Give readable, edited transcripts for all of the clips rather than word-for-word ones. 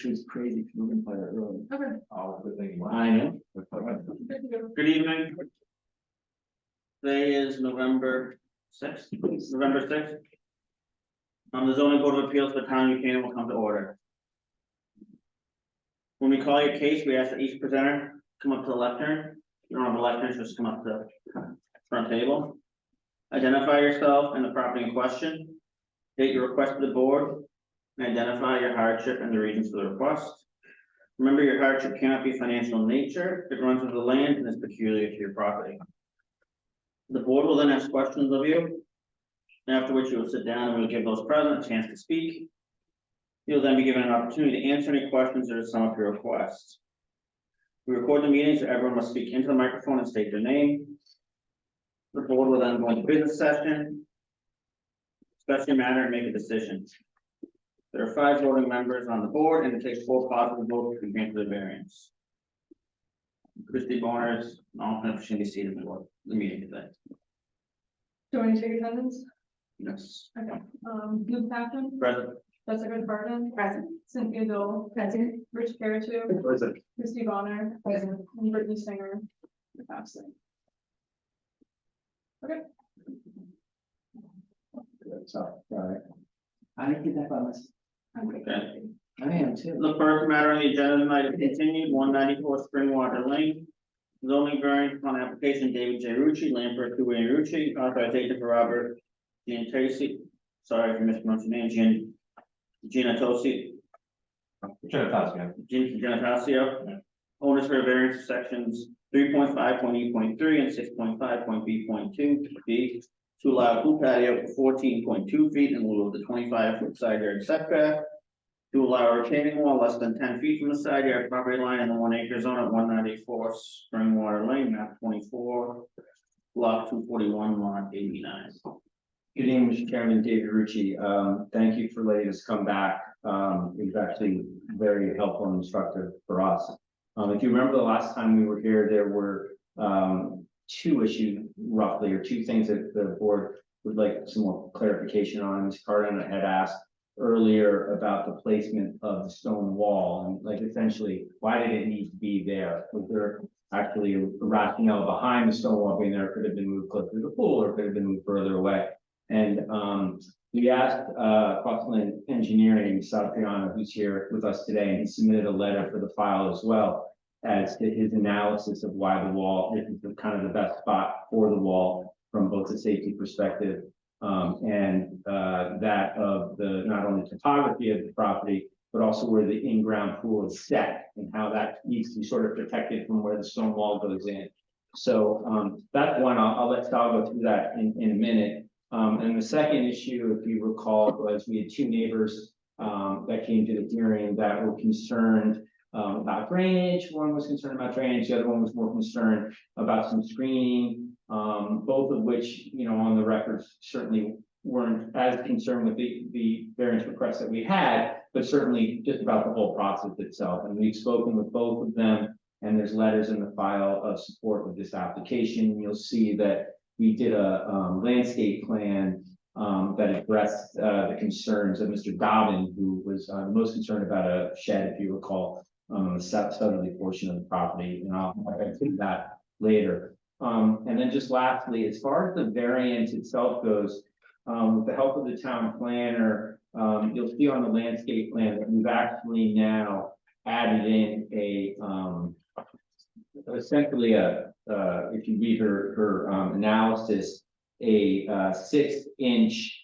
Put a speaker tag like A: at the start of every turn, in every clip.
A: She's crazy if you wouldn't play that early.
B: Okay.
C: Oh, good thing.
A: I know.
B: Good evening. Today is November 6th. The zoning board of appeals for the town of Buchanan will come to order. When we call your case, we ask that each presenter come up to the lectern. If you don't have a lectern, just come up to the front table. Identify yourself and the property in question. State your request to the board. And identify your hardship and the reasons for the request. Remember, your hardship cannot be financial in nature. It runs with the land and is peculiar to your property. The board will then ask questions of you. After which you will sit down and we will give those present a chance to speak. You'll then be given an opportunity to answer any questions or to sum up your request. We record the meeting so everyone must speak into the microphone and state their name. The board will then go into business session. Discuss matter and make a decision. There are 5 voting members on the board, and it takes 4 positive votes to grant the variance. Christy Bonner is an alternate, she can be seated for the meeting today.
D: Do I need to take attendance?
B: Yes.
D: Okay, Luke Captain,
B: Present.
D: Jessica Barton,
E: Present.
D: Cynthia Dole,
E: Present.
D: Rich Caratu,
C: Present.
D: Christy Bonner,
E: Present.
D: and Brittany Singer, absent. Okay,
A: So, alright. I did that by myself.
B: Okay.
A: I am too.
B: The first matter on the agenda tonight is continued, 194 Springwater Lane. Zoning variance upon application David J. Rucci, land for 2 Wayne Rucci, authorization for Robert Giantasio. Sorry if I mispronounced your name, Giantasio. Giantasio. Owners for variance sections 3.5.E.3 and 6.5.B.2 B to allow pool patio for 14.2 feet in lieu of the 25-foot side yard setback. To allow a retaining wall less than 10 feet from the side yard property line in the 1 acre zone at 194 Springwater Lane, map 24, block 241, lot 89.
A: Good evening, Mr. Chairman, David Rucci. Thank you for letting us come back. It was actually very helpful and instructive for us. If you remember the last time we were here, there were 2 issues roughly, or 2 things that the board would like some more clarification on. Ms. Cardin had asked earlier about the placement of the stone wall and like essentially why did it need to be there? Was there actually a rationale behind the stone wall being there? Could have been moved closer to the pool or could have been moved further away. And we asked Crossland Engineering, Satriano, who's here with us today, and he submitted a letter for the file as well as to his analysis of why the wall, this is kind of the best spot for the wall from both a safety perspective and that of the not only topography of the property, but also where the in-ground pool is set and how that needs to be sort of protected from where the stone wall goes in. So that's one, I'll let Sal go through that in a minute. And the second issue, if you recall, was we had 2 neighbors that came to the hearing that were concerned about drainage. One was concerned about drainage, the other one was more concerned about some screening, both of which, you know, on the record certainly weren't as concerned with the variance requests that we had, but certainly just about the whole process itself. And we've spoken with both of them, and there's letters in the file of support of this application. You'll see that we did a landscape plan that addressed the concerns of Mr. Dobbin, who was most concerned about a shed, if you recall, on the southerly portion of the property, and I'll get to that later. And then just lastly, as far as the variance itself goes, with the help of the town planner, you'll see on the landscape plan that we've actually now added in a essentially if you read her analysis, a 6-inch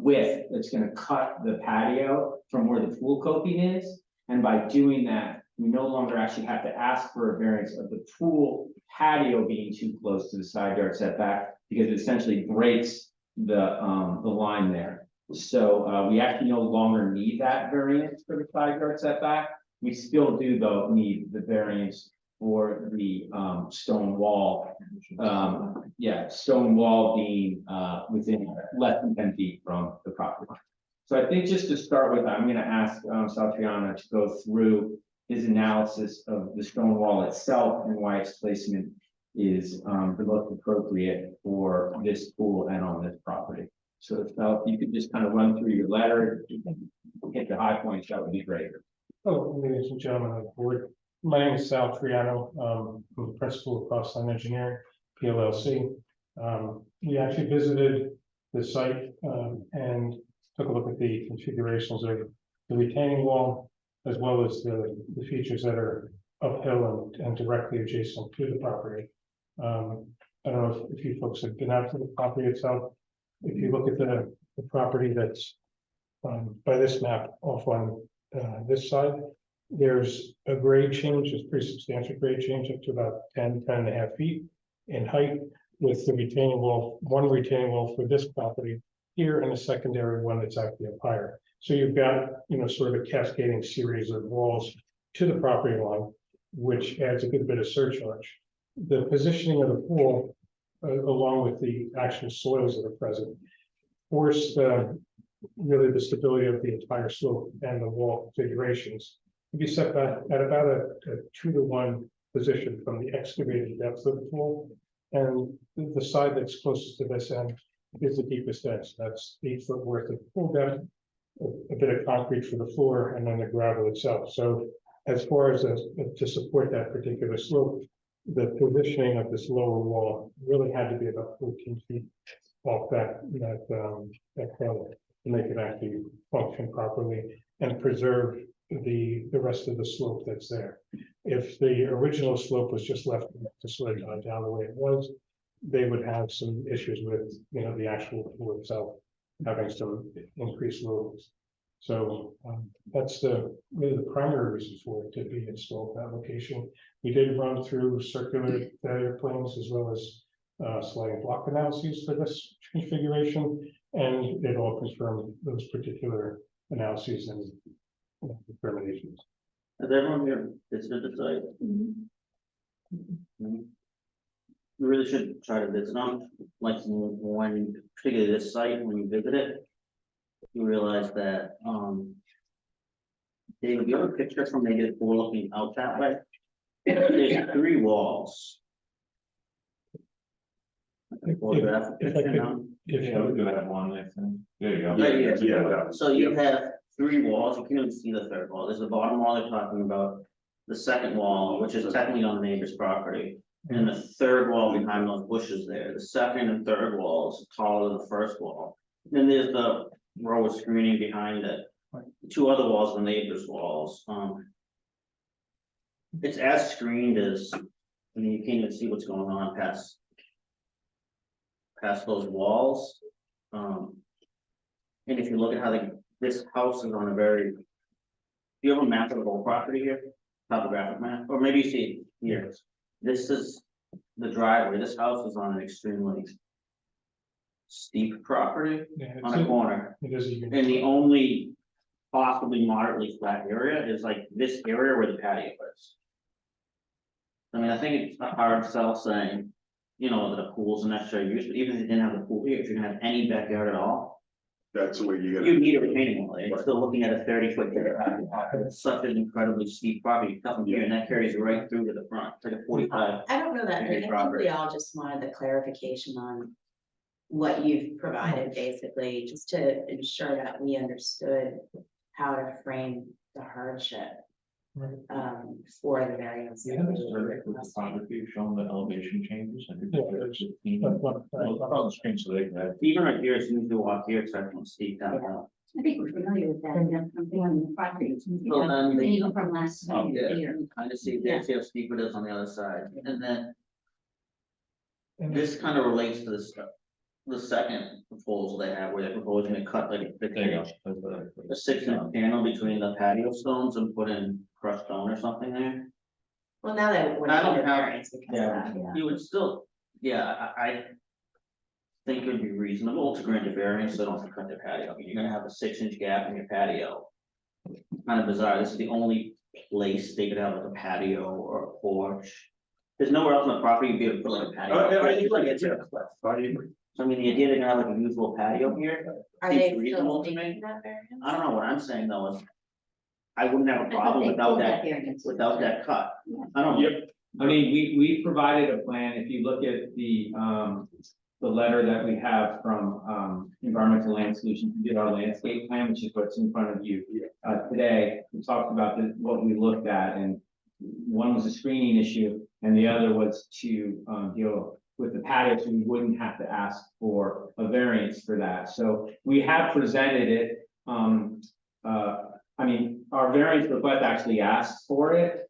A: width that's going to cut the patio from where the pool coping is. And by doing that, we no longer actually have to ask for a variance of the pool patio being too close to the side yard setback, because it essentially breaks the line there. So we actually no longer need that variance for the side yard setback. We still do though need the variance for the stone wall. Stone wall being within less than 10 feet from the property line. So I think just to start with, I'm going to ask Satriano to go through his analysis of the stone wall itself and why its placement is the most appropriate for this pool and on this property. So if you could just kind of run through your letter, hit the high points, that would be great.
C: Oh, ladies and gentlemen of the board, my name is Sal Triano, I'm the principal of Crossline Engineering, PLLC. We actually visited the site, and took a look at the configurations of the retaining wall, as well as the features that are uphill and directly adjacent to the property. I don't know if you folks have been out to the property itself. If you look at the property that's by this map off on this side, there's a grade change, it's pretty substantial grade change up to about 10.5 feet in height, with the retaining wall, one retaining wall for this property here, and a secondary one that's actually up higher. So you've got, sort of a cascading series of walls to the property line, which adds a good bit of surcharge. The positioning of the pool, along with the actual soils that are present, force really the stability of the entire slope and the wall configurations to be set back at about a 2-to-1 position from the excavated depth of the pool. And the side that's closest to this end is the deepest end. So that's 8 foot worth of pool depth, a bit of concrete for the floor, and then the gravel itself. So as far as to support that particular slope, the positioning of this lower wall really had to be about 14 feet off that corner to make it actually function properly and preserve the rest of the slope that's there. If the original slope was just left to slide down the way it was, they would have some issues with, the actual pool itself having some increased loads. So that's really the primary reason for it to be installed at that location. We did run through circular failure planes as well as sliding block analyses for this configuration, and it all confirmed those particular analyses and determinations.
B: Has everyone here visited the site?
D: Mhm.
B: We really should try to visit them, like when, particularly this site, when you visit it. You realize that, David, you have a picture from maybe the pool looking out that way? There's 3 walls. Photograph
C: If I
B: picture
C: could-
B: now.
E: Yeah, we do have one, I think. There you go.
B: Right here.
E: Yeah.
B: So you have 3 walls, you can't even see the 3rd wall, there's the bottom wall they're talking about. The 2nd wall, which is technically on the neighbor's property, and the 3rd wall behind those bushes there, the 2nd and 3rd walls taller than the 1st wall. Then there's the row of screening behind it, 2 other walls, the neighbor's walls, it's as screened as, you can't even see what's going on past those walls. And if you look at how this house is on a very, do you have a map of the whole property here? Topographic map, or maybe you see it here. This is the driveway, this house is on an extremely steep property
C: Yeah,
B: on a corner,
C: it is a
B: and
C: unique.
B: the only possibly moderately flat area is like this area where the patio is. I mean, I think it's a hard sell saying, that a pool's an extra use, but even if you didn't have the pool here, if you're gonna have any backyard at all,
F: That's the way you get
B: you
F: it.
B: need a retaining wall, you're still looking at a 30-foot. It's such an incredibly steep property, come here, and that carries right through to the front, it's like a 45.
G: I don't know that, I
B: Very
G: think
B: proper.
G: we all just wanted the clarification on what you've provided, basically, just to ensure that we understood how to frame the hardship.
C: Right.
G: For the variance.
E: We have a survey with topography showing the elevation changes and.
C: Yeah,
E: On the screen so they can have.
B: Even right here, as soon as you walk here, it's starting to steep down.
H: I think we're familiar with that, and that's something on the property.
B: Well, then the-
H: Even from last
B: Oh, yeah.
H: year.
B: Kind of see how steep it is on the other side, and then
C: And
B: this kind of relates to the second proposal they have, where they're proposing to cut like
E: There you go.
B: a 6-inch panel between the patio stones and put in crushed stone or something there.
G: Well, now that we're
B: I don't
G: not
B: have-
G: variance because of that, yeah.
B: You would still, I think it would be reasonable to grant a variance, so they don't have to cut their patio, I mean, you're gonna have a 6-inch gap in your patio. Kind of bizarre, this is the only place they could have like a patio or a porch. There's nowhere else on the property you'd be able to put like a patio. So I mean, the idea they're gonna have like a usable patio here,
G: Are
B: seems
G: they
B: reasonable
G: still
B: to me.
G: taking that variance?
B: I don't know, what I'm saying though is. I wouldn't have a problem without that cut, I don't know.
A: I mean, we provided a plan, if you look at the, the letter that we have from, Environmental Land Solutions, we did our landscape plan, which is what's in front of you. Today, we talked about what we looked at, and one was a screening issue, and the other was to, deal with the patio, so we wouldn't have to ask for a variance for that. So we have presented it, I mean, our variance request actually asks for it.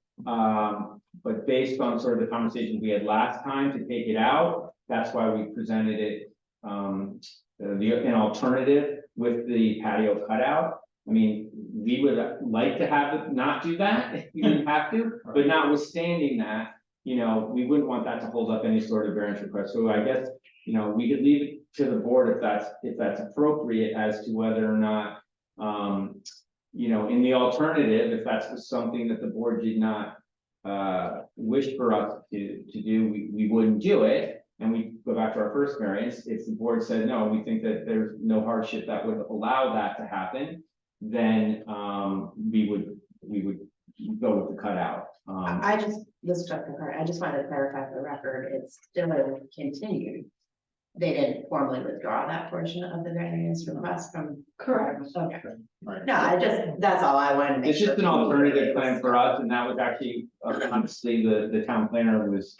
A: But based on sort of the conversation we had last time to take it out, that's why we presented it, an alternative with the patio cutout. I mean, we would like to have it not do that if we didn't have to, but notwithstanding that, you know, we wouldn't want that to hold up any sort of variance request. So I guess, you know, we could leave it to the board if that's appropriate as to whether or not, you know, in the alternative, if that's something that the board did not wish for us to do, we wouldn't do it. And we go back to our first variance. If the board said, no, we think that there's no hardship that would allow that to happen, then we would go with the cutout.
G: I just, this struck the part, I just wanted to clarify for the record, it's still continued. They didn't formally withdraw that portion of the variance request from.
D: Correct.
G: Okay,
B: Right.
G: no, I just, that's all I wanted to make
A: It's
G: sure.
A: just an alternative plan for us, and that was actually, honestly, the town planner was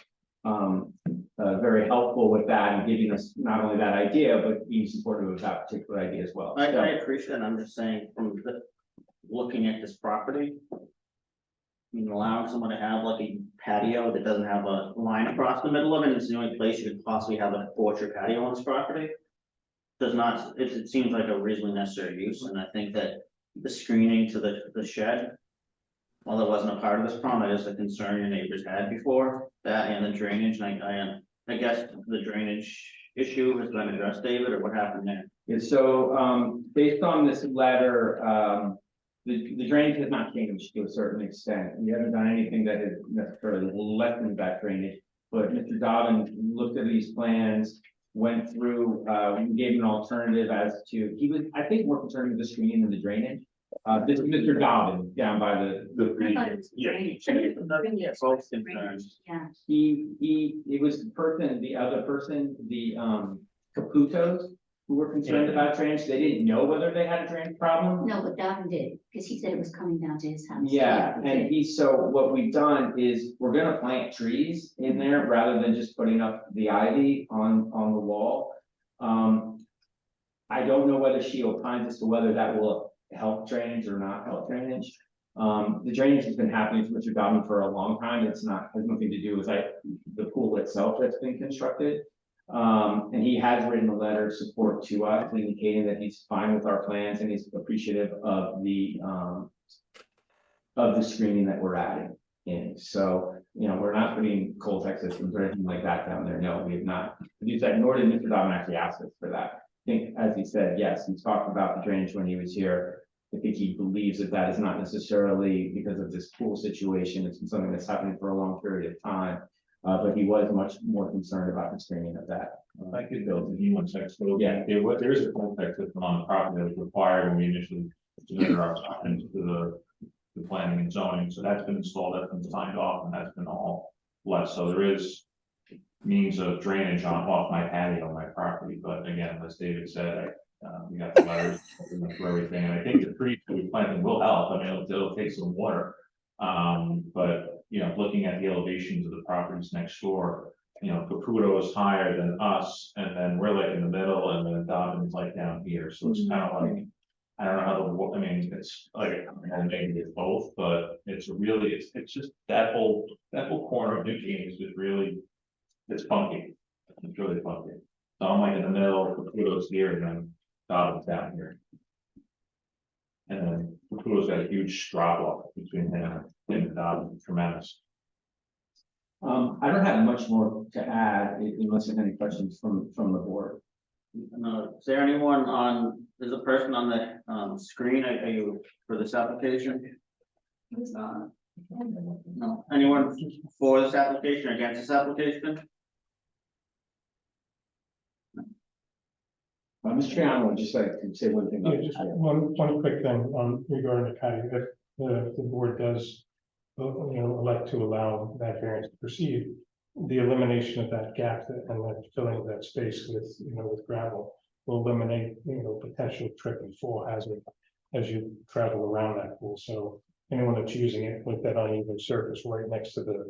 A: very helpful with that and giving us not only that idea, but being supportive of that particular idea as well.
B: I
A: So,
B: appreciate it, I'm just saying, from looking at this property. I mean, allowing someone to have like a patio that doesn't have a line across the middle of it, it's the only place you could possibly have a porch or patio on this property. Does not, it seems like a reasonably necessary use, and I think that the screening to the shed. While it wasn't a part of this problem, it is a concern your neighbors had before, that and the drainage, and I guess the drainage issue has been addressed, David, or what happened there?
A: yeah, so, based on this letter, the drainage has not changed to a certain extent. We haven't done anything that has necessarily lessened that drainage. But Mr. Dobbin looked at these plans, went through, we gave him an alternative as to, he was, I think, more concerned with the screening than the drainage. This is Mr. Dobbin down by the.
H: I thought it was great.
B: Both concerns.
H: Yeah.
A: It was the other person, the Caputos, who were concerned about drainage. They didn't know whether they had a drainage problem.
H: No, but Dobbin did, because he said it was coming down to his house.
A: Yeah,
H: he
A: and
H: did.
A: so what we've done is we're gonna plant trees in there rather than just putting up the ivy on the wall. I don't know whether she opines as to whether that will help drainage or not help drainage. The drainage has been happening to Mr. Dobbin for a long time. It's not, has nothing to do with like the pool itself that's been constructed. And he has written a letter of support to us indicating that he's fine with our plans and he's appreciative of the screening that we're adding in. So, you know, we're not putting cold tech systems or anything like that down there. No, we have not used that, nor did Mr. Dobbin actually ask us for that. I think, as he said, yes, he talked about the drainage when he was here. I think he believes that that is not necessarily because of this pool situation. It's been something that's happening for a long period of time. But he was much more concerned about the screening of that.
E: I could build a new one second, so
A: Yeah.
E: there is a contact system on the property that was required when we initially submitted our into the planning and zoning, so that's been installed, that's been signed off, and that's been all blessed, so there is means of drainage off my patio on my property, but again, as David said, we got the letters for everything, and I think the trees that we planted will help. I mean, it'll take some water. But, you know, looking at the elevations of the properties next door, you know, Caputo is higher than us, and then we're like in the middle, and then Dobbin's like down here, so it's kind of like, I don't know how to, I mean, it's like, maybe it's both, but it's really, it's just that whole corner of New Kings is really, it's funky. It's really funky. So I'm like in the middle, Caputo's here, and then Dobbin's down here. And then Caputo's got a huge drop off between him and Dobbin, tremendous.
A: I don't have much more to add unless there's any questions from the board.
B: Is there anyone on, there's a person on the screen, are you, for this application?
D: It's not.
B: No, anyone for this application or against this application?
A: Mr. Triano would just like to say one thing.
C: Yeah, just one quick thing regarding the patio, if the board does, elect to allow that variance to proceed. the elimination of that gap and then filling of that space with, with gravel will eliminate, potential trip and fall hazard as you travel around that pool. So anyone that's using it with that uneven surface right next to the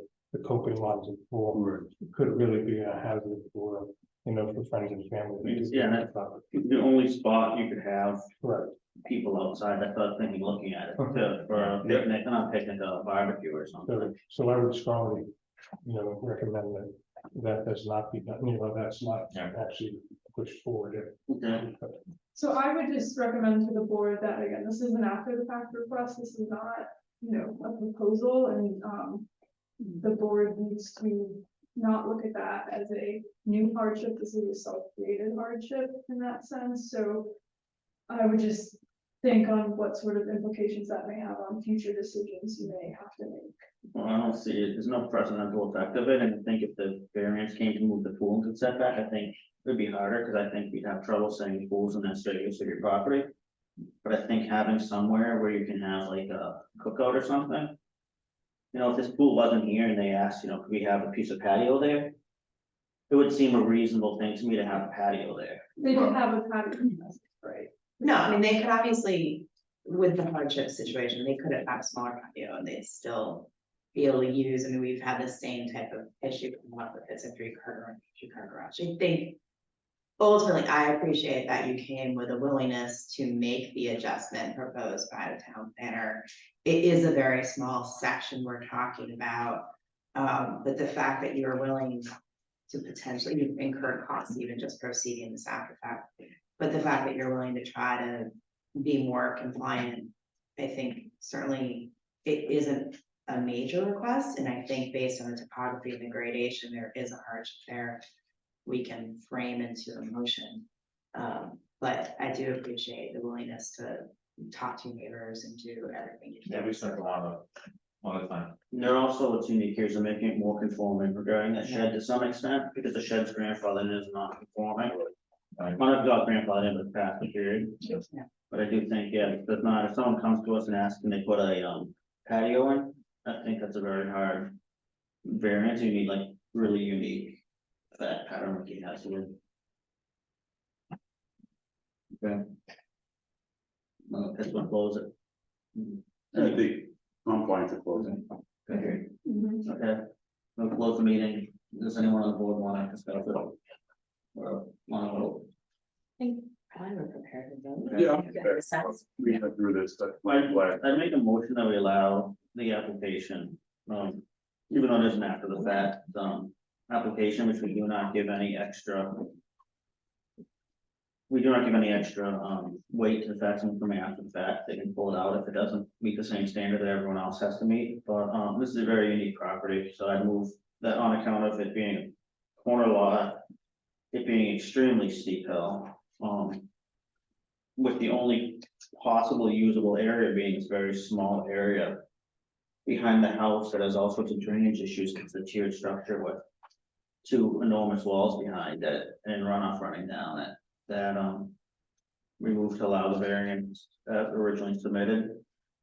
C: coping lines of the pool could really be a hazard for, for friends and family.
B: Yeah, the only spot you could have
C: Right.
B: people outside, I thought thinking, looking at it, for a picnic, not a picnic, a barbecue or something.
C: So I would strongly, recommend that does not be done, that's not actually pushed forward.
B: Okay.
D: So I would just recommend to the board that, again, this is an after the fact request, this is not, a proposal, and, the board needs to not look at that as a new hardship, this is a self-created hardship in that sense, so I would just think on what sort of implications that may have on future decisions you may have to make.
B: Well, I don't see it, there's no precedental effect of it, and I think if the variance came to move the pool into setback, I think it'd be harder, because I think we'd have trouble saying the pool's in that use of your property. But I think having somewhere where you can have like a cookout or something. If this pool wasn't here and they asked, could we have a piece of patio there? It would seem a reasonable thing to me to have a patio there.
D: They don't have a patio, right?
G: No, I mean, they could obviously, with the hardship situation, they could have had a smaller patio and they'd still be able to use, I mean, we've had the same type of issue come up if it's a 3-car garage. I think ultimately, I appreciate that you came with a willingness to make the adjustment proposed by the town planner. It is a very small section we're talking about, but the fact that you're willing to potentially incur costs, even just proceeding this after fact, but the fact that you're willing to try to be more compliant, I think certainly it isn't a major request, and I think based on the topography and the gradation, there is a hardship there we can frame into a motion. But I do appreciate the willingness to talk to neighbors and do everything you
E: Yeah,
G: can.
E: we spent a lot of time.
B: And they're also, what's unique here is they're making it more conforming regarding that shed to some extent, because the shed's grandfather is not conforming. Might have got grandfathered in the past period,
G: Yeah.
B: but I do think, yeah, if someone comes to us and asks, can they put a patio in? I think that's a very hard variance, you need like really unique that pattern like he has with. Okay. Well, that's what close it.
F: I think I'm fine to closing.
B: Okay,
D: Mhm.
B: okay, we'll close the meeting, does anyone on the board want to discuss it? Or want to vote?
G: I would prepare to vote.
F: Yeah.
G: Sounds-
F: We have through this, but
B: I make a motion that we allow the application, even though it isn't after the fact, application, which we do not give any extra. We do not give any extra, weight to the facts and from after the fact, they can pull it out if it doesn't meet the same standard that everyone else has to meet, but, this is a very unique property, so I move that on account of it being a corner lot. It being extremely steep hill, with the only possible usable area being this very small area. Behind the house that has all sorts of drainage issues, because it's a tiered structure with 2 enormous walls behind it and runoff running down it, that, we move to allow the variance that originally submitted.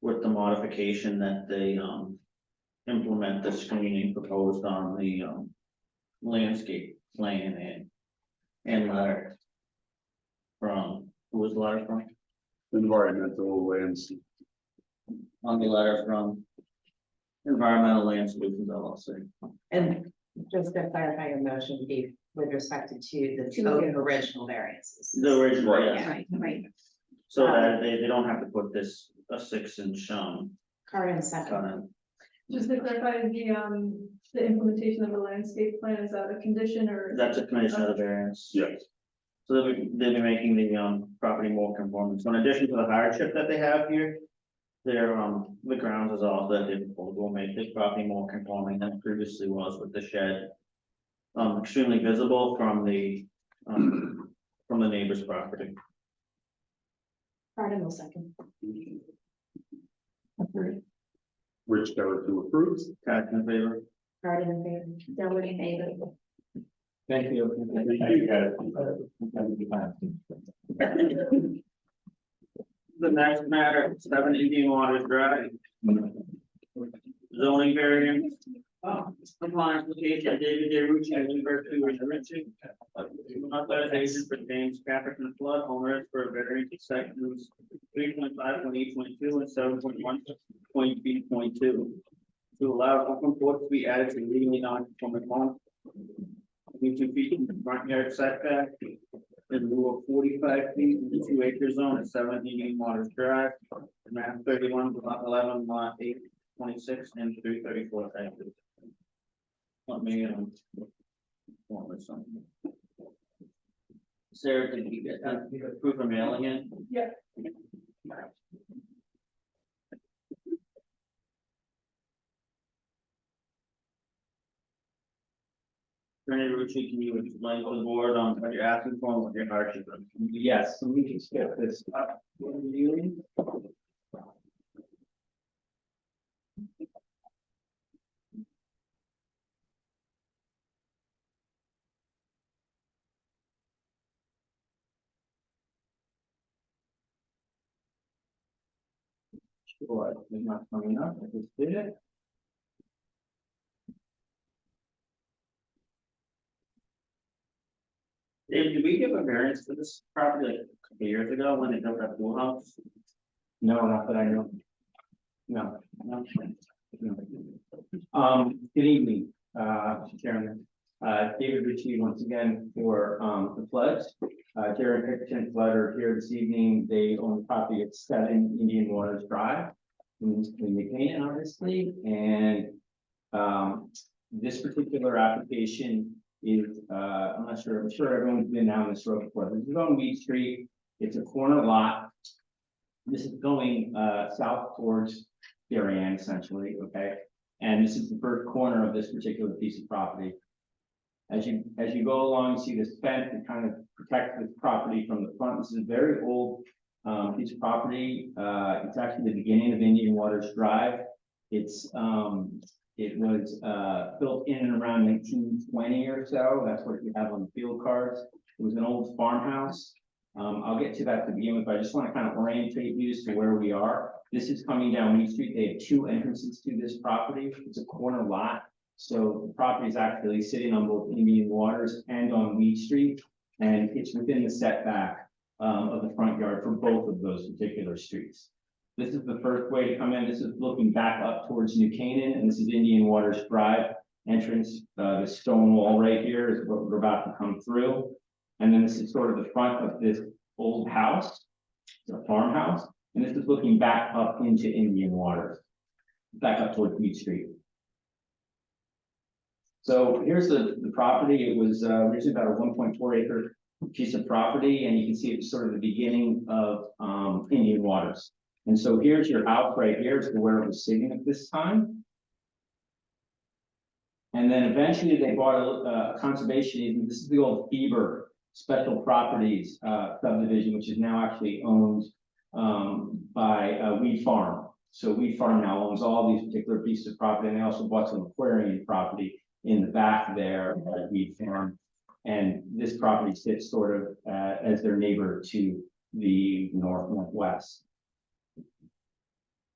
B: With the modification that they, implement the screening proposed on the, landscape plan and letter. From, who was the letter from?
F: environmental lands.
B: On the letter from Environmental Land Solutions LLC.
G: And just to clarify your motion, be with respect to the
H: To
G: both
H: the-
G: original variances.
B: The original,
F: Right.
B: yeah,
H: Right.
B: so that they don't have to put this, a 6-inch,
G: Current second,
B: on
D: Just to clarify, the implementation of the landscape plan, is that a condition or?
B: it. That's a condition of the variance.
F: Yes.
B: So they'll be making the, property more conforming, so in addition to the hardship that they have here. Their, the grounds is also that they will make this property more conforming than it previously was with the shed. Extremely visible from the neighbor's property.
G: Cardinal second.
F: Rich Keller to approve.
B: Cat in favor?
G: Cardinal in favor.
H: Delwood in favor.
B: Thank you.
E: Thank you, guys. Have a good time.
B: The next matter, 7 Indian Waters Drive. Zoning variance. Upon application, David DeRucci, and Liberty Richard. Authorization for James Capricorn flood owners for variance sections 3.5.8.2 and 7.1.b.2. To allow open porch to be added to legally non-conforming home. 22 feet in the front yard setback. In lieu of 45 feet in the 2 acre zone at 7 Indian Waters Drive. Map 31, block 11, lot 826 and 334 acres. Let me, form or something. Sarah, did you get that proof of mailing it?
D: Yeah.
B: Attorney Rucci, can you explain to the board on what you're asking for and what your hardship is?
A: Yes, let me just get this up. Sure, it's not coming up, I just did it.
B: Dave, did we give a variance for this property like a couple years ago when they built that pool house?
A: No, not that I know. No.
B: No.
A: Good evening, Mr. Chairman. David Ritchie once again for, the floods. Jared Pickerton Flood here this evening. They own the property at 7 Indian Waters Drive in New Canaan, obviously, and, this particular application is, I'm sure everyone's been down this road before. This is on Weed Street. It's a corner lot. This is going, south towards Darien essentially, okay? And this is the first corner of this particular piece of property. As you go along, you see this fence that kind of protects this property from the front. This is a very old piece of property. It's actually the beginning of Indian Waters Drive. It was built in and around 1920 or so. That's what you have on the field cards. It was an old farmhouse. I'll get to that to begin with, but I just want to kind of orientate you as to where we are. This is coming down Weed Street. They have 2 entrances to this property. It's a corner lot. So the property is actually sitting on both Indian Waters and on Weed Street, and it's within the setback of the front yard for both of those particular streets. This is the first way to come in. This is looking back up towards New Canaan, and this is Indian Waters Drive entrance. The stone wall right here is what we're about to come through. And then this is sort of the front of this old house, it's a farmhouse, and this is looking back up into Indian Waters, back up towards Beach Street. So here's the property. It was originally about a 1.4 acre piece of property, and you can see it's sort of the beginning of Indian Waters. And so here's your house right here as to where it was sitting at this time. And then eventually they bought a conservation easement. This is the old Feber Special Properties subdivision, which is now actually owned by Weed Farm. So Weed Farm now owns all these particular pieces of property, and they also bought some aquarium property in the back there at Weed Farm. And this property sits sort of as their neighbor to the northwest.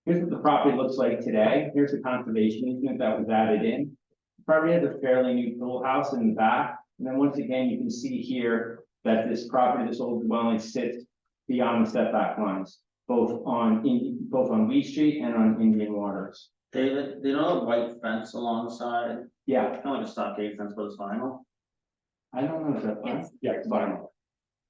A: Here's what the property looks like today. Here's the conservation easement that was added in. The property has a fairly new pool house in the back. And then once again, you can see here that this property, this old dwelling, sits beyond the setback lines, both on Weed Street and on Indian Waters.
B: David, do you know the white fence alongside,
A: Yeah,
B: kind of like a stockade fence, but it's vinyl?
A: I don't know if that's fine.
H: Yes.
A: Yeah, it's vinyl.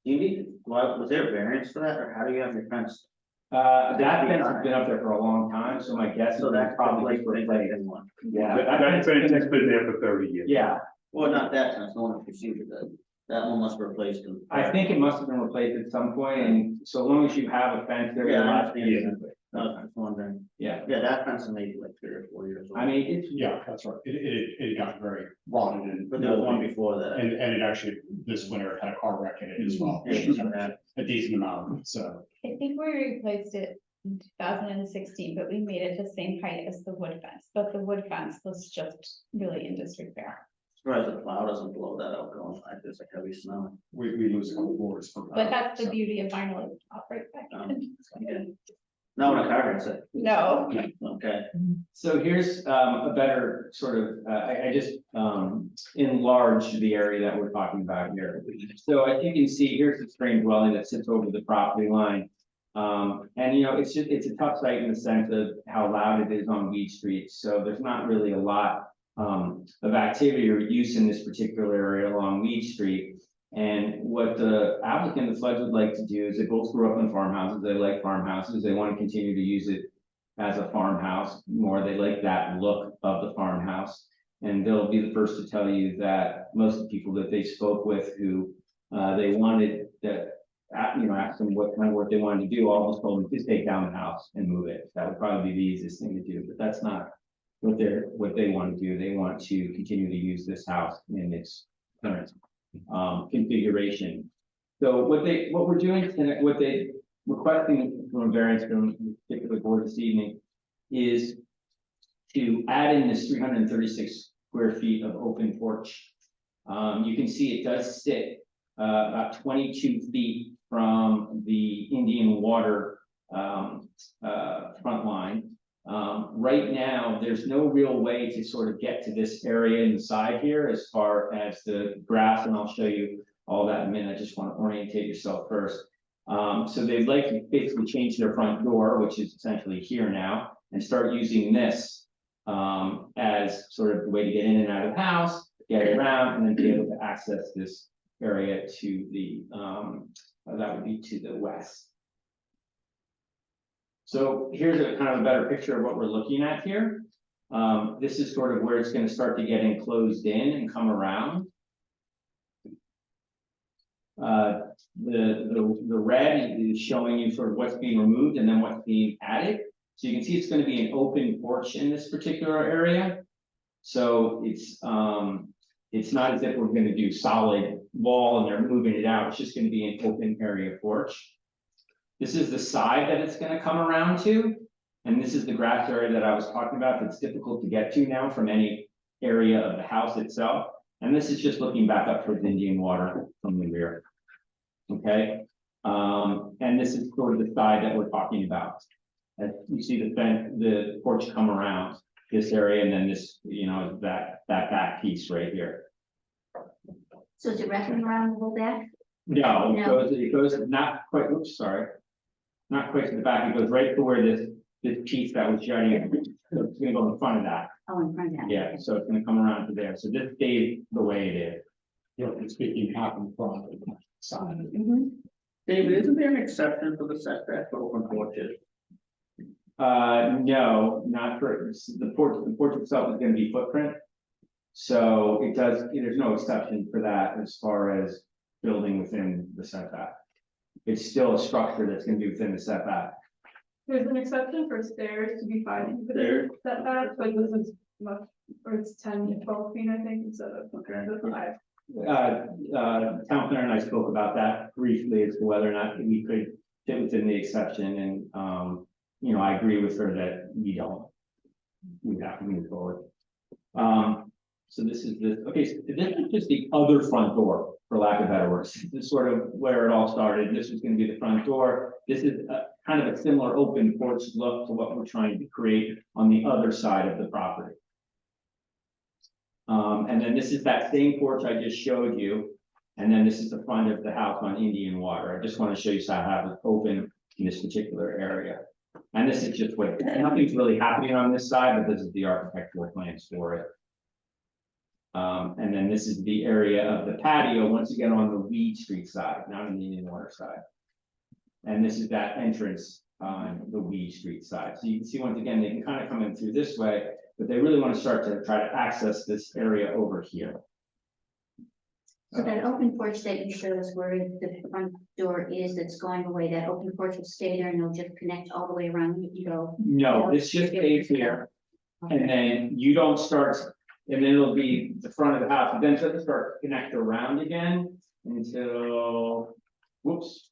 B: Do you need, was there a variance for that, or how do you have your fence?
A: That fence has been up there for a long time, so my guess is
B: So that's
A: probably just replaced.
B: one.
A: Yeah.
F: That fence has been there for 30 years.
A: Yeah,
B: Well, not that fence, the one that preceded that. That one must replace them.
A: I think it must have been replaced at some point, and so long as you have a fence there.
B: Yeah, I
A: you're
B: understand.
A: not-
B: I was wondering.
A: Yeah,
B: Yeah, that fence is maybe like 3 or 4 years old.
A: I mean, it's,
I: Yeah, that's right. It got very rotted and.
B: But there was one before that.
I: And it actually, this winter had a car wreck in it as well.
B: Yeah, you know that.
I: A decent amount, so.
J: I think we replaced it in 2016, but we made it the same height as the wood fence, but the wood fence was just really in disrepair.
B: Surprised the plow doesn't blow that out going like this, like heavy snow.
I: We lose a couple boards from that.
J: But that's the
I: so.
J: beauty of vinyl, it operates back
B: Um,
J: in.
B: yeah. No, what a car said,
J: No.
B: okay,
A: So here's a better sort of, I just enlarged the area that we're talking about here. So as you can see, here's the frame dwelling that sits over the property line. And you know, it's a tough site in the sense of how loud it is on Weed Street, so there's not really a lot of activity or use in this particular area along Weed Street. And what the applicant, the Floods, would like to do is they both grew up in farmhouses, they like farmhouses, they want to continue to use it as a farmhouse more, they like that look of the farmhouse. And they'll be the first to tell you that most of the people that they spoke with who they wanted that, you know, asked them what kind of work they wanted to do, almost told them, just take down the house and move it. That would probably be the easiest thing to do, but that's not what they want to do. They want to continue to use this house in its current configuration. So what we're doing, and what they requesting from a variance from the particular board this evening is to add in this 336 square feet of open porch. You can see it does sit about 22 feet from the Indian Water front line. Right now, there's no real way to sort of get to this area inside here as far as the grass, and I'll show you all that in a minute. I just want to orientate yourself first. So they'd like to basically change their front door, which is essentially here now, and start using this as sort of the way to get in and out of the house, get around, and then be able to access this area to the, that would be to the west. So here's a kind of a better picture of what we're looking at here. This is sort of where it's going to start to get enclosed in and come around. The red is showing you sort of what's being removed and then what's being added. So you can see it's going to be an open porch in this particular area. So it's not as if we're going to do solid wall and they're moving it out. It's just going to be an open area porch. This is the side that it's going to come around to. And this is the grass area that I was talking about that's difficult to get to now from any area of the house itself. And this is just looking back up towards Indian Water from the rear. Okay. And this is sort of the side that we're talking about. As you see the porch come around this area, and then this, you know, that back piece right here.
H: So is it wrapping around the whole back?
A: No,
H: No.
A: it goes not quite, oops, sorry. Not quite to the back, it goes right to where this piece that was jutting, so it's gonna go in front of that.
H: Oh, in front of that.
A: Yeah, so it's gonna come around to there, so this stays the way it is.
I: You know, speaking half in front of the side.
H: Mhm.
B: David, isn't there an exception for the setback for open porches?
A: No, not for, the porch itself is gonna be footprint. So it does, there's no exception for that as far as building within the setback. It's still a structure that's gonna be within the setback.
D: There's an exception for stairs to be 5 feet
B: Stairs.
D: setback, but this is much, or it's 10 to 12 feet, I think, instead of the 5.
A: Town planner and I spoke about that briefly as to whether or not we could fit within the exception, and you know, I agree with her that we don't. We have to move forward. So this is okay, so this is just the other front door, for lack of better words. This is sort of where it all started. This was gonna be the front door. This is kind of a similar open porch look to what we're trying to create on the other side of the property. And then this is that same porch I just showed you. And then this is the front of the house on Indian Water. I just want to show you how I have it open in this particular area. And this is just what, nothing's really happening on this side, but this is the architectural plans for it. And then this is the area of the patio, once again, on the Weed Street side, not on the Indian Water side. And this is that entrance on the Weed Street side. So you can see, once again, they can kind of come in through this way, but they really want to start to try to access this area over here.
H: So that open porch that you showed us where the front door is that's going away, that open porch will stay there and it'll just connect all the way around, you go.
A: No, this just stays here, and then you don't start, and then it'll be the front of the house, and then it'll start to connect around again until, whoops.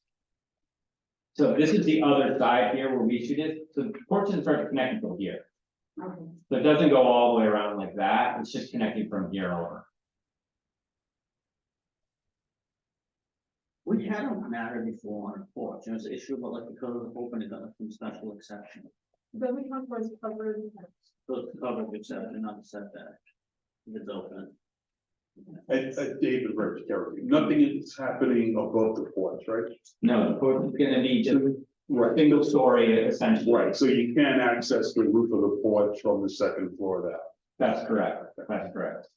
A: So this is the other side here where we should it, so the porch doesn't start to connect until here.
H: Okay.
A: So it doesn't go all the way around like that, it's just connecting from here over.
B: Which had a matter before on a porch, it was an issue about like the code of open it up from special exception.
D: Then we come towards covered.
B: So it's covered exception, not the setback. If it's open.
F: David, very carefully, nothing is happening above the porch, right?
A: No, the porch is gonna be just
F: Right,
A: single story essentially.
F: right, so you can't access the roof of the porch from the second floor down.
A: That's correct, that's correct.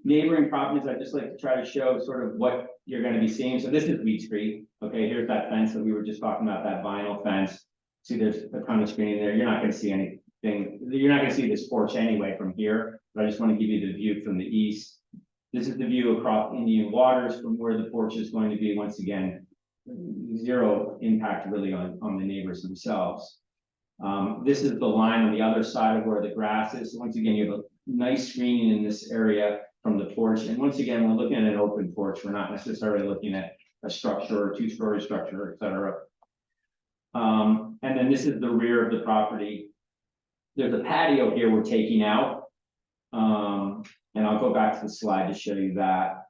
A: Neighboring properties, I'd just like to try to show sort of what you're gonna be seeing. So this is Wheat Street. Okay, here's that fence that we were just talking about, that vinyl fence. See, there's a ton of screening there. You're not gonna see anything. You're not gonna see this porch anyway from here, but I just want to give you the view from the east. This is the view across Indian Waters from where the porch is going to be. Once again, zero impact really on the neighbors themselves. This is the line on the other side of where the grass is. So once again, you have a nice screening in this area from the porch. And once again, we're looking at an open porch. We're not necessarily looking at a structure or two-story structure, et cetera. And then this is the rear of the property. There's a patio here we're taking out. And I'll go back to the slide to show you that.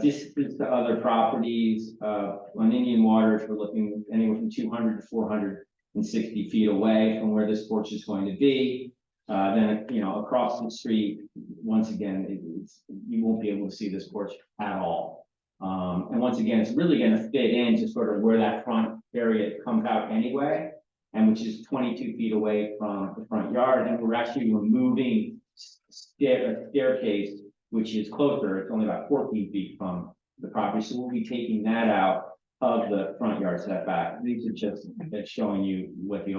A: Distance to other properties, on Indian Waters, we're looking anywhere from 200 to 460 feet away from where this porch is going to be. Then, you know, across the street, once again, you won't be able to see this porch at all. And once again, it's really gonna fit into sort of where that front area comes out anyway, and which is 22 feet away from the front yard, and we're actually removing a staircase, which is closer, it's only about 14 feet from the property, so we'll be taking that out of the front yard setback. These are just showing you what the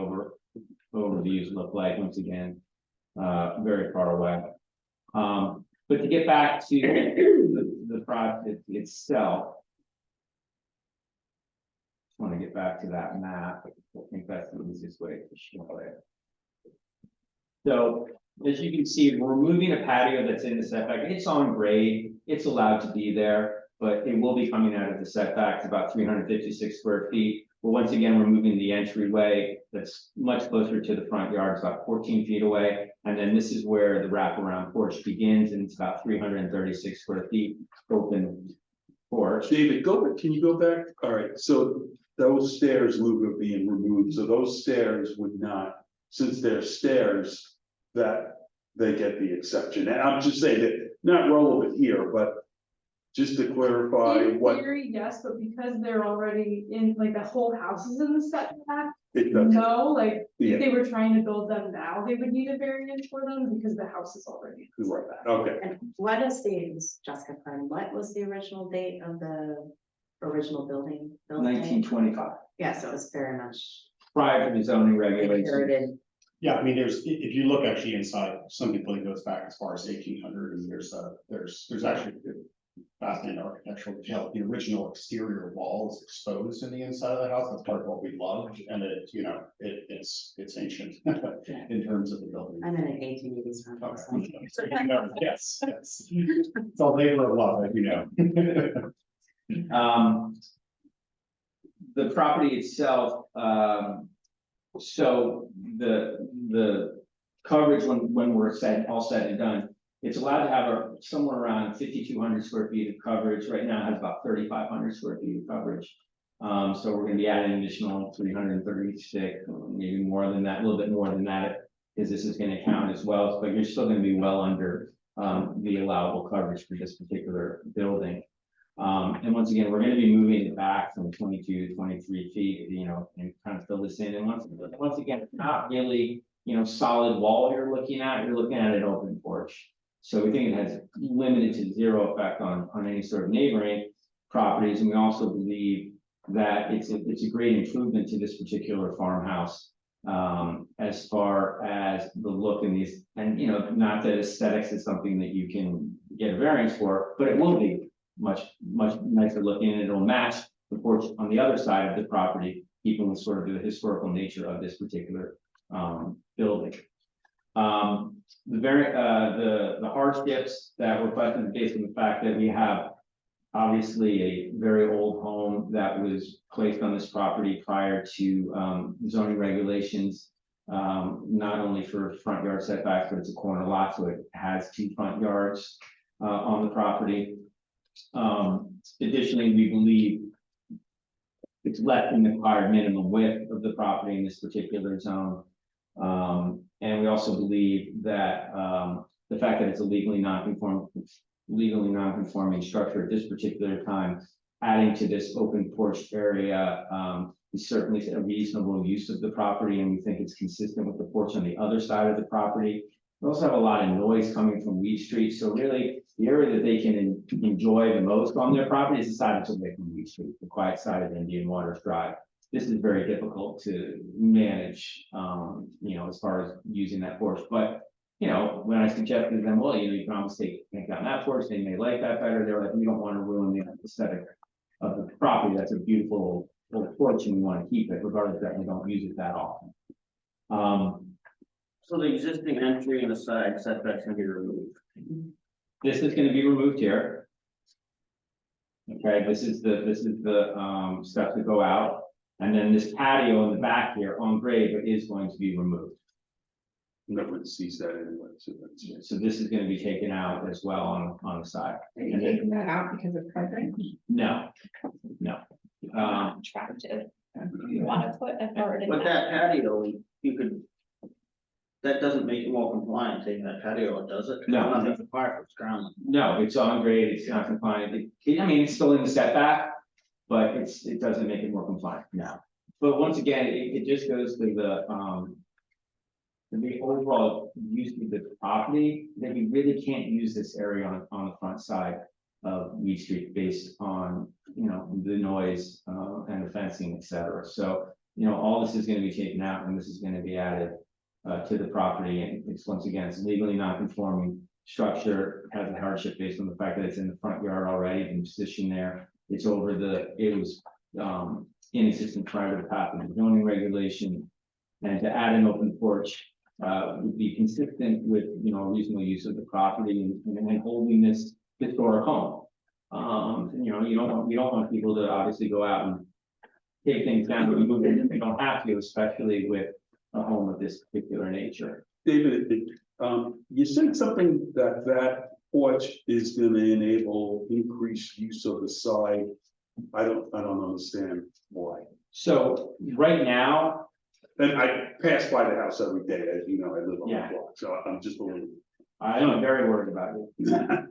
A: overviews look like, once again, very far away. But to get back to the project itself. Just want to get back to that map. I think that's the easiest way to show it. So, as you can see, we're removing a patio that's in the setback. It's on grade, it's allowed to be there, but it will be coming out of the setback. It's about 356 square feet. But once again, we're moving the entryway that's much closer to the front yard, it's about 14 feet away. And then this is where the wraparound porch begins, and it's about 336 square feet open porch.
F: David, can you go back? All right, so those stairs, Luke, are being removed, so those stairs would not, since they're stairs, that they get the exception. And I'm just saying that, not relevant here, but just to clarify
D: In
F: what
D: theory, yes, but because they're already in, like, the whole house is in the setback,
F: it does.
D: no, like,
F: Yeah.
D: if they were trying to build them now, they would need a variance for them because the house is already. in the
F: Right,
D: setback.
F: okay.
G: And what is the, Jessica, pardon, what was the original date of the original building? built date?
A: 1925,
G: Yeah, so it's very much
A: prior to the zoning regulations.
G: inherited.
I: Yeah, I mean, if you look actually inside, some people it goes back as far as 1800, and there's actually fascinating architectural detail. The original exterior wall is exposed in the inside of the house. That's part of what we love, and it's ancient in terms of the building.
G: I'm in an 1880s
I: Okay.
G: house.
I: So, yes, it's a labor of love, as you know.
A: The property itself, so the coverage when we're all said and done, it's allowed to have somewhere around 5,200 square feet of coverage. Right now it has about 3,500 square feet of coverage. So we're gonna be adding an additional 336, maybe more than that, a little bit more than that, because this is gonna count as well, but you're still gonna be well under the allowable coverage for this particular building. And once again, we're gonna be moving it back from 22 to 23 feet, and kind of fill this in. And once again, it's not really, solid wall you're looking at an open porch. So we think it has limited to zero effect on any sort of neighboring properties. And we also believe that it's a great improvement to this particular farmhouse. As far as the look in these, and not that aesthetics is something that you can get a variance for, but it will be much nicer looking, and it'll match the porch on the other side of the property, keeping with sort of the historical nature of this particular building. The hardships that were present based on the fact that we have obviously a very old home that was placed on this property prior to zoning regulations, not only for front yard setbacks, but it's a corner lot, so it has 2 front yards on the property. Additionally, we believe it's less than the required minimum width of the property in this particular zone. And we also believe that, the fact that it's a legally non-conforming structure at this particular time, adding to this open porch area, is certainly a reasonable use of the property, and we think it's consistent with the porch on the other side of the property. We also have a lot of noise coming from Weed Street, so really, the area that they can enjoy the most on their property is the side that's away from Weed Street, the quiet side of Indian Waters Drive. This is very difficult to manage, as far as using that porch, but, when I suggested to them, well, you can always take down that porch, they may like that better, they're like, we don't want to ruin the aesthetic of the property, that's a beautiful little porch, and we want to keep it, regardless that we don't use it that often.
B: So the existing entry and the side setbacks can be removed.
A: This is gonna be removed here. Okay, this is the stuff to go out, and then this patio in the back here on grade, but is going to be removed.
F: No one sees that anyway, so that's.
A: So this is gonna be taken out as well on the side. And then-
J: Taking that out because of parking.
A: No.
J: Attractive. You wanna put a bird in
B: But
J: that.
B: that patio, you could. That doesn't make it more compliant, taking that patio, does it?
A: No.
B: Nothing's required for it's ground.
A: No, it's on grade, it's not compliant, I mean, it's still in the setback, but it doesn't make it more compliant now. But once again, it just goes to the overall use of the property, that you really can't use this area on the front side of Weed Street based on, the noise, and the fencing, et cetera. So, all this is gonna be taken out, and this is gonna be added to the property, and it's, once again, it's legally non-conforming structure, has a hardship based on the fact that it's in the front yard already, and positioned there. It was in existence prior to the passage of the zoning regulation. And to add an open porch would be consistent with, reasonable use of the property and holding this historic home. We don't want people to obviously go out and take things down, but remove it if they don't have to, especially with a home of this particular nature.
F: David, you said something that porch is gonna enable increased use of the side. I don't understand why.
A: So right now,
F: And I pass by the house every day, as you know, I live on the
A: Yeah.
F: block, so I'm just a little.
A: I'm very worried about it.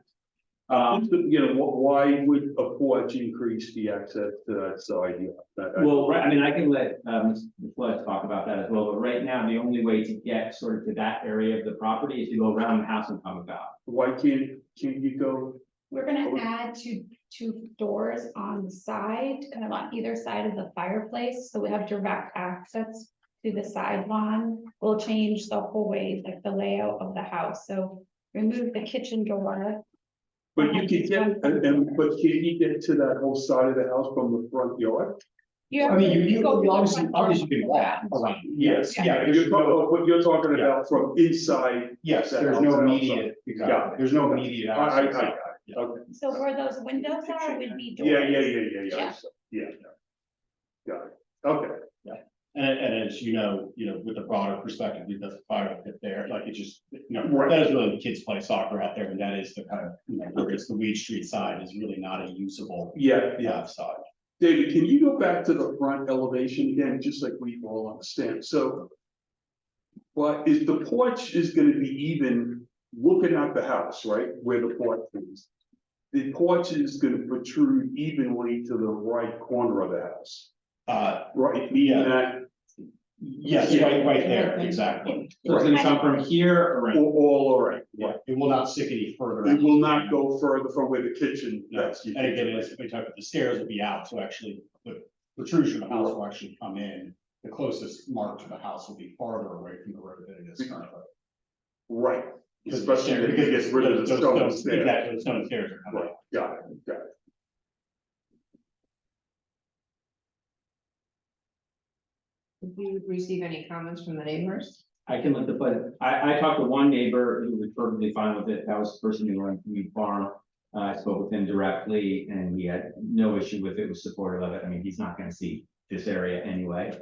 F: Why would a porch increase the access to that side?
A: Well, right, I mean, I can let, Mr. Flood talk about that as well, but right now, the only way to get sort of to that area of the property is to go around the house and come about.
F: Why can't you go?
J: We're gonna add two doors on the side, kind of on either side of the fireplace, so we have direct access to the side lawn. We'll change the whole way, like the layout of the house, so remove the kitchen door.
F: But you can get, but can you get to that whole side of the house from the front yard?
J: You have
I: I mean,
J: to
I: you
J: go to the
I: obviously,
J: front door
I: obviously you can walk
J: around.
I: around.
F: Yes,
J: Yeah.
I: There's no,
F: What you're talking about from inside.
I: yes,
F: that
I: there's
F: house
I: no
F: outside.
I: immediate,
F: Got
I: exactly,
F: it.
I: there's no immediate
F: I
I: access.
F: got it. Okay.
J: So where those windows are would be doors.
F: Yeah. Got it. Okay.
I: And as you know, with the broader perspective, we've got the fire pit there, like it just,
F: Right.
I: that is really the kids play soccer out there, and that is the kind of, where it's the Weed Street side is really not a usable.
F: Yeah.
I: Side.
F: David, can you go back to the front elevation again, just like we all understand? So. But is the porch is gonna be even looking at the house, right, where the porch is? The porch is gonna protrude evenly to the right corner of the house, right, meaning that
I: Yes, right there, exactly.
A: So it's gonna come from here around.
F: all right,
I: Yeah, it will not stick any further.
F: it will not go further from where the kitchen.
I: No,
F: that's-
I: and again, as we talk about, the stairs will be out, so actually, the protrusion of the house will actually come in. The closest mark to the house will be farther away from the road than it is currently.
F: Right,
I: Because
F: especially if you get rid of the stone stairs.
I: Exactly, the stone stairs are coming
F: Right, got it.
K: Did you receive any comments from the neighbors?
A: I can let I talked to one neighbor who was perfectly fine with it, that was the person who owned the farm. I spoke with him directly and he had no issue with it, was supportive of it, I mean, he's not gonna see this area anyway.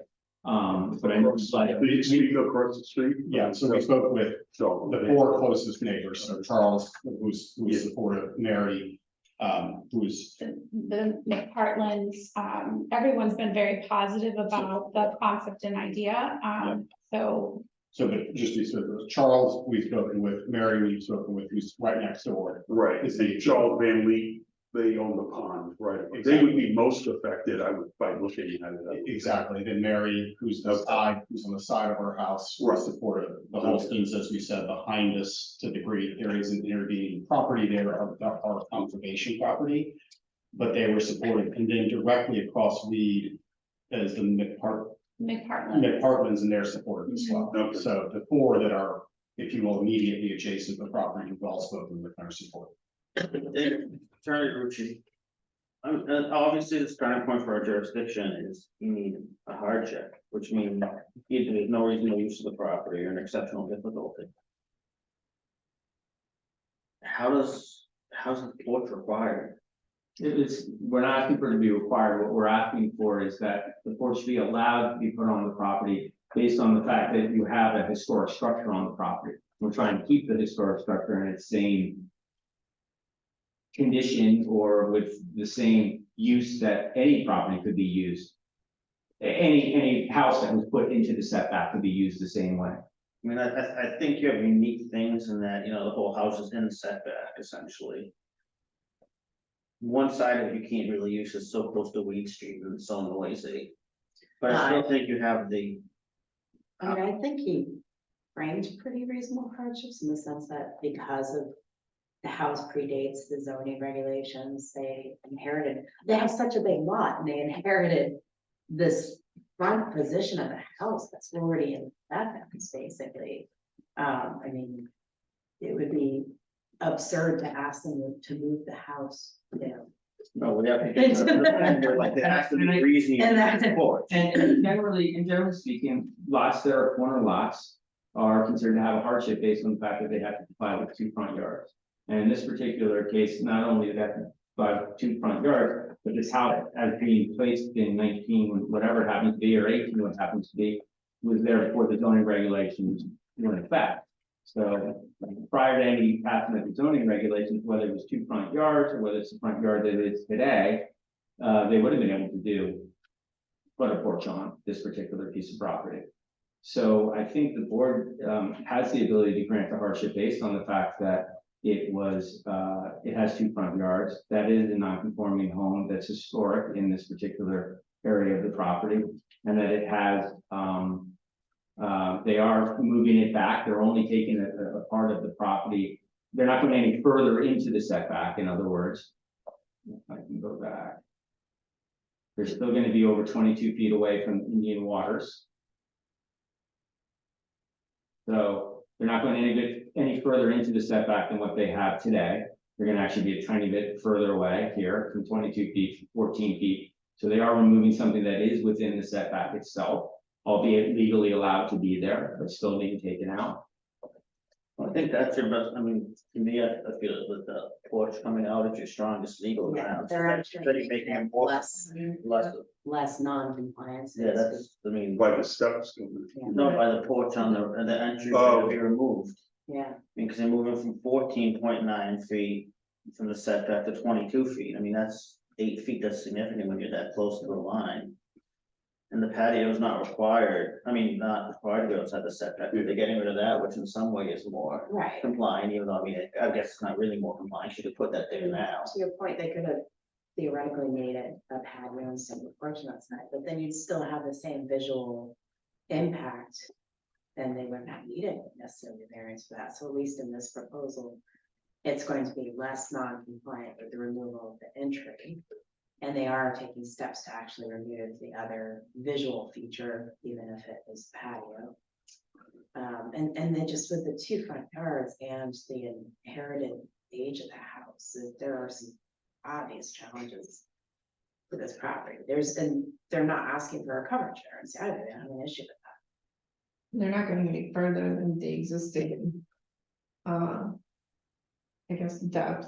A: But I know, like,
F: Did you speak across the street?
I: Yeah, so we spoke with
F: So.
I: the four closest neighbors, so Charles, who's supportive, Mary, Who's,
J: the McPartland's, everyone's been very positive about the concept and idea, so.
I: so, but just to be sure, Charles, we've spoken with, Mary, we've spoken with, who's right next door.
F: Right,
I: Is
F: the
I: the-
F: Charles Van Lee, they own the pond, right, they would be most affected, I would, by looking at it.
I: Exactly, then Mary, who's on the side of our house, we're
F: Right.
I: supportive. The Holsteins, as we said, behind us, to the degree that there is an intervening property there, our conservation property. But they were supportive, and then directly across Reed is the
J: McPartland.
I: McPartland's, and they're supportive as well.
F: Okay.
I: So the four that are, if you will, immediately adjacent to the property, we've all spoken with their support.
B: Attorney Rucci. Obviously, the starting point for our jurisdiction is you need a hardship, which means either there's no reasonable use of the property or an exceptional difficulty. How's the porch required?
A: We're not asking for it to be required, what we're asking for is that the porch be allowed to be put on the property based on the fact that you have a historic structure on the property. We're trying to keep the historic structure in its same condition or with the same use that any property could be used. Any house that was put into the setback could be used the same way.
B: I mean, I think you have unique things in that, the whole house is in the setback essentially. One side of it you can't really use is so close to Weed Street and so on the Lazy. But I still think you have the,
G: I mean, I think he framed pretty reasonable hardships in the sense that because of the house predates the zoning regulations, they have such a big lot and they inherited this front position of the house that's already in setbacks, basically. I mean, it would be absurd to ask them to move the house,
B: no, we have to get to the, like, there has to be reasoning.
G: And that's it.
B: for it.
A: And generally speaking, lots that are corner lots are considered to have a hardship based on the fact that they have to comply with 2 front yards. And in this particular case, not only that by 2 front yards, but this house as being placed in 19, whatever it happens to be, or 18, what happens to be, was there before the zoning regulations were in effect. So prior to any passing of the zoning regulations, whether it was 2 front yards or whether it's the front yard that it is today, they would have been able to put a porch on this particular piece of property. So I think the board has the ability to grant the hardship based on the fact that it has 2 front yards. That is a non-conforming home that's historic in this particular area of the property, and that it has, they are moving it back. They're only taking a part of the property. They're not going any further into the setback, in other words. If I can go back. They're still going to be over 22 feet away from Indian waters. So they're not going any further into the setback than what they have today. They're going to actually be a tiny bit further away here from 22 feet, 14 feet. So they are removing something that is within the setback itself, albeit legally allowed to be there, but still being taken out.
B: I think that's your best, I mean, to me, I feel with the porch coming out, it's your strongest legal ground.
G: they're actually
B: Then you're making it more,
G: less
B: less,
G: non-compliance.
B: yeah, that's, I mean,
F: By the steps.
B: no, by the porch on the entry
F: Oh.
B: will be removed.
G: Yeah,
B: Because they're moving from 14.9 feet from the setback to 22 feet. I mean, that's 8 feet, that's significant when you're that close to the line. And the patio is not required, not required to go outside the setback, but they're getting rid of that, which in some way is more
G: right.
B: compliant, even though, I guess it's not really more compliant, you could put that there now.
G: To your point, they could have theoretically made it a patio instead of a porch on that side, but then you'd still have the same visual impact. Then they would not need it necessarily variance for that. So at least in this proposal, it's going to be less non-compliant with the removal of the entry. And they are taking steps to actually remove the other visual feature, even if it is patio. And then just with the 2 front yards and the inherited age of the house, there are some obvious challenges with this property. They're not asking for a coverage variance either. They don't have an issue with that.
K: They're not going any further than the existing, I guess, depth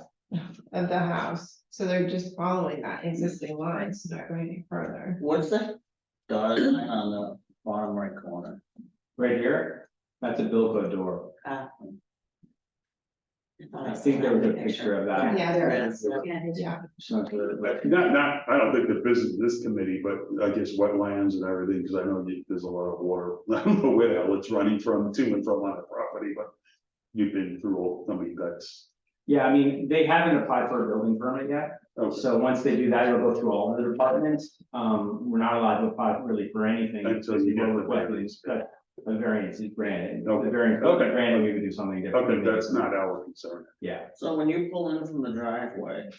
K: of the house. So they're just following that existing line, so not going any further.
B: What's that dotted line on the bottom right corner?
A: Right here, that's a Bilco door. I think there was a picture of that.
G: Yeah, there is.
A: Yeah.
G: Yeah.
F: Not, I don't think the business of this committee, but I guess wetlands and everything, because I know there's a lot of water. I don't know where the hell it's running from, to and from on the property, but you've been through all, I mean, that's.
A: Yeah, I mean, they haven't applied for a building permit yet,
F: Okay.
A: so once they do that, it'll go through all of the departments. We're not allowed to apply really for anything.
F: Until you get the
A: wetlands, but a variance is granted.
F: Okay.
A: The variance,
F: Okay.
A: granted, we would do something different.
F: Okay, that's not our concern.
A: Yeah,
B: So when you pull in from the driveway,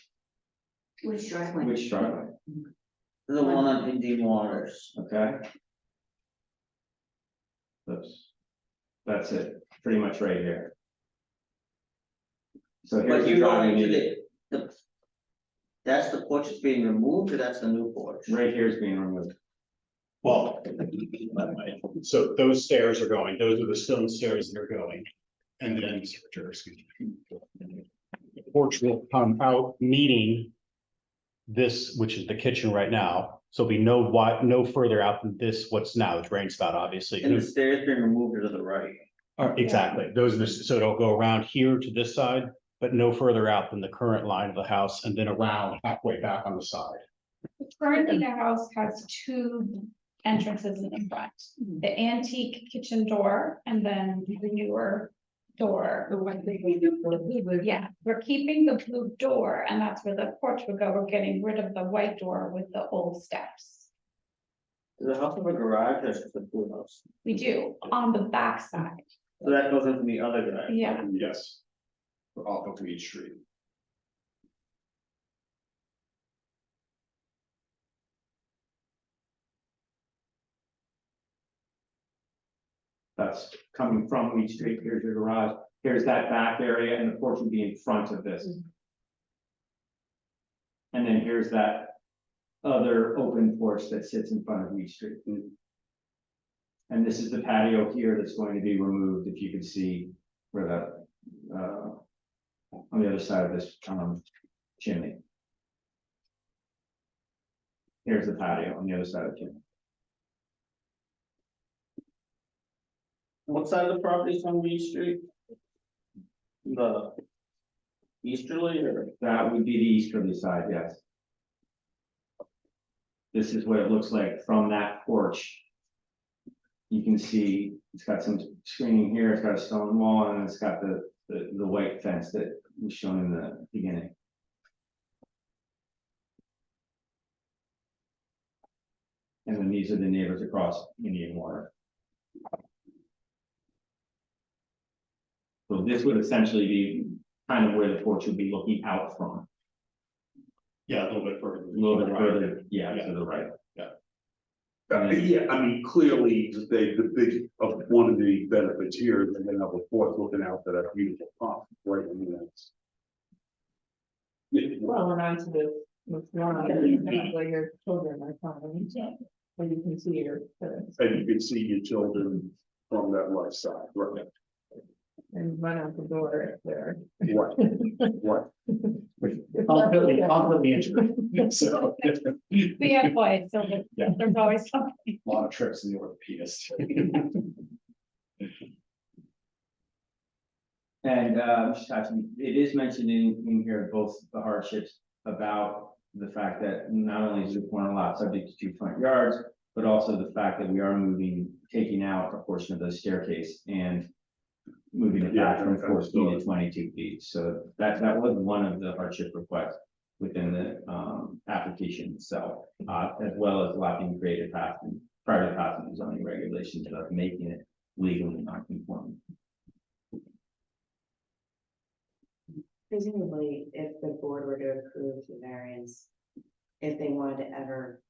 H: Which driveway?
A: which driveway,
B: the one on Indian Waters,
A: okay? That's it, pretty much right here. So here's
B: but
A: the
B: you go
A: driveway,
B: into
A: meeting.
B: the. That's the porch that's being removed, or that's the new porch?
A: Right here is being removed.
I: Well, so those stairs are going, those are the stone stairs that are going. And then, excuse me. The porch will come out meeting this, which is the kitchen right now. So there'll be no further out than this, what's now the drain spout, obviously.
B: And the stairs being removed to the right.
I: Exactly, those are the, so it'll go around here to this side, but no further out than the current line of the house, and then around halfway back on the side.
J: Currently, the house has two entrances in the front, the antique kitchen door and then the newer door. Yeah, we're keeping the blue door and that's where the porch would go. We're getting rid of the white door with the old steps.
B: Does the house have a garage, or is it the pool house?
J: We do on the back side.
B: So that goes into the other guy.
J: Yeah,
I: Yes. Off of Reed Street.
A: That's coming from Weed Street, here's your garage, here's that back area, and the porch would be in front of this. And then here's that other open porch that sits in front of Weed Street. And this is the patio here that's going to be removed, if you can see where that, on the other side of this, chimney. Here's the patio on the other side of the chimney.
B: What side of the property is on Reed Street? The easterly or?
A: That would be the easterly side, yes. This is what it looks like from that porch. You can see it's got some screening here, it's got a stone wall, and it's got the white fence that was shown in the beginning. And then these are the neighbors across Indian Water. So this would essentially be kind of where the porch would be looking out from,
I: Yeah, a little bit further.
A: a little bit
I: Right.
A: further, yeah, to the right.
F: Yeah, I mean, clearly, the big, one of the benefits here is they're gonna have a porch looking out to that beautiful pond, right, I mean, that's. Yeah,
K: Well, and onto the, where your children are coming, where you can see your,
F: and you can see your children from that left side, right?
K: and run out the door if they're.
F: What?
I: Completely injured. So,
J: we have boys, so
I: Yeah.
J: there's always something.
I: a lot of trips in the orthopedist.
A: And actually, it is mentioned in here, both the hardships about the fact that not only is the corner lot subject to 2 front yards, but also the fact that we are taking out a portion of the staircase and moving it back from 4 feet to 22 feet. So that was one of the hardship requests within the application itself, as well as allowing creative path and prior to passing the zoning regulations of making it legally non-conforming.
G: Presumably, if the board were to approve the variance, if they wanted to ever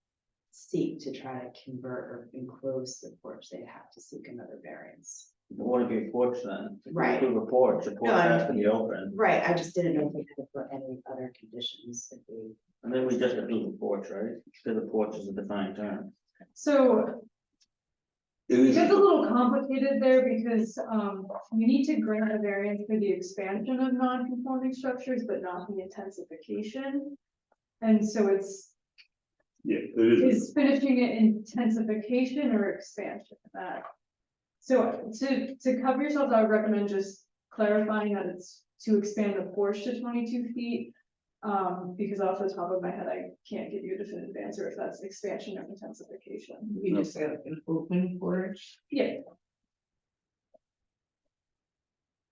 G: seek to try to convert or enclose the porch, they'd have to seek another variance.
B: It wouldn't be a porch then. If you
G: Right.
B: approve a porch, the porch
G: No, I
B: has to be open,
G: Right, I just didn't know if they had to put any other conditions if we.
B: and then we just approve the porch, right? Because the porch is a defined term.
D: So
F: It
D: it
F: is,
D: gets a little complicated there because, you need to grant a variance for the expansion of non-conforming structures, but not the intensification. And so it's,
F: yeah, it is,
D: is finishing it intensification or expansion? So to cover yourself, I would recommend just clarifying that it's to expand the porch to 22 feet. Because off the top of my head, I can't give you a definitive answer if that's expansion or intensification.
K: You just say like an open porch.
D: Yeah,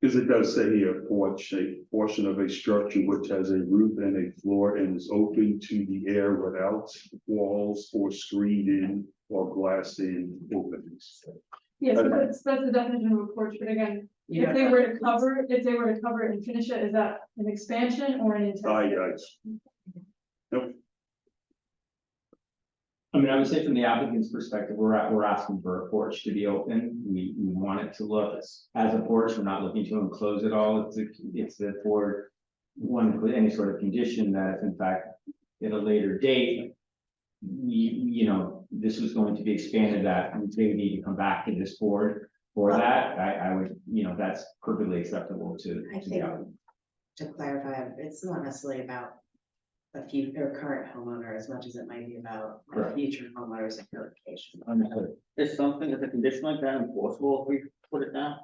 F: Because it does say here, porch, a portion of a structure which has a roof and a floor and is open to the air without walls or screened in or glassed in openings.
D: yeah, so that's the definition of a porch, but again, if they were to cover, if they were to cover it and finish it, is that an expansion or an intensification?
A: I mean, I would say from the applicant's perspective, we're asking for a porch to be open. We want it to look as a porch. We're not looking to enclose it all. It's the for one with any sort of condition that if in fact at a later date, you know, this was going to be expanded, that they would need to come back to this board for that. I would, you know, that's perfectly acceptable to
G: I
A: the
G: think,
A: applicant.
G: to clarify, it's not necessarily about a few, or current homeowner as much as it might be about a
A: Correct.
G: future homeowners and notification.
A: Understood.
B: Is something, is a condition like that enforceable if we put it down?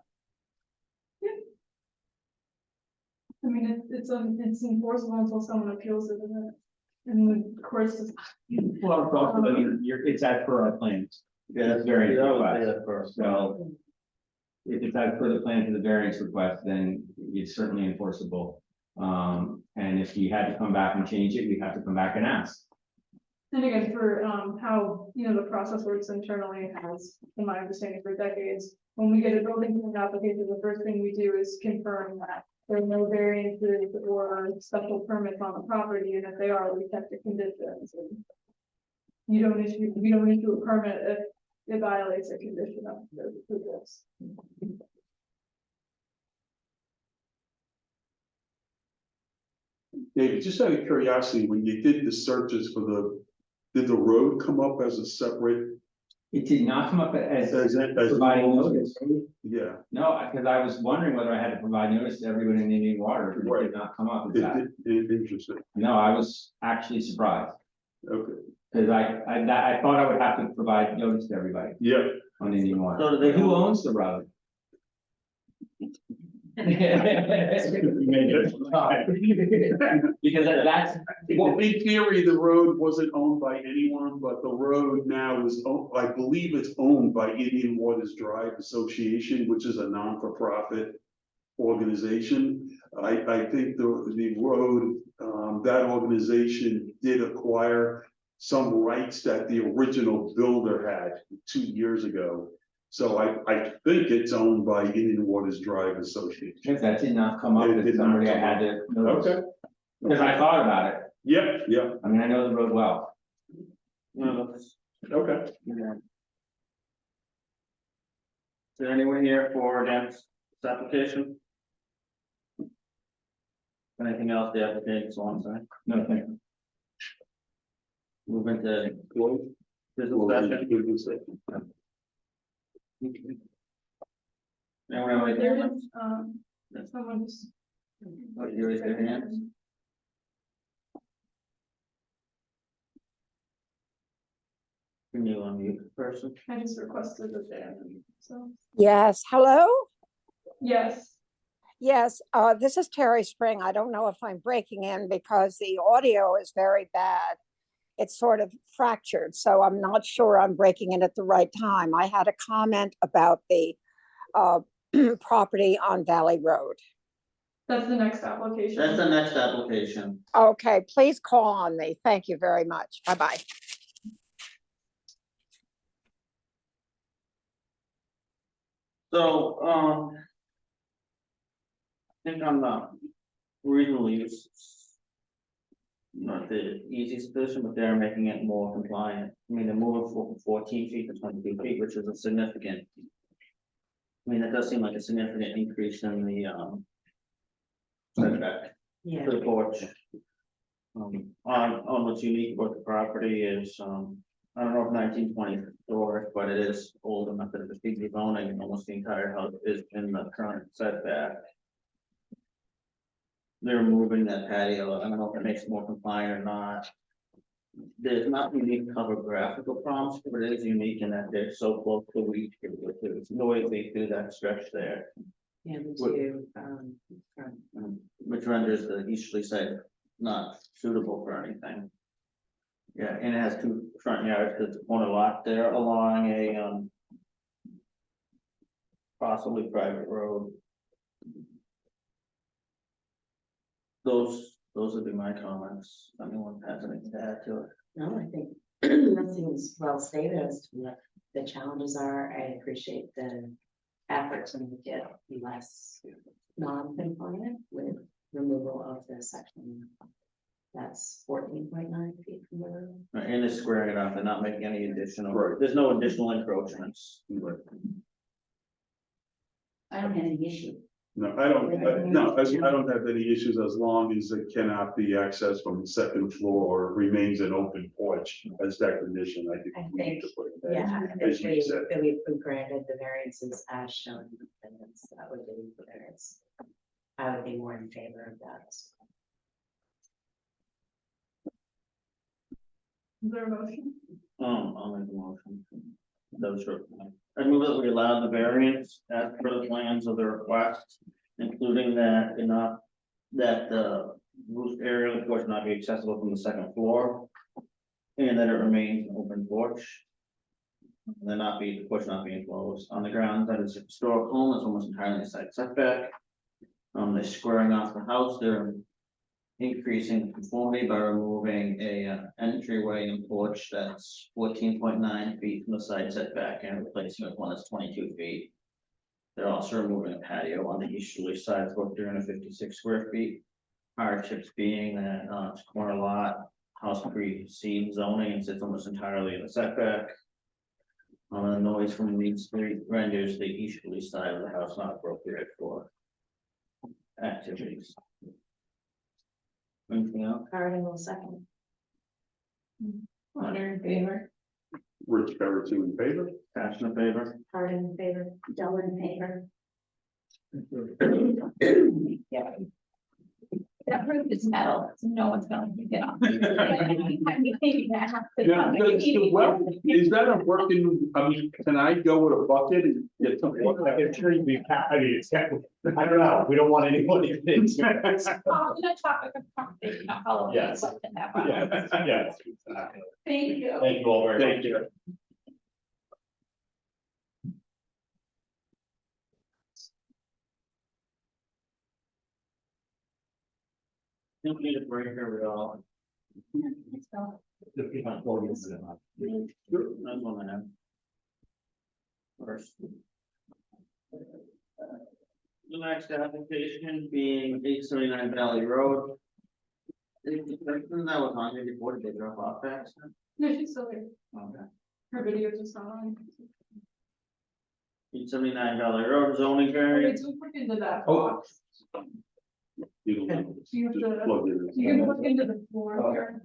D: I mean, it's enforceable until someone appeals it, isn't it? And the courts just.
A: Well, it's also, I mean, it's as per our plans. It's very
B: first.
A: So if it's as per the plan for the variance request, then it's certainly enforceable. And if you had to come back and change it, we'd have to come back and ask.
D: And again, for how, you know, the process works internally has, in my understanding, for decades. When we get a building permit application, the first thing we do is confirm that there are no variances or special permits on the property, and if they are, we check the conditions. And you don't issue a permit if it violates a condition of the approvals.
F: David, just out of curiosity, when you did the searches for did the road come up as a separate?
A: It did not come up as
F: As
A: providing notice.
F: Yeah,
A: No, because I was wondering whether I had to provide notice to everyone in Indian Water, but it did not come up as that.
F: it interesting,
A: No, I was actually surprised,
F: okay,
A: because I thought I would have to provide notice to everybody
F: yeah.
A: on Indian Water.
B: So do they-
A: Who owns the road? Because that's.
F: Well, in theory, the road wasn't owned by anyone, but the road now is owned, I believe it's owned by Indian Waters Drive Association, which is a non-for-profit organization. I think the road, that organization did acquire some rights that the original builder had 2 years ago. So I think it's owned by Indian Waters Drive Association.
A: Because that did not come up
F: It
A: as
F: did not
A: somebody I
F: come
A: had to notice,
F: Okay.
A: because I thought about it.
F: Yep, yep,
A: I mean, I know the road well.
B: No, that's-
F: okay.
B: yeah. Is there anyone here for or against this application? Anything else the applicant wants to say?
A: No, thank you.
B: Move into business session. Anyone have any
D: There
B: comments?
D: is, someone just.
B: Oh, you raised their hands? Can you unmute the person?
D: I just requested that they, so,
L: Yes, hello?
D: yes.
L: Yes, this is Terry Spring. I don't know if I'm breaking in because the audio is very bad. It's sort of fractured, so I'm not sure I'm breaking in at the right time. I had a comment about the property on Valley Road.
D: That's the next application.
B: That's the next application.
L: Okay, please call on me. Thank you very much. Bye-bye.
B: So, I think on the regional use. Not the easiest position, but they're making it more compliant. I mean, they're moving from 14 feet to 22 feet, which is a significant. I mean, it does seem like a significant increase in the, setback
G: Yeah.
B: to the porch. On what's unique about the property is, I don't know if 1920 is historic, but it is old enough that it's big zoning and almost the entire house is in the current setback. They're moving that patio, I don't know if it makes it more compliant or not. There's not unique cover graphical problems, but it is unique in that they're so close to each, it's noisy through that stretch there.
G: And to,
B: which renders the easterly side not suitable for anything. Yeah, and it has two front yards, because it's corner lot there along a, possibly private road. Those would be my comments. Anyone has anything to add to it?
G: No, I think that seems well stated as to what the challenges are. I appreciate the effort to make it less non-compliant with removal of the section. That's 14.9 feet from the road.
B: Right, and it's squaring it off, they're not making any additional,
F: Right.
B: there's no additional encroachments.
H: I don't have any issue.
F: No, I don't have any issues as long as it cannot be accessed from the second floor or remains an open porch as that condition, I think.
G: I
F: we need
G: think,
F: to put it there.
G: Yeah,
F: As
G: if
F: you
G: we,
F: said.
G: if we granted the variances as shown in the plans, that would be the variance. I would be more in favor of that.
D: Is there a motion?
B: I'll make a motion. Those are, I move that we allow the variance as per the plans of the request, including that enough. That the roof area of the porch not be accessible from the second floor. And that it remains an open porch. And then the porch not be enclosed on the ground that is a historic home, that's almost entirely side setback. They're squaring off the house, they're increasing conformity by removing a entryway and porch that's 14.9 feet from the side setback and replacing it with one that's 22 feet. They're also removing a patio on the easterly side, it's about 356 square feet. Hardships being that it's a corner lot, house precedes zoning and sits almost entirely in the setback. The noise from these three renders the easterly side of the house not appropriate for activities. Anything else?
G: Harding will second.
J: Water in favor.
F: Rich Barrett, in favor?
B: Passion in favor?
G: Harding in favor.
H: Dell in favor.
G: Yeah.
J: That roof is metal, so no one's gonna get on.
F: Is that a working, I mean, can I go with a bucket and get some water?
I: I'm sure you'd be, I mean, it's, I don't know, we don't want anybody to think.
J: Oh, you know, topic of conversation, not Halloween,
I: Yes.
J: something that.
I: Yeah, yeah.
J: Thank you.
I: Thank you all very much.
F: Thank you.
B: Don't need a break here at all.
H: Let's go.
B: That's one I have. First. The next application being 879 Valley Road. That was on here before, did they drop off that?
D: No, she's still here.
B: Okay.
D: Her video just not on.
B: 879 Valley Road zoning
D: Okay,
B: variance.
D: so look into that.
F: Oh.
D: box.
F: You don't have to
D: You have
F: just
D: to-
F: plug it in.
D: You can look into the floor here.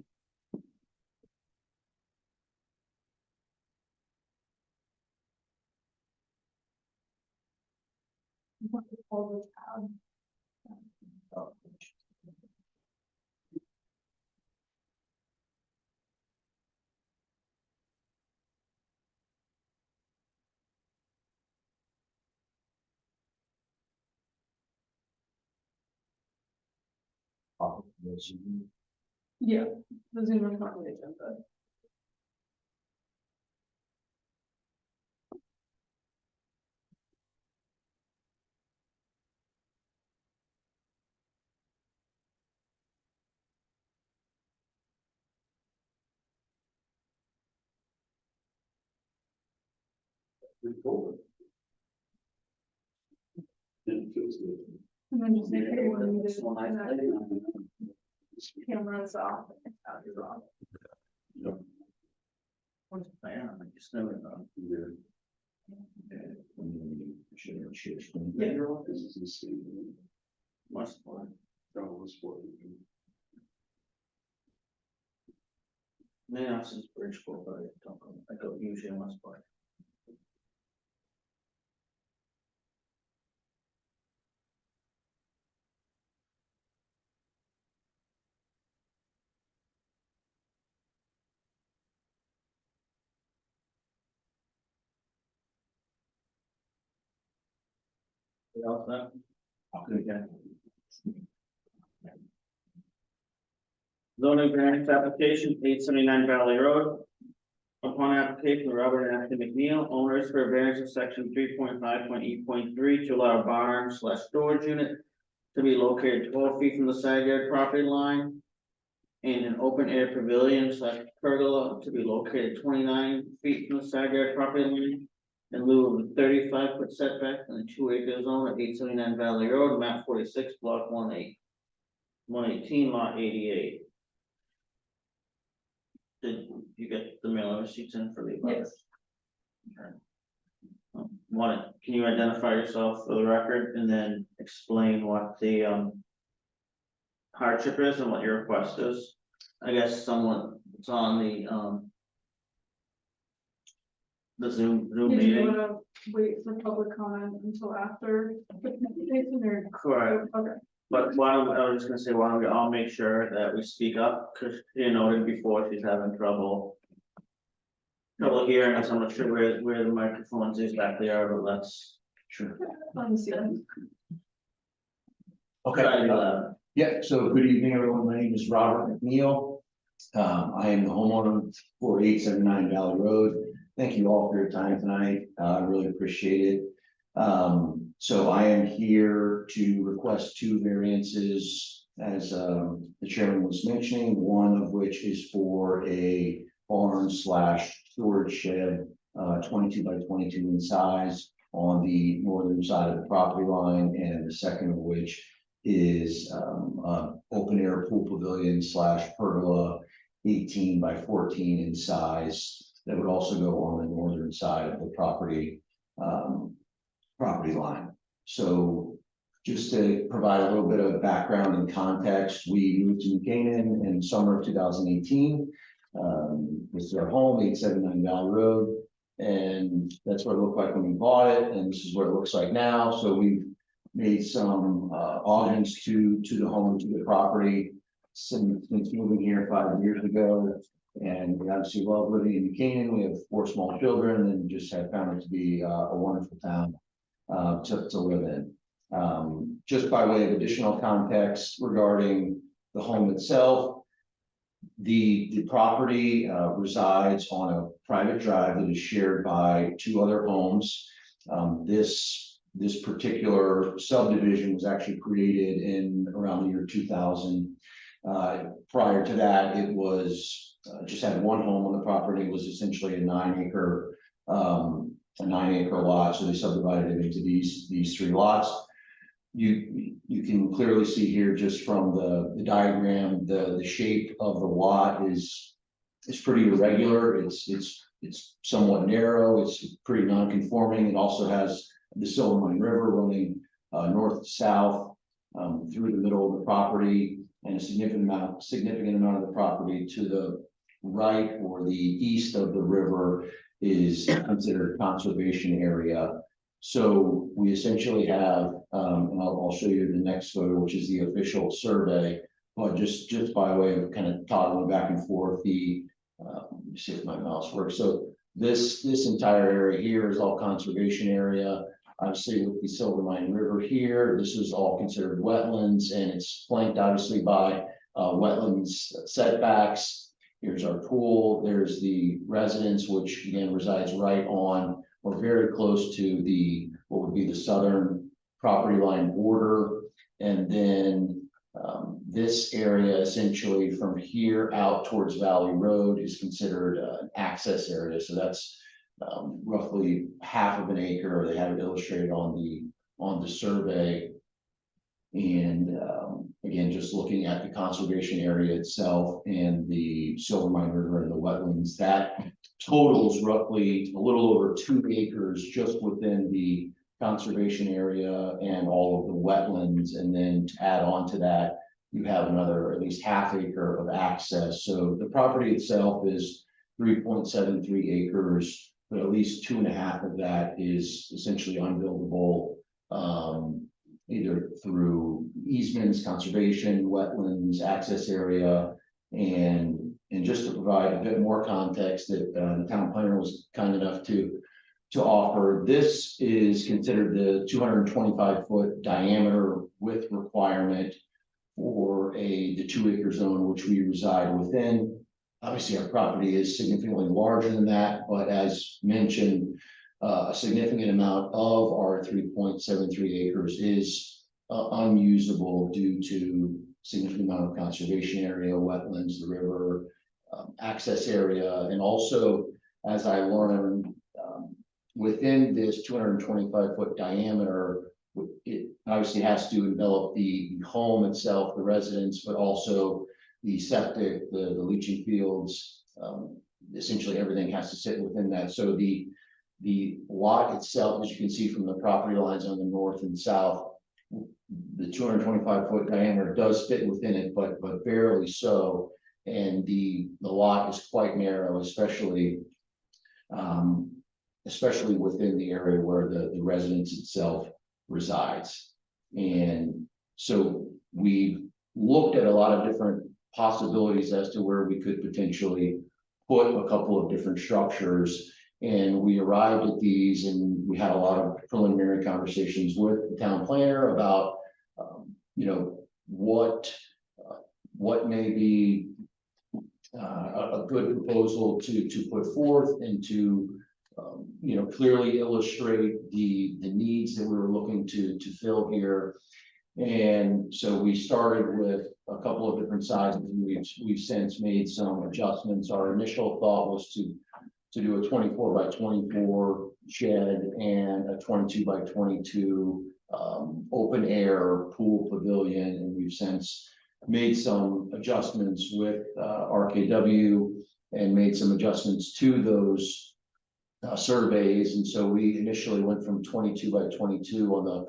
D: All this tab. Yeah, the Zoom is not on the agenda.
F: It feels good.
D: And then just make sure when you
B: This
D: do
B: one I
D: that
B: played.
D: camera is off, it's out, is off.
B: What's the plan? I just never know.
F: Yeah.
D: Yeah.
F: Your office is in Steve.
B: Must one.
F: That was what.
B: Yeah, this is Bridgeport, but I don't go, I go usually in Westport. What else, then? Okay. Zoning variance application, 879 Valley Road. Upon application of Robert and Ashley McNeil, owners for a variance of section 3.5.8.3 to allow a barn/storage unit to be located 12 feet from the side yard property line. And an open air pavilion/pergola to be located 29 feet from the side yard property line. In lieu of the 35-foot setback in the 2-acre zone at 879 Valley Road, map 46, block 118, lot 88. Did you get the mailing receipts in for the?
D: Yes.
B: Can you identify yourself for the record and then explain what the hardship is and what your request is? I guess someone, it's on the Zoom
D: Did you
B: meeting.
D: wanna wait for public comment until after the presentation or?
B: Correct.
D: Okay.
B: But why don't, I was just gonna say, why don't we all make sure that we speak up, cause you noted before she's having trouble hearing us. I'm not sure where the microphones exactly are, but let's.
I: Sure.
D: On the ceiling.
B: Try to do
M: Okay,
B: that.
M: yeah, so good evening, everyone. My name is Robert McNeil. I am the homeowner for 879 Valley Road. Thank you all for your time tonight. I really appreciate it. So I am here to request 2 variances, as the chairman was mentioning, one of which is for a barn/storage shed, 22 by 22 in size on the northern side of the property line, and the second of which is open air pool pavilion/pergola, 18 by 14 in size, that would also go on the northern side of the property line. So just to provide a little bit of background and context, we moved to New Canaan in summer of 2018. This is our home, 879 Valley Road, and that's what it looked like when we bought it, and this is what it looks like now. So we've made some augments to the home, to the property since moving here 5 years ago. And we obviously love living in New Canaan. We have 4 small children and just have found it to be a wonderful town to live in. Just by way of additional context regarding the home itself, the property resides on a private drive that is shared by 2 other homes. This particular subdivision was actually created in around the year 2000. Prior to that, it was just had 1 home on the property. It was essentially a 9-acre lot. So they subdivided it into these 3 lots. You can clearly see here just from the diagram, the shape of the lot is pretty irregular. It's somewhat narrow. It's pretty non-conforming. It also has the Silvermine River running north to south through the middle of the property, and a significant amount of the property to the right or the east of the river is considered conservation area. So we essentially have, and I'll show you the next photo, which is the official survey, but just by way of kind of toggling back and forth, let me see if my mouse works. So this entire area here is all conservation area. Obviously with the Silvermine River here, this is all considered wetlands, and it's flanked obviously by wetlands setbacks. Here's our pool. There's the residence, which again resides right on or very close to what would be the southern property line border. And then this area essentially from here out towards Valley Road is considered an access area. So that's roughly half of an acre. They have it illustrated on the survey. And again, just looking at the conservation area itself and the Silvermine River and the wetlands, that totals roughly a little over 2 acres just within the conservation area and all of the wetlands. And then to add on to that, you have another at least half acre of access. So the property itself is 3.73 acres, but at least 2.5 of that is essentially unbuildable, either through easements, conservation, wetlands, access area. And just to provide a bit more context that the town planner was kind enough to offer, this is considered the 225-foot diameter width requirement for for the 2 acre zone which we reside within. Obviously, our property is significantly larger than that, but as mentioned, a significant amount of our 3.73 acres is unusable due to significant amount of conservation area, wetlands, the river, access area, and also, as I learned, within this 225-foot diameter, it obviously has to envelop the home itself, the residence, but also the septic, the leaching fields. Essentially, everything has to sit within that. So the lot itself, as you can see from the property lines on the north and south, the 225-foot diameter does fit within it, but barely so. And the lot is quite narrow, especially within the area where the residence itself resides. And so we looked at a lot of different possibilities as to where we could potentially put a couple of different structures. And we arrived at these, and we had a lot of preliminary conversations with the town planner about, what may be a good proposal to put forth and to, clearly illustrate the needs that we were looking to fill here. And so we started with a couple of different sizes. We've since made some adjustments. Our initial thought was to do a 24 by 24 shed and a 22 by 22 open air pool pavilion. And we've since made some adjustments with RKW and made some adjustments to those surveys. And so we initially went from 22 by 22 on the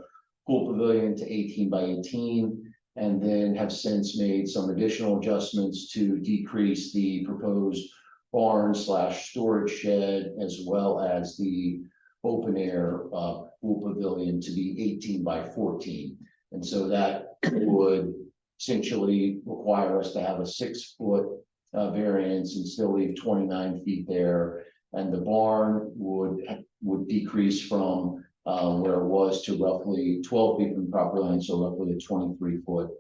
M: pool pavilion to 18 by 18, and then have since made some additional adjustments to decrease the proposed barn / storage shed, as well as the open air pool pavilion to be 18 by 14. And so that would essentially require us to have a 6-foot variance and still leave 29 feet there. And the barn would decrease from where it was to roughly 12 feet from the property line, so roughly a 23-foot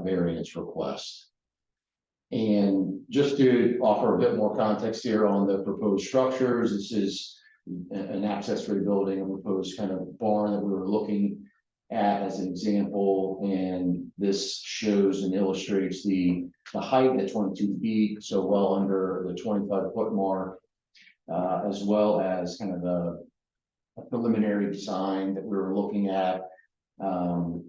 M: variance request. And just to offer a bit more context here on the proposed structures, this is an accessory building, a proposed kind of barn that we were looking at as an example. And this shows and illustrates the height at 22 feet, so well under the 25-foot mark, as well as kind of a preliminary design that we were looking at. And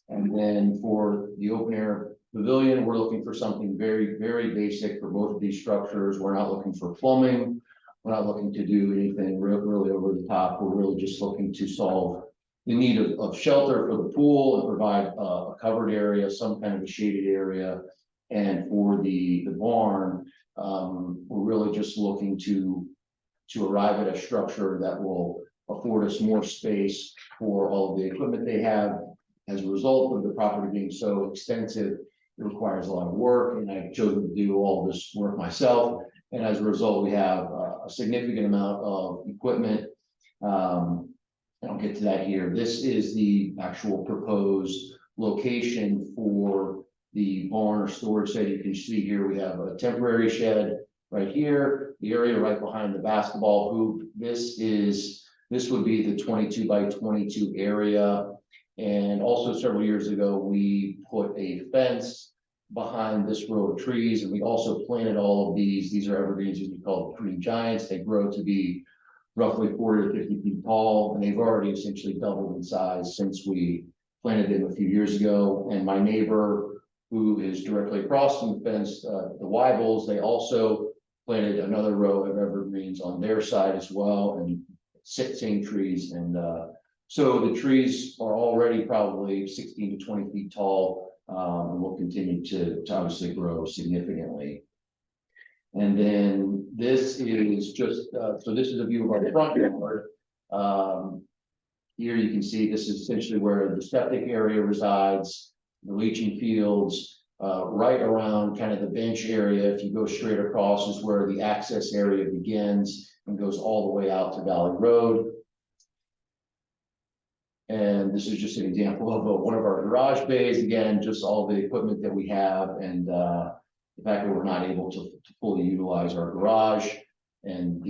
M: then for the open air pavilion, we're looking for something very, very basic for both of these structures. We're not looking for plumbing. We're not looking to do anything really over the top. We're really just looking to solve the need of shelter for the pool and provide a covered area, some kind of a shaded area. And for the barn, we're really just looking to arrive at a structure that will afford us more space for all of the equipment they have. As a result of the property being so extensive, it requires a lot of work, and I've chosen to do all this work myself. And as a result, we have a significant amount of equipment. I'll get to that here. This is the actual proposed location for the barn or storage shed. You can see here we have a temporary shed right here, the area right behind the basketball hoop. This would be the 22 by 22 area. And also several years ago, we put a fence behind this row of trees, and we also planted all of these are evergreens, these are called green giants. They grow to be roughly 40 to 50 feet tall, and they've already essentially doubled in size since we planted them a few years ago. And my neighbor, who is directly across from the fence, the Weibels, they also planted another row of evergreens on their side as well, and same trees. And so the trees are already probably 16 to 20 feet tall, and will continue to obviously grow significantly. And then this is just, so this is a view of our front yard. Here you can see this is essentially where the septic area resides, the leaching fields, right around kind of the bench area. If you go straight across is where the access area begins and goes all the way out to Valley Road. And this is just an example of one of our garage bays, again, just all the equipment that we have and the fact that we're not able to fully utilize our garage. And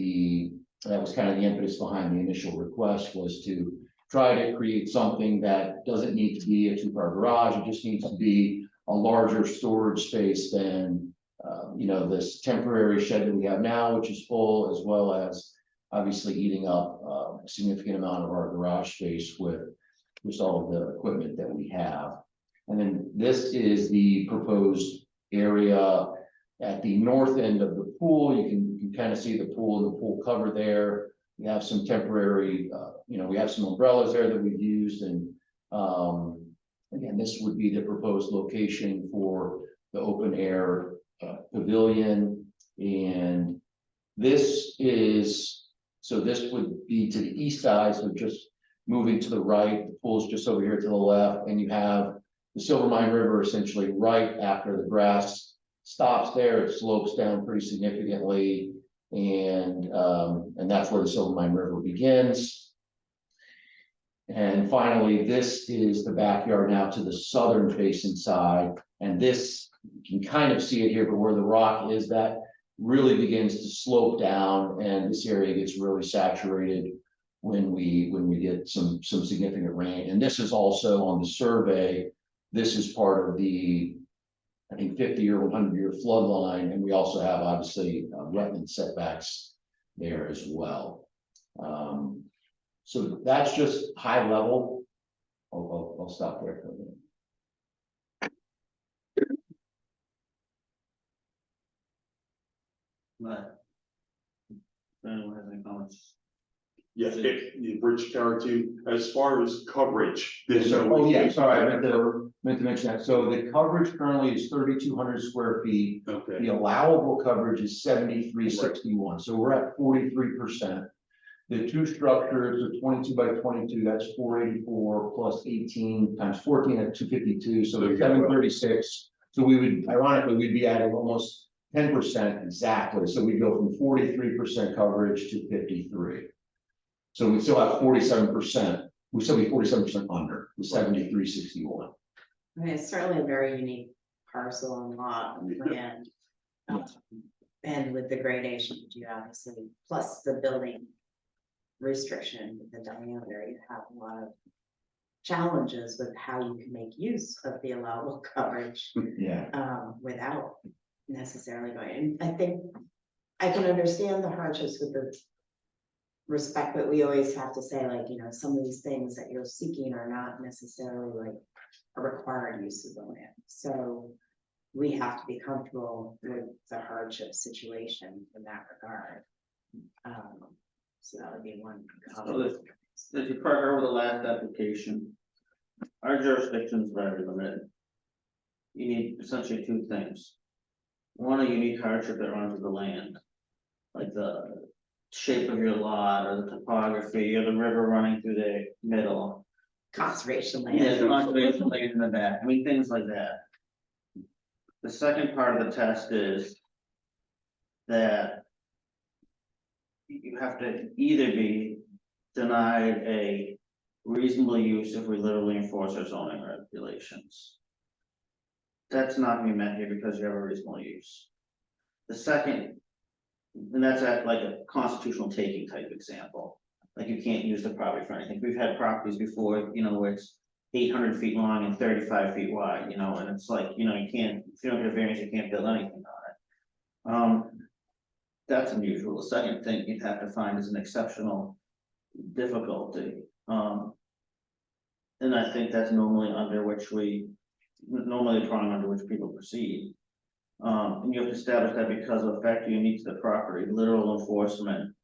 M: that was kind of the impetus behind the initial request, was to try to create something that doesn't need to be a two-car garage. It just needs to be a larger storage space than, this temporary shed that we have now, which is full, as well as obviously eating up a significant amount of our garage space with just all of the equipment that we have. And then this is the proposed area at the north end of the pool. You can kind of see the pool and the pool cover there. We have some temporary, we have some umbrellas there that we've used, and again, this would be the proposed location for the open air pavilion. And this would be to the east side, so just moving to the right. The pool's just over here to the left, and you have the Silvermine River essentially right after the grass stops there. It slopes down pretty significantly, and that's where the Silvermine River begins. And finally, this is the backyard now to the southern facing side, and this, you can kind of see it here, but where the rock is, that really begins to slope down, and this area gets really saturated when we get some significant rain. And this is also on the survey. This is part of the, I think, 50 or 100-year flood line, and we also have obviously wetland setbacks there as well. So that's just high level. I'll stop there for a minute.
B: But. Anyone has any comments?
F: Yeah, Rich Carity, as far as coverage, there's no.
M: Oh, yeah, sorry, I meant to mention that. So the coverage currently is 3,200 square feet.
F: Okay.
M: The allowable coverage is 7,361, so we're at 43%. The two structures are 22 by 22, that's 484 plus 18 times 14 at 252, so they're 736. So we would, ironically, we'd be adding almost 10% exactly. So we go from 43% coverage to 53. So we still have 47%. We still be 47% under the 7,361.
G: I mean, it's certainly a very unique parcel and lot of land. And with the gradation, you obviously, plus the building restriction, with the diameter, you have a lot of challenges with how you can make use of the allowable coverage.
M: Yeah.
G: Without necessarily going, I think I can understand the hardships with the respect, but we always have to say, like, some of these things that you're seeking are not necessarily like a required use of the land. So we have to be comfortable with the hardship situation in that regard. So that would be one comment.
B: So as you partner with the last application, our jurisdiction is very limited. You need essentially two things. One, a unique hardship that runs with the land, like the shape of your lot or the topography or the river running through the middle.
G: Conservation land.
B: Yeah, conservation land in the back, I mean, things like that. The second part of the test is that you have to either be denied a reasonable use if we literally enforce our zoning regulations. That's not gonna be met here because you have a reasonable use. The second, and that's at like a constitutional taking type example. Like you can't use the property for anything. We've had properties before, where it's 800 feet long and 35 feet wide, and it's like, you can't, if you don't get a variance, you can't build anything on it. That's unusual. The second thing you'd have to find is an exceptional difficulty. And I think that's normally the prong under which people proceed. And you have to establish that because of a factor unique to the property, literal enforcement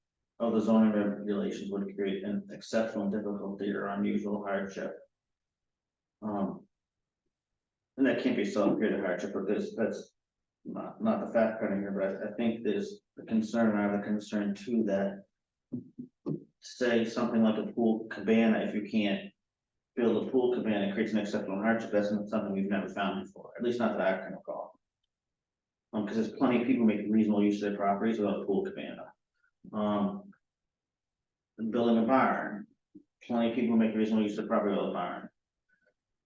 B: of the zoning regulations would create an exceptional difficulty or unusual hardship. And that can't be self-created hardship, but that's not the fact pattern here, but I think there's a concern, I have a concern too, that say something like a pool cabana, if you can't build a pool cabana, it creates an exceptional hardship. That's not something we've never found before, at least not that I can recall. Because there's plenty of people making reasonable use of their properties without a pool cabana. And building a barn, plenty of people make reasonable use of the property of the barn.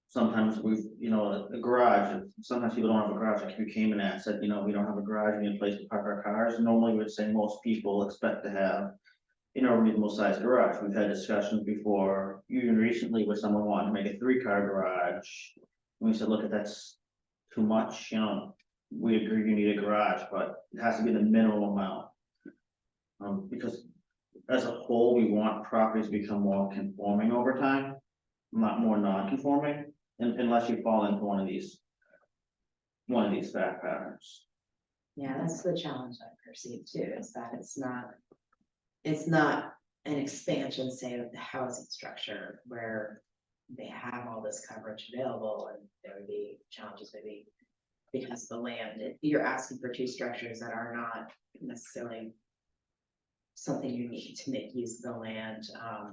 B: Sometimes we've, you know, a garage, sometimes people don't have a garage, like if you came in and said, you know, we don't have a garage, we need a place to park our cars, normally we'd say most people expect to have. You know, a reasonable sized garage, we've had discussions before, even recently where someone wanted to make a 3-car garage. And we said, look, that's too much, you know, we agree you need a garage, but it has to be the minimum amount. Because as a whole, we want properties to become more conforming over time, not more non-conforming, unless you fall into one of these fact patterns.
G: Yeah, that's the challenge I perceive too, is that it's not an expansion, say, of the housing structure where they have all this coverage available and there would be challenges maybe because of the land. You're asking for 2 structures that are not necessarily something you need to make use of the land,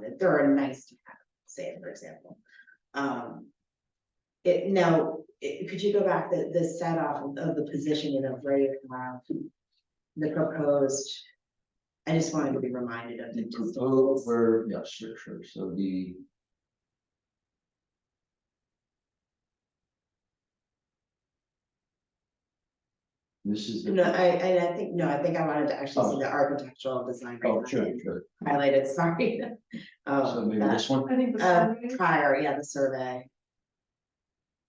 G: that they're a nice to have, say, for example. Could you go back the set off of the positioning of where you have the proposed? I just wanted to be reminded of the distance.
M: Yeah, sure, so the. This is.
G: No, I think I wanted to actually see the architectural design.
M: Oh, sure.
G: Highlighted, sorry.
M: So maybe this one?
D: I think the survey-
G: Prior, yeah, the survey.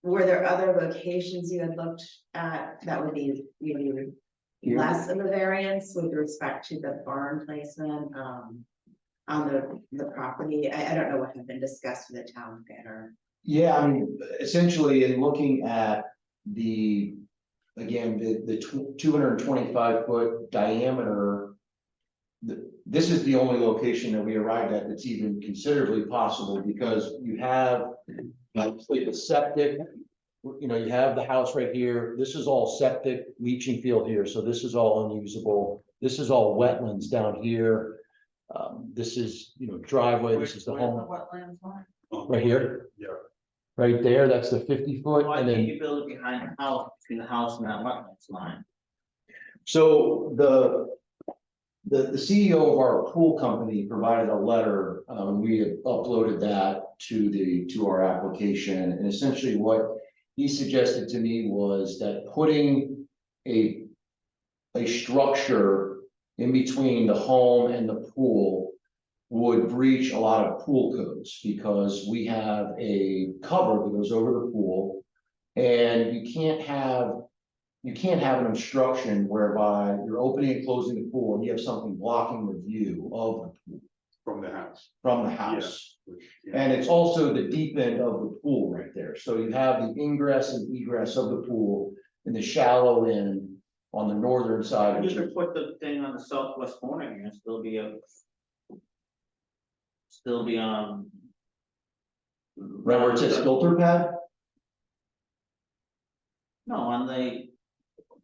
G: Were there other locations you had looked at that would be maybe
M: Here.
G: less of a variance with respect to the barn placement, on the property? I don't know what had been discussed with the town planner.
M: Yeah, I mean, essentially in looking at the, again, the 225-foot diameter. This is the only location that we arrived at that's even considerably possible because you have like the septic. You know, you have the house right here. This is all septic leaching field here, so this is all unusable. This is all wetlands down here. This is, you know, driveway. This is the
B: Where's
M: home
B: wetlands line?
M: right here.
F: Yeah.
M: Right there, that's the 50-foot,
B: Why
M: and
B: can't
M: then,
B: you build it behind the house, between the house and that wetlands line?
M: so the CEO of our pool company provided a letter, we have uploaded that to our application, and essentially what he suggested to me was that putting a structure in between the home and the pool would breach a lot of pool codes because we have a cover that goes over the pool. And you can't have an obstruction whereby you're opening and closing the pool and you have something blocking the view of the pool
F: From the house.
M: from the house.
F: Yeah.
M: And it's also the deep end of the pool right there. So you have the ingress and egress of the pool in the shallow end on the northern side.
B: You could put the thing on the southwest corner here and still be
M: Right where it says filter pad?
B: No, on the,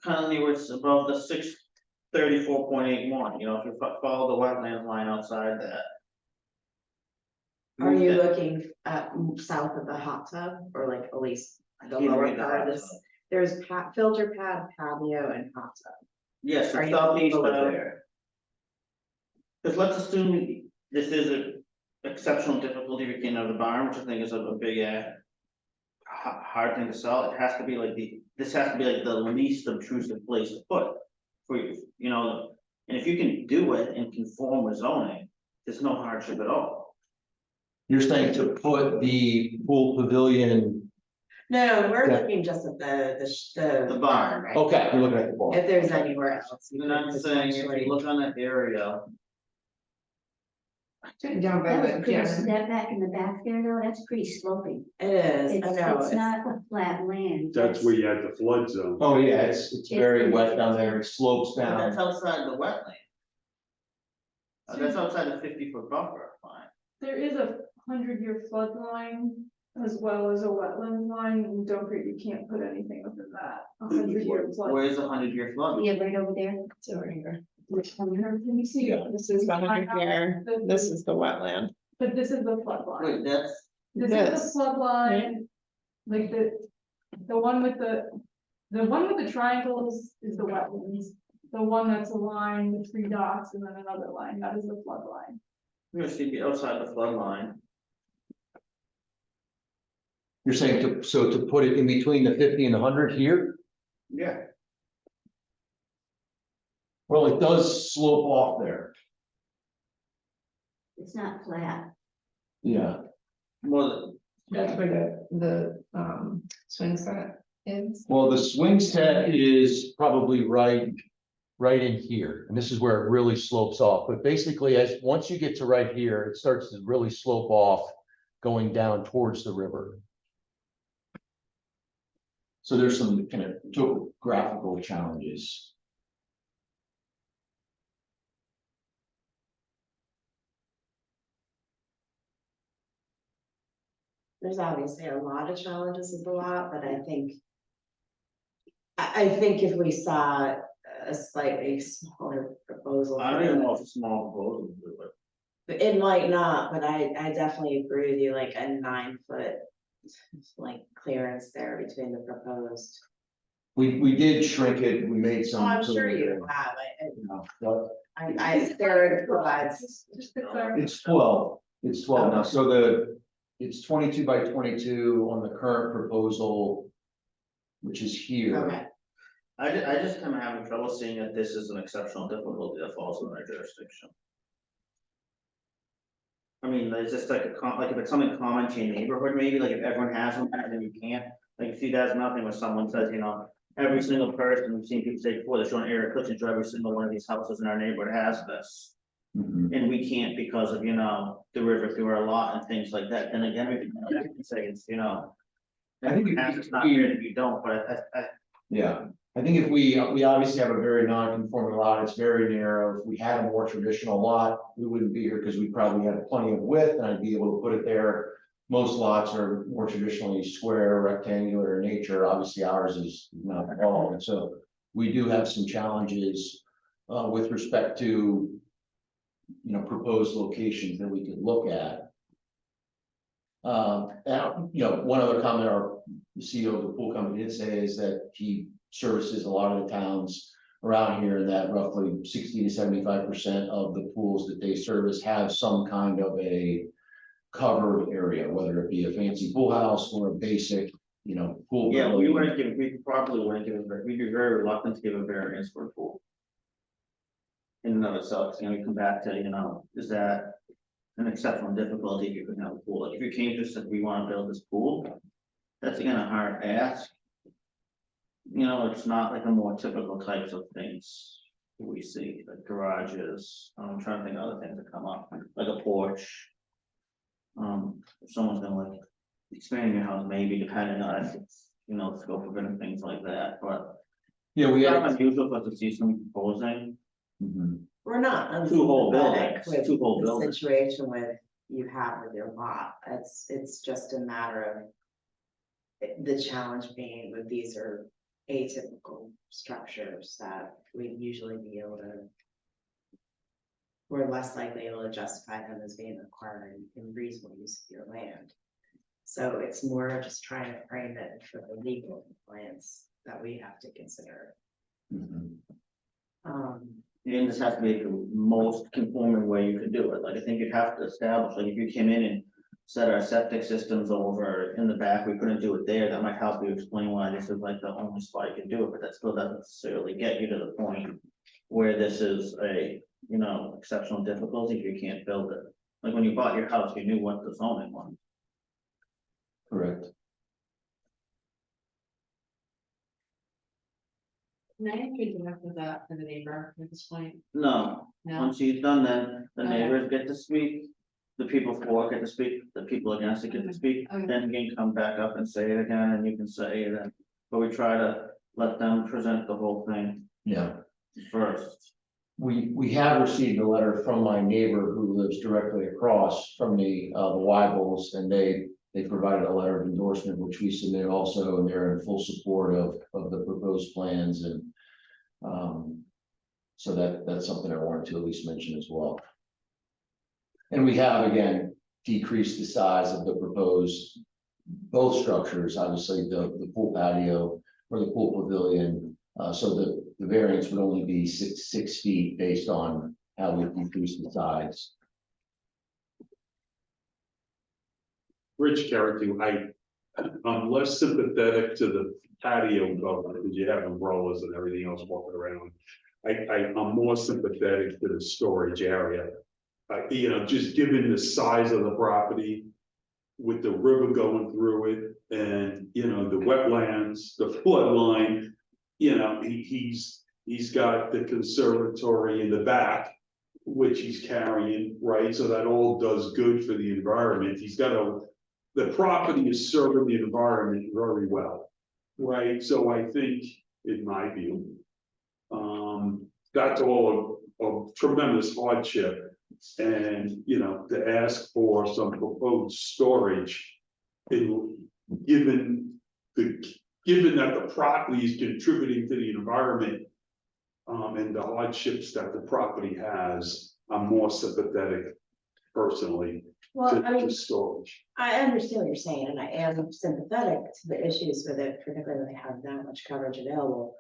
B: kind of near it's above the 634.81, you know, if you follow the wetland line outside that.
G: Are you looking at south of the hot tub or like at least the
B: Yeah,
G: lower
B: right, the
G: part
B: hot
G: of this?
B: tub.
G: There's filter pad, patio and hot tub.
B: Yes,
G: Are
B: the
G: you
B: southeast
G: over
B: of.
G: there?
B: Because let's assume this is a exceptional difficulty if you came out of the barn, which I think is a big, hard thing to sell. It has to be like this has to be like the least obtrusive place to put for you know, and if you can do it and conform with zoning, there's no hardship at all.
M: You're saying to put the pool pavilion,
G: No, we're
M: Yeah.
G: looking just at the
B: barn.
G: right?
M: okay, you're looking at the bar.
G: If there's anywhere else. you
B: And I'm
G: could
B: saying, if
G: potentially-
B: you look on that area,
K: Down by
H: That was
K: the,
H: pretty,
K: yeah,
H: that back in the back there though, that's pretty sloping.
G: It is,
H: It's,
G: I know.
H: it's not a flat land.
F: That's where you had the flood zone.
M: Oh, yeah, it's very wet down there. It slopes
B: but that's
M: down.
B: outside the wetland. That's outside the 50-foot buffer line.
D: There is a 100-year flood line as well as a wetland line, and don't forget, you can't put anything within that, 100-year flood.
B: Where's the 100-year flood?
H: Yeah, right over there.
K: it's over here.
D: Which one, can you see?
K: Yeah, this is the 100 year, this is the wetland.
D: But this is the flood line.
B: Wait, that's,
D: This is
K: This.
D: the flood line, like the one with the triangles is the wetlands. The one that's aligned, the 3 dots, and then another line, that is the flood line.
B: you're gonna see outside the flood line.
M: You're saying to put it in between the 50 and the 100 here?
B: Yeah.
M: Well, it does slope off there.
H: It's not flat.
M: Yeah.
B: Well,
K: That's where the swing set is.
M: Well, the swing set is probably right in here, and this is where it really slopes off. But basically, once you get to right here, it starts to really slope off, going down towards the river. So there's some kind of topographical challenges.
G: There's obviously a lot of challenges with the lot, but I think. I think if we saw a slightly smaller proposal.
B: I don't even know if it's a small proposal, but
G: It might not, but I definitely agree with you, like a 9-foot. Like clearance there between the proposed.
M: We did shrink it, we made
G: Oh,
M: some.
G: I'm sure you have,
M: You know, but
G: there provides.
D: Just to clarify.
M: it's 12 now, so it's 22 by 22 on the current proposal, which is here.
G: Okay,
B: I just am having trouble seeing that this is an exceptional difficulty that falls in our jurisdiction. I mean, there's just like like if it's something common to your neighborhood, maybe like if everyone has one, then you can't. Like if you does nothing where someone says, you know, every single person, we've seen people say before, they're showing air cushions, every single one of these houses in our neighborhood has this.
M: Mhm.
B: And we can't because of, you know, the river through our lot and things like that, then again, we can say it's, you know.
M: I think
B: It's not here if you don't, but
M: Yeah, I think if we obviously have a very non-conforming lot, it's very narrow. If we had a more traditional lot, we wouldn't be here because we probably have plenty of width and I'd be able to put it there. Most lots are more traditionally square, rectangular in nature. Obviously ours is not at all. And so we do have some challenges with respect to, you know, proposed locations that we could look at. Now, you know, one other comment our CEO of the pool company did say is that he services a lot of the towns around here, and that roughly 60 to 75% of the pools that they service have some kind of a covered area, whether it be a fancy pool house or a basic, you know, pool.
B: yeah, we probably wouldn't give it, we'd be very reluctant to give a variance for a pool. In and of itself, you know, we come back to, you know, is that an exceptional difficulty if you couldn't have a pool? Like if you came to us and we want to build this pool, that's again a hard ask. You know, it's not like a more typical types of things we see, like garages, I'm trying to think of other things that come up, like a porch. If someone's gonna like expand your house, maybe depending on if it's, you know, the scope of it and things like that, but.
M: Yeah, we
B: It's
M: have.
B: not unusual for us to see some proposing.
M: Mhm.
G: we're not.
B: Two whole
G: unsympathetic
B: buildings,
G: with
B: two whole
G: the
B: buildings.
G: Situation with you have with your lot, it's just a matter of. The challenge being with these are atypical structures that we'd usually be able to. We're less likely able to justify them as being required in reasonable use of your land. So it's more just trying to frame it for the legal compliance that we have to consider.
M: Mhm.
B: And this has to be the most conforming way you could do it, like I think you'd have to establish, like if you came in and. Set our septic systems over in the back, we couldn't do it there, that might help you explain why this is like the only spot you can do it, but that still doesn't necessarily get you to the point. Where this is a, you know, exceptional difficulty if you can't build it, like when you bought your house, you knew what the zoning was.
M: Correct.
K: Can I interact with the neighbor at this point?
B: No,
K: No.
B: once he's done, then the
K: Okay.
B: neighbors get to speak. The people for it get to speak, the people against it get to speak,
K: Okay.
B: then you can come back up and say it again, and you can say it, and, but we try to let them present the whole thing
M: Yeah.
B: first.
M: We have received a letter from my neighbor who lives directly across from the Weibels, and they provided a letter of endorsement, which we submitted also, and they're in full support of the proposed plans, and so that's something I wanted to at least mention as well. And we have again decreased the size of the proposed both structures, obviously the pool patio or the pool pavilion, so the variance would only be 6 feet based on how we decrease the size.
F: Rich Carrington, I'm less sympathetic to the patio cover, because you have umbrellas and everything else walking around. I'm more sympathetic to the storage area. You know, just given the size of the property. With the river going through it and, you know, the wetlands, the flood line. You know, he's got the conservatory in the back. Which he's carrying, right, so that all does good for the environment, the property is serving the environment very well. Right, so I think, in my view. That's all a tremendous hardship. And, you know, to ask for some proposed storage. Given that the property is contributing to the environment. And the hardships that the property has, I'm more sympathetic personally
G: Well, I mean,
F: to storage.
G: I understand what you're saying, and I am sympathetic to the issues with it, particularly when they have that much coverage available.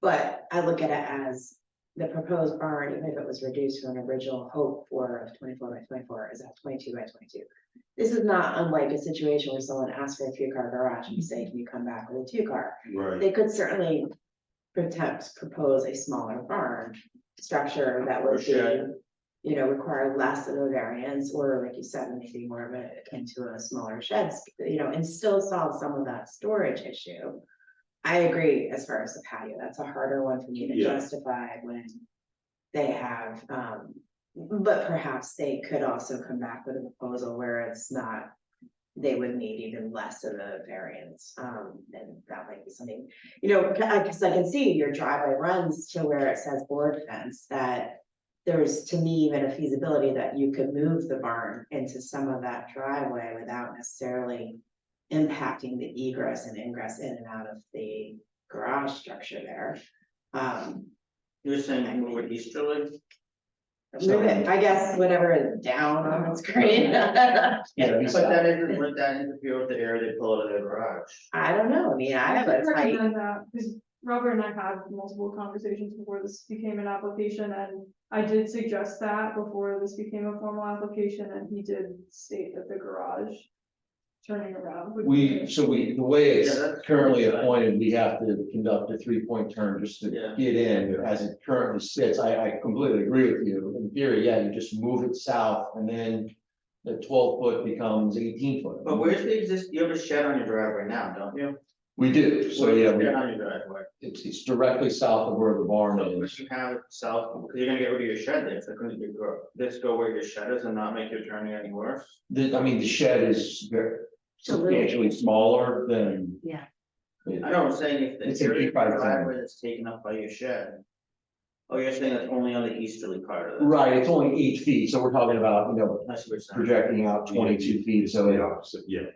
G: But I look at it as the proposed barn, even if it was reduced from an original hope for of 24 by 24, is at 22 by 22. This is not unlike a situation where someone asks for a 2-car garage and you say, can you come back with a 2-car?
F: Right.
G: They could certainly propose a smaller barn structure that would be, you know, require less of a variance, or like you said, maybe more of a akin to a smaller sheds, you know, and still solve some of that storage issue. I agree as far as the patio, that's a harder one for me to justify when they have, but perhaps they could also come back with a proposal where it's not, they would need even less of a variance, and that might be something, you know, because I can see your driveway runs to where it says board fence, that there's to me even a feasibility that you could move the barn into some of that driveway without necessarily impacting the egress and ingress in and out of the garage structure there.
B: You're saying move it easterly?
G: Move it, I guess, whatever is down on the screen.
B: But would that interfere with the area they pull out of their garage?
G: I don't know, I mean, I have a
D: would
G: tight,
D: recommend that, because Robert and I had multiple conversations before this became an application, and I did suggest that before this became a formal application, and he did state that the garage turning around would be.
M: The way
B: Yeah,
M: it's
B: that's-
M: currently appointed, we have to conduct a 3-point turn just to
B: Yeah.
M: get in. As it currently sits, I completely agree with you. In theory, yeah, you just move it south and then the 12-foot becomes 18-foot.
B: But where's the you have a shed on your driveway now, don't you?
M: We do, so
B: Where's
M: yeah,
B: the shed on your driveway?
M: it's directly south of where the barn
B: So
M: is.
B: you have it south, because you're gonna get rid of your shed there, so couldn't you go where your shed is and not make your turning any worse?
M: The shed is very substantially smaller than.
H: Yeah.
B: I know, I'm saying if
M: It's
B: the
M: an
B: area of
M: 8 by
B: the
M: 10.
B: driveway that's taken up by your shed. Oh, you're saying that's only on the easterly part of it?
M: Right, it's only 8 feet, so we're talking about,
B: That's what you're saying.
M: projecting out 22 feet, so
F: The opposite, yeah.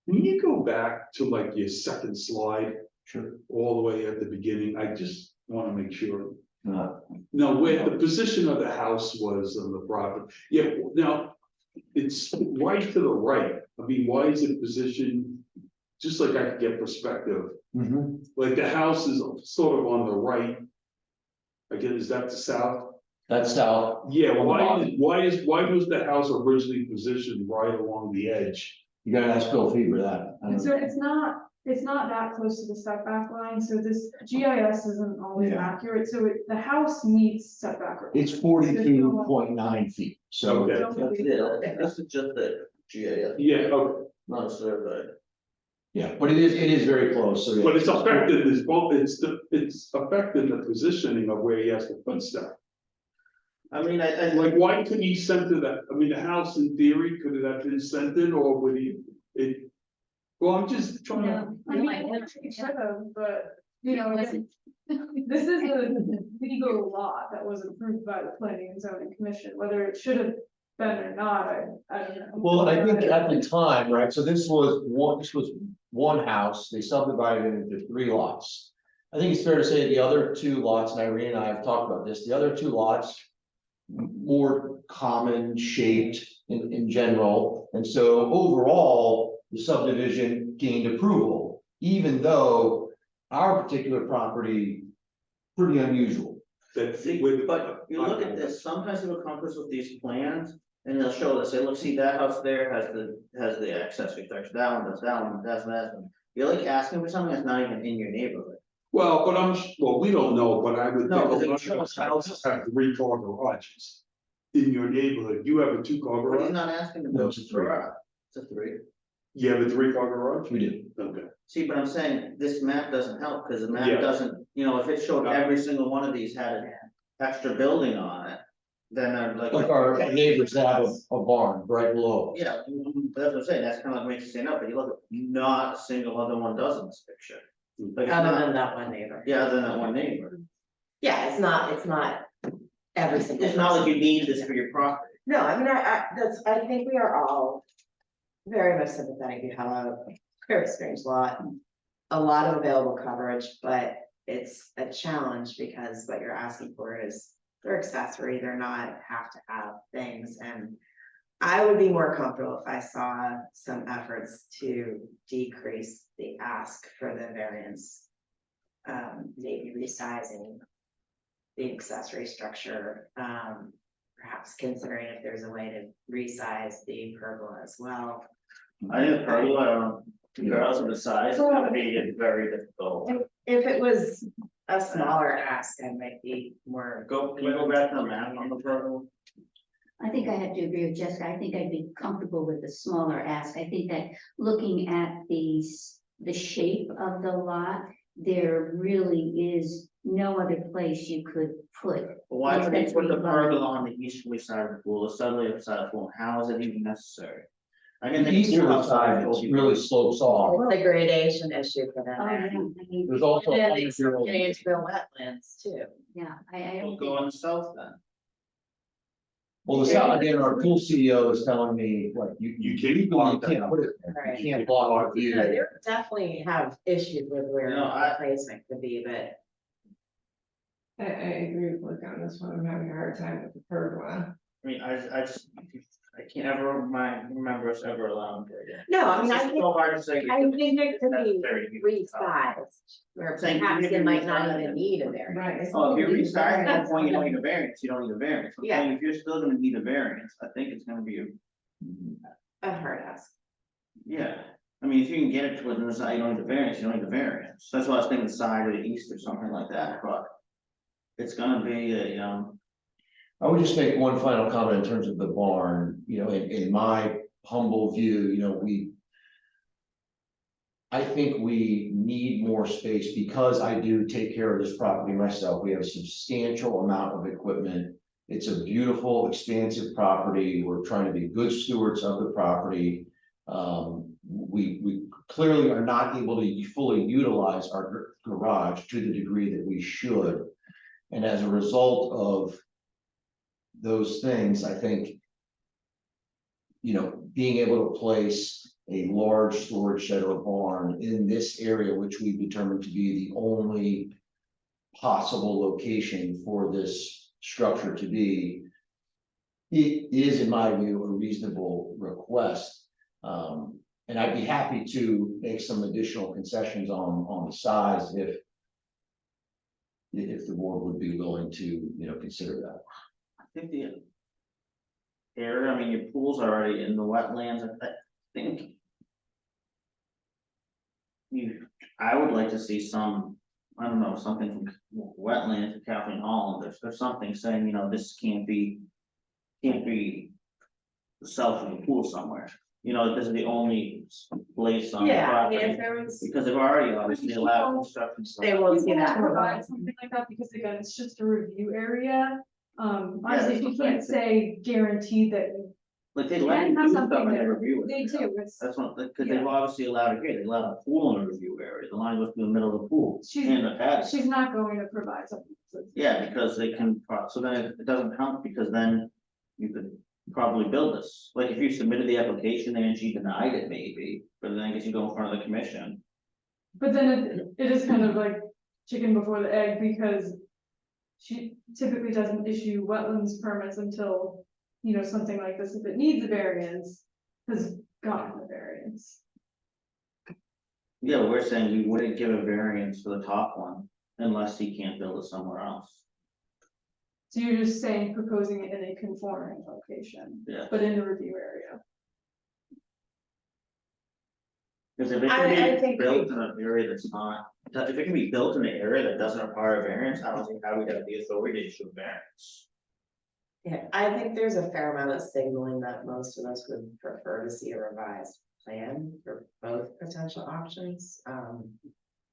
F: Can you go back to like your second slide,
M: Sure.
F: all the way at the beginning? I just wanna make sure.
M: Uh,
F: No, where the position of the house was on the property, yeah, now, it's right to the right, I mean, why is it positioned? Just like I could get perspective, like the house is sort of on the right. Again, is that the south?
M: That's south.
F: Yeah,
M: On the bottom.
F: why was the house originally positioned right along the edge?
M: You gotta ask Bill Fever that. I don't
D: So it's not that close to the setback line, so this GIS isn't always
M: Yeah.
D: accurate, so the house meets setback.
M: It's 42.9 feet, so.
F: Okay.
B: That's it, this is just the GIS,
F: Yeah, okay,
B: not a survey.
M: Yeah, but it is very close, so. yeah.
F: but it's affected this, it's affected the positioning of where he has to put stuff.
B: I mean, I
F: Like, why couldn't he center that? I mean, the house in theory, could it have been centered, or would well, I'm just trying to.
D: I mean, it should have, but, you know, again, this is a legal law that was approved by the planning and zoning commission, whether it should have been or not, I don't know.
M: Well, I think at the time, right, so this was one house, they subdivided it into 3 lots. I think it's fair to say the other 2 lots, and Irene and I have talked about this, the other 2 lots. More common shaped in general, and so overall, the subdivision gained approval, even though our particular property, pretty unusual.
F: That
B: See,
F: with,
B: but you look at this, sometimes it will come to us with these plans, And they'll show us, say, look, see that house there has the accessory structure, that one, that's one. You're like asking for something that's not even in your neighborhood.
F: Well, but well, we don't know, but I would think
B: No,
F: a
B: because they
F: lot
B: show
F: of
B: us
F: houses have 3-car garages. In your neighborhood, you have a 2-car
B: But he's
F: garage?
B: not asking to
M: No,
B: build
M: it's a
B: a
M: 3.
B: garage, it's a 3.
F: You have a 3-car garage?
M: We do.
F: Okay.
B: See, but I'm saying this map doesn't help, because the map
F: Yeah.
B: doesn't, if it showed every single one of these had an extra building on it. Then I'd like.
M: Like our neighbors have a barn right below.
B: Yeah, that's what I'm saying, that's kind of like makes you stand up, but you look, at not a single other one does in this picture. Like, it's
G: Other
B: not,
G: than that one neighbor.
B: yeah, other than that one neighbor,
G: Yeah, it's not every single.
B: it's not like
G: person.
B: you need this for your property.
G: No, I mean, I think we are all very much sympathetic. You have a very strange lot. A lot of available coverage, but it's a challenge because what you're asking for is they're accessory, they're not have to have things, and I would be more comfortable if I saw some efforts to decrease the ask for the variance. Maybe resizing the accessory structure, perhaps considering if there's a way to resize the pergola as well.
B: I think the pergola, regardless of the size, would be very difficult.
G: If it was a smaller ask, I might be more.
B: Can you go back to the map on the pergola?
H: I think I have to agree with Jessica. I think I'd be comfortable with a smaller ask. I think that looking at the shape of the lot, there really is no other place you could put.
B: Why would they put the
H: accessory
B: pergola on the easterly side of the pool, the southerly side of the pool, how is it even necessary? I can
M: The
B: think.
M: easterly side really slopes off.
G: It's a gradation issue for them.
H: Oh,
G: there.
H: yeah, I mean,
M: There's also.
G: And then it's getting into the wetlands too.
H: yeah, I
B: We'll
H: don't
B: go
H: think,
B: on the south then.
M: Well, the south, again, our pool CEO is telling me, like,
F: You can't
M: legally,
F: block
M: you can't
F: that.
M: put it,
G: Right.
M: you can't block our view.
G: Yeah, they definitely have issues with where
B: No, I-
G: the placement could be, but
K: I agree with Luke on this one, I'm having a hard time with the pergola.
B: I mean, I can't ever remember us ever allowing it.
G: no, I mean,
B: It's
G: I
B: just
G: think,
B: so hard to say.
G: I think it could be
B: Necessary to be
G: resized, where
B: Saying
G: perhaps
B: even if
G: it
B: you
G: might not
B: resize
G: even
B: it.
G: need a variance.
K: Right.
B: Oh, if you
G: It's
B: resize at that
G: variance.
B: point, you don't need a variance, you don't need a variance. I'm
G: Yeah.
B: saying if you're still gonna need a variance, I think it's gonna be
G: A hard ask.
B: yeah. I mean, if you can get it to within the side, you don't need the variance, you don't need the variance. That's why I was thinking the side or the east or something like that, but. It's gonna be a,
M: I would just make one final comment in terms of the barn, in my humble view, I think we need more space because I do take care of this property myself. We have a substantial amount of equipment. It's a beautiful, expansive property. We're trying to be good stewards of the property. We clearly are not able to fully utilize our garage to the degree that we should. And as a result of those things, I think, being able to place a large storage shed or barn in this area, which we determined to be the only possible location for this structure to be, it is, in my view, a reasonable request. And I'd be happy to make some additional concessions on the size if the board would be willing to, consider that.
B: I think the. Area, I mean, your pool's already in the wetlands, I think. I would like to see some, I don't know, something from wetlands to Kathleen Holland, there's something saying, this can't be. Can't be. South of the pool somewhere, this is the only place on the
G: Yeah, I mean,
B: property.
G: if there was,
B: Because they've already obviously allowed construction.
G: they won't
D: you
G: see
D: can
G: that.
D: provide something like that, because again, it's just a review area. Honestly, you can't say guaranteed that
B: Like they
D: you
B: let
D: can
B: you
D: have
B: do stuff
D: something
B: in
D: that
B: the review.
D: they
B: area.
D: do, it's,
B: That's what, because they've obviously allowed it here, they allowed a pool in the review area, the line goes through the middle of the pool.
D: She's-
B: And the patio.
D: she's not going to provide something.
B: Yeah, because they can, so then it doesn't count, because then you could probably build this, like if you submitted the application and she denied it maybe, but then I guess you go in front of the commission.
D: But then it is kind of like chicken before the egg, because she typically doesn't issue wetlands permits until, something like this, if it needs a variance, has gotten a variance.
B: Yeah, but we're saying we wouldn't give a variance for the top one unless he can't build it somewhere else.
D: So you're just saying proposing it in a conforming location,
B: Yeah.
D: but in the review area.
B: Because if it
G: I
B: can be
G: think
B: built in an area that's not, if it can be built in an area that doesn't require a variance, I don't think how we have the authority to issue a variance.
G: Yeah, I think there's a fair amount of signaling that most of us would prefer to see a revised plan for both potential options,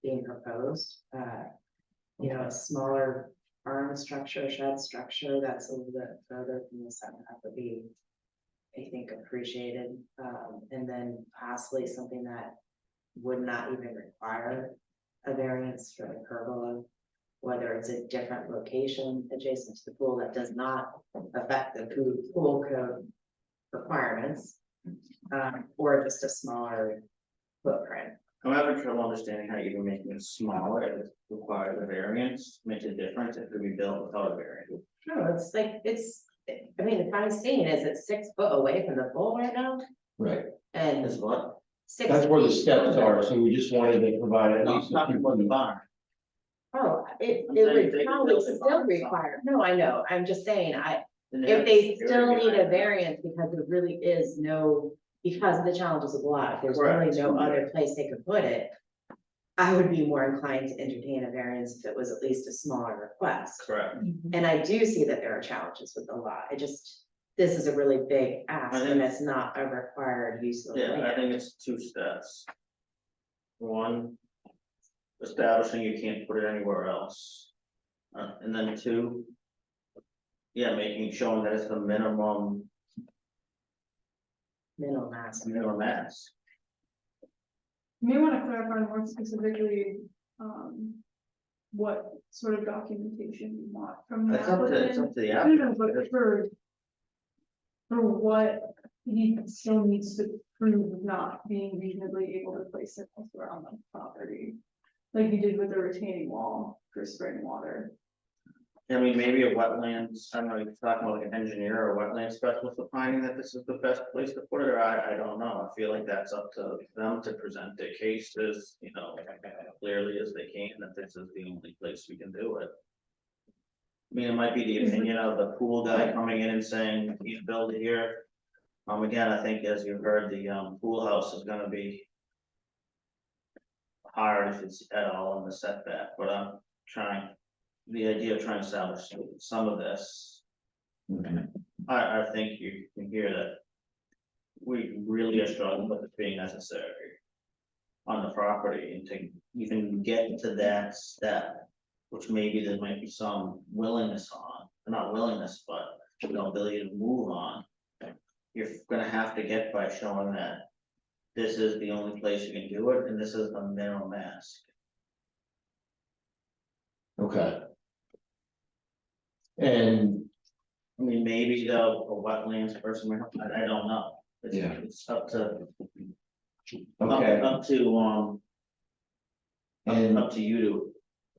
G: being proposed. You know, a smaller barn structure, shed structure that's a little bit further from the setback would be, I think, appreciated, and then possibly something that would not even require a variance for the pergola, whether it's a different location adjacent to the pool that does not affect the pool code requirements, or just a smaller footprint.
B: I'm having trouble understanding how even making it smaller, if it requires a variance, makes a difference if it could be built without a variance.
G: No, it's like, I mean, if I'm seeing, is it 6 foot away from the pool right now?
M: Right,
G: And
B: Is what?
G: 6.
M: that's where the steps are, so we just wanted to provide at
B: No,
M: least.
B: I'm talking about the barn.
G: Oh, it
B: I'm saying
G: would
B: they
G: probably
B: built it
G: still
B: on
G: require, no, I know, I'm just saying,
B: And
G: if they
B: that's
G: still
B: very
G: need a
B: high.
G: variance, because there really is no, because of the challenges of the lot, if there's really
B: Correct.
G: no other place they could put it. I would be more inclined to entertain a variance if it was at least a smaller request.
B: Correct.
G: And I do see that there are challenges with the lot, this is a really big ask,
B: I think-
G: and it's not a required use of
B: Yeah, I
G: land.
B: think it's 2 steps. One, establishing you can't put it anywhere else. And then 2. Yeah, showing that it's the minimum
G: Minimal mass.
B: mass.
D: You may want to clarify more specifically, what sort of documentation you want from the
B: It's up
D: applicant.
B: to the
D: I don't know,
B: applicant.
D: but for what he still needs to prove not being reasonably able to place it elsewhere on the property. Like you did with the retaining wall for spring water.
B: I mean, maybe a wetlands, I don't know, you're talking about like an engineer or a wetland specialist finding that this is the best place to put it, or I don't know, I feel like that's up to them to present their cases, you know, clearly as they can, that this is the only place we can do it. I mean, it might be the opinion of the pool guy coming in and saying, you can build it here. Again, I think as you heard, the pool house is gonna be hard if it's at all in the setback, but I'm trying, the idea of trying to establish some of this. I think you can hear that. We really are struggling with it being necessary. On the property, and to even get to that step. Which maybe there might be some willingness on, not willingness, but ability to move on. You're gonna have to get by showing that. This is the only place you can do it, and this is the minimum mask.
M: Okay. And,
B: I mean, maybe though, a wetlands person, I don't know.
M: Yeah.
B: It's up to.
M: okay,
B: Up to,
M: and,
B: up to you to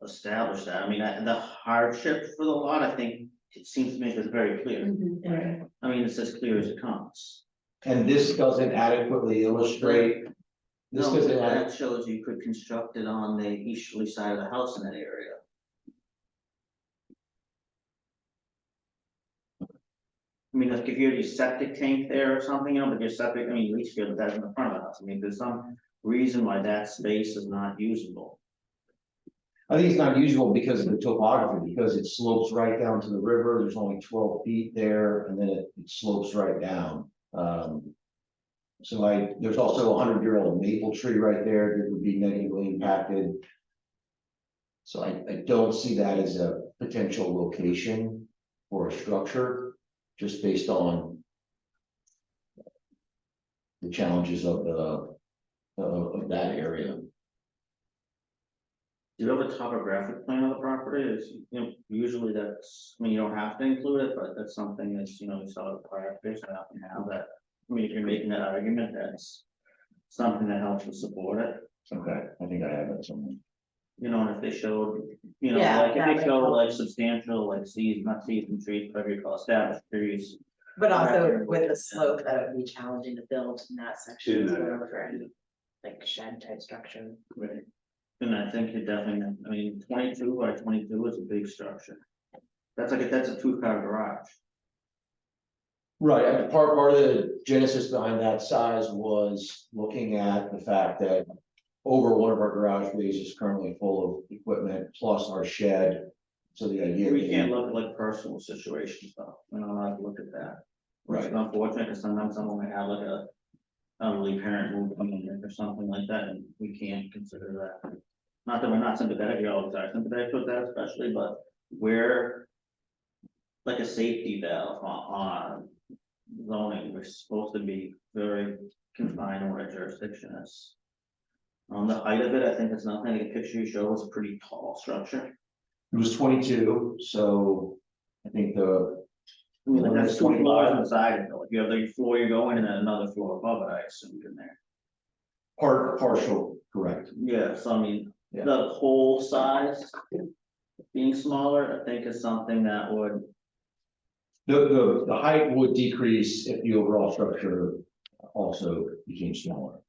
B: establish that. I mean, the hardship for the lot, I think, it seems to me is very clear.
G: Right.
B: I mean, it's as clear as it comes.
M: and this doesn't adequately illustrate. This
B: No,
M: doesn't
B: that shows you could construct it on the easterly side of the house in that area. I mean, like if you had your septic tank there or something, but your septic, I mean, at least you have that in the front of the house. I mean, there's some reason why that space is not usable.
M: I think it's not usable because of the topography, because it slopes right down to the river, there's only 12 feet there, and then it slopes right down. So there's also a 100-year-old maple tree right there that would be negatively impacted. So I don't see that as a potential location for a structure, just based on the challenges of that area.
B: Do you have a topographic plan of the property? Is, you know, usually that's, I mean, you don't have to include it, but that's something that's, you know, you saw the prior application, I don't have that. I mean, if you're making that argument, that's something that helps to support it.
M: Okay, I think I have it somewhere.
B: You know, and if they showed, you know,
G: Yeah,
B: like
G: that
B: if
G: would
B: they showed
G: help.
B: like substantial, like not season trees, whatever you call established trees.
G: But also with the slope, that would be challenging to build in that section
F: In
G: as
F: that
G: well, for any, like shed type structure.
B: Right. And I think it definitely, I mean, 22 by 22 is a big structure. that's a two-car garage.
M: Right, and part of the genesis behind that size was looking at the fact that over one of our garage bays is currently full of equipment, plus our shed. So the idea.
B: We can't look at like personal situations though, we're not allowed to look at that. Which is
M: Right.
B: unfortunate, because sometimes someone may have like a elderly parent who come in or something like that, and we can't consider that. Not that we're not sympathetic, we always are sympathetic with that especially, but we're like a safety valve on zoning, we're supposed to be very confined on what our jurisdiction is. On the height of it, I think it's nothing, the picture you showed was a pretty tall structure.
M: It was 22, so I think the.
B: I mean, like that's two
M: 25.
B: floors inside it, though. If you have the floor you're going and then another floor above it, I assumed in there.
M: Partial, correct.
B: Yeah, so I mean,
M: Yeah.
B: the whole size being smaller, I think is something that would,
M: The height would decrease if the overall structure also became smaller.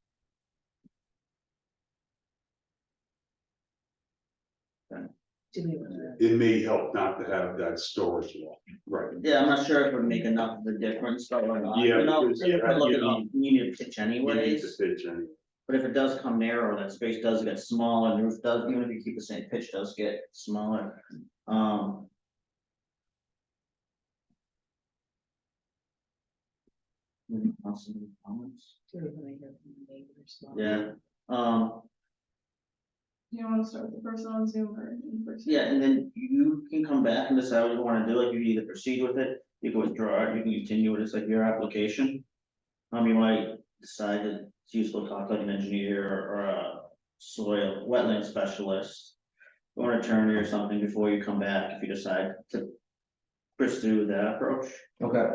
F: It may help not to have that storage wall, right?
B: yeah, I'm not sure if it would make enough of a difference though or not.
F: Yeah,
B: You know,
F: because
B: if we're looking
F: you
B: up, you need a pitch
F: You need to
B: anyways,
F: pitch anyway.
B: but if it does come narrow, that space does get smaller, the roof does, even if you keep the same pitch, does get smaller. Any comments? Yeah,
D: Do you want to start with the person on Zoom or in person?
B: yeah, and then you can come back and decide what you wanna do, like you can either proceed with it, you can withdraw it, you can continue it, it's like your application. You might decide that it's useful to talk to like an engineer or a soil wetland specialist. Or an attorney or something before you come back, if you decide to pursue that approach.
M: Okay.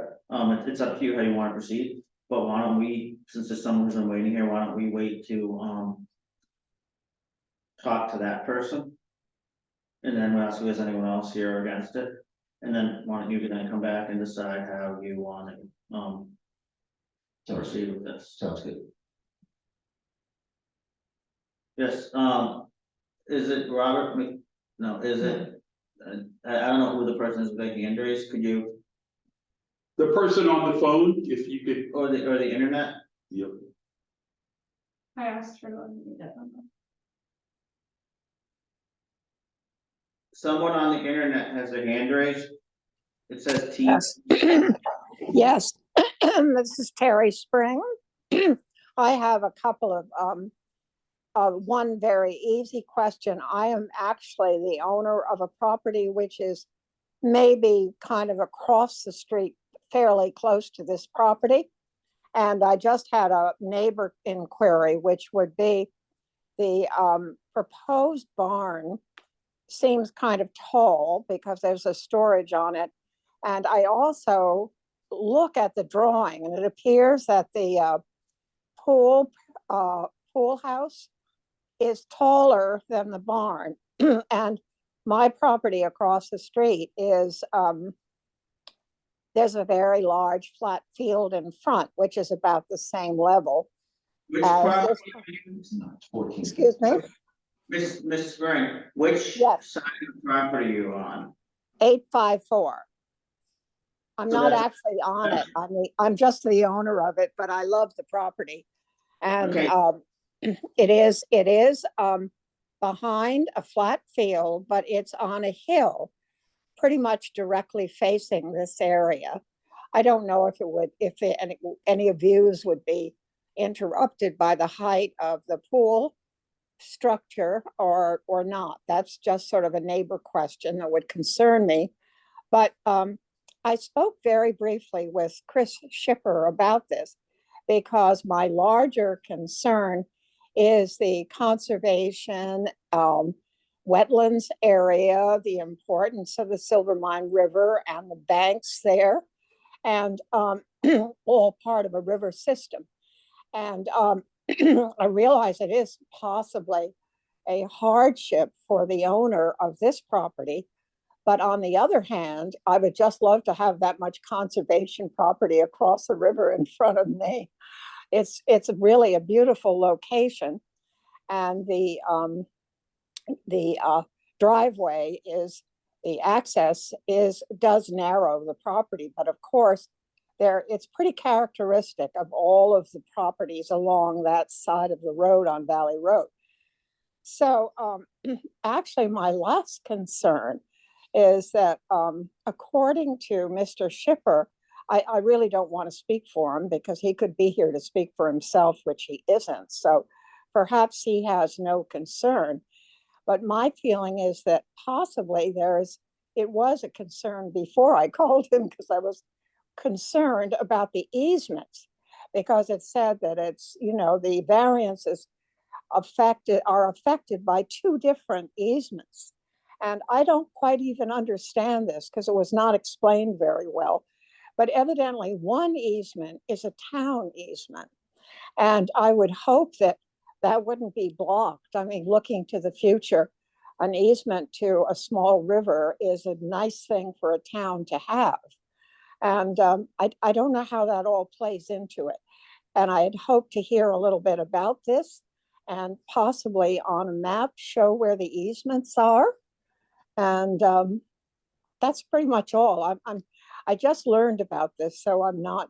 B: It's up to you how you wanna proceed, but why don't we, since there's someone who's been waiting here, why don't we wait to, talk to that person? And then we'll ask if there's anyone else here against it, and then why don't you then come back and decide how you want to, proceed with this.
M: Sounds good.
B: Yes, is it Robert no, is it, I don't know who the person is making injuries, could you,
F: The person on the phone, if you could,
B: or the internet?
F: yep,
D: I asked her to let me get them.
B: Someone on the internet has their hand raised. It says T.
L: Yes. Yes, this is Terry Spring. I have a couple of, one very easy question. I am actually the owner of a property which is maybe kind of across the street, fairly close to this property. And I just had a neighbor inquiry, which would be the proposed barn seems kind of tall because there's a storage on it. And I also look at the drawing and it appears that the pool house is taller than the barn. And my property across the street is, there's a very large flat field in front, which is about the same level.
B: Which
L: as
B: property,
L: this-
M: It's 14.
L: Excuse me,
B: Miss Spring, which
L: Yes.
B: side of the property are you on?
L: 854. I'm
B: So
L: not
B: that's-
L: actually on it. I'm just the owner of it, but I love the property. And
B: Okay.
L: it is behind a flat field, but it's on a hill, pretty much directly facing this area. I don't know if any views would be interrupted by the height of the pool structure or not. That's just sort of a neighbor question that would concern me. But I spoke very briefly with Chris Schipper about this because my larger concern is the conservation, wetlands area, the importance of the Silvermine River and the banks there, and all part of a river system. And I realize it is possibly a hardship for the owner of this property. But on the other hand, I would just love to have that much conservation property across the river in front of me. It's really a beautiful location. And the driveway is the access does narrow the property, but of course, it's pretty characteristic of all of the properties along that side of the road on Valley Road. So actually, my last concern is that according to Mr. Shipper, I really don't want to speak for him because he could be here to speak for himself, which he isn't. So perhaps he has no concern. But my feeling is that possibly it was a concern before I called him because I was concerned about the easements. Because it said that the variances are affected by two different easements. And I don't quite even understand this because it was not explained very well. But evidently one easement is a town easement. And I would hope that wouldn't be blocked. I mean, looking to the future, an easement to a small river is a nice thing for a town to have. And I don't know how that all plays into it. And I had hoped to hear a little bit about this and possibly on a map show where the easements are. And that's pretty much all. I just learned about this, so I'm not,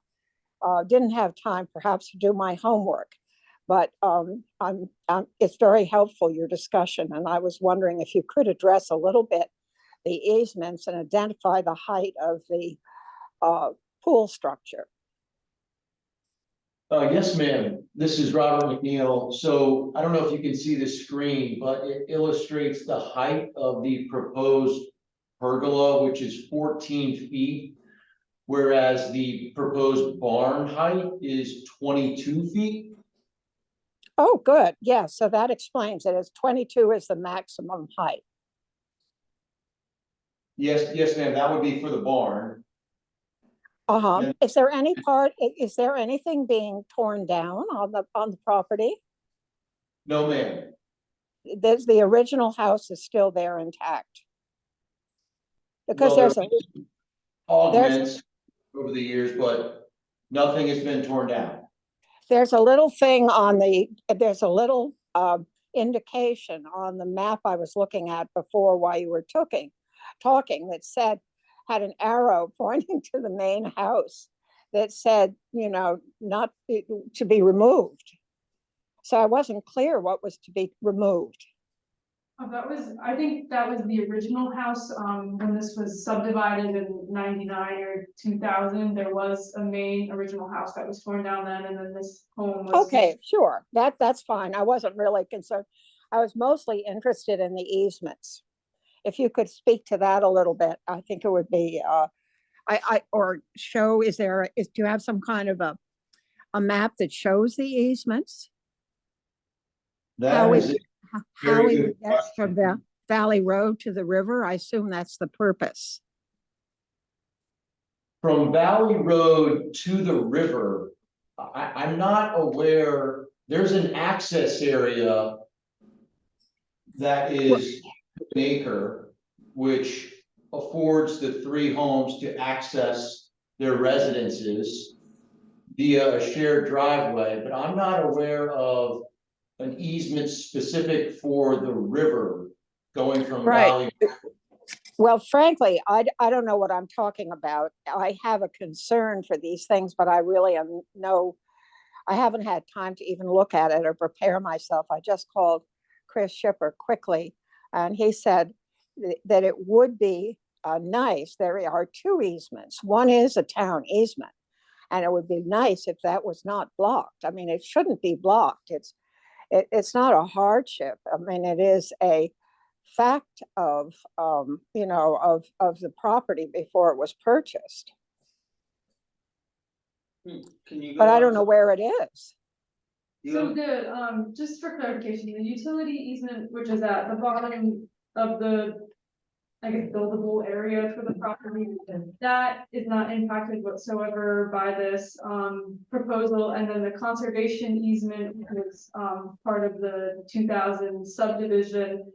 L: didn't have time perhaps to do my homework. But it's very helpful, your discussion. And I was wondering if you could address a little bit the easements and identify the height of the pool structure.
M: Yes, ma'am. This is Robert McNeil. So I don't know if you can see the screen, but it illustrates the height of the proposed pergola, which is 14 feet, whereas the proposed barn height is 22 feet.
L: Oh, good. Yeah, so that explains it. As 22 is the maximum height.
M: Yes, ma'am. That would be for the barn. Yeah.
L: Is there anything being torn down on the property?
M: No, ma'am.
L: The original house is still there intact. Because
M: Well,
L: there's
M: augments over the years, but nothing has been torn down.
L: there's a little thing there's a little indication on the map I was looking at before while you were talking that had an arrow pointing to the main house that said, not to be removed. So I wasn't clear what was to be removed.
D: I think that was the original house, when this was subdivided in 99 or 2000, there was a main original house that was torn down then, and then this home was.
L: Okay, sure, that's fine. I wasn't really concerned. I was mostly interested in the easements. If you could speak to that a little bit, I think it would be, or show, do you have some kind of a map that shows the easements?
M: That is
L: How we would get from the Valley Road to the river? I assume that's the purpose.
M: from Valley Road to the river. I'm not aware, there's an access area that is an acre, which affords the three homes to access their residences via a shared driveway, but I'm not aware of an easement specific for the river going from
L: Right.
M: Valley.
L: Well, frankly, I don't know what I'm talking about. I have a concern for these things, but I really I haven't had time to even look at it or prepare myself. I just called Chris Shipper quickly, and he said that it would be nice. There are two easements. One is a town easement, and it would be nice if that was not blocked. I mean, it shouldn't be blocked. It's not a hardship. I mean, it is a fact of the property before it was purchased.
B: Can you go?
L: But I don't know where it is.
D: So just for clarification, the utility easement, which is at the bottom of the, I guess, buildable area for the property, that is not impacted whatsoever by this proposal. And then the conservation easement, which is part of the 2000 subdivision,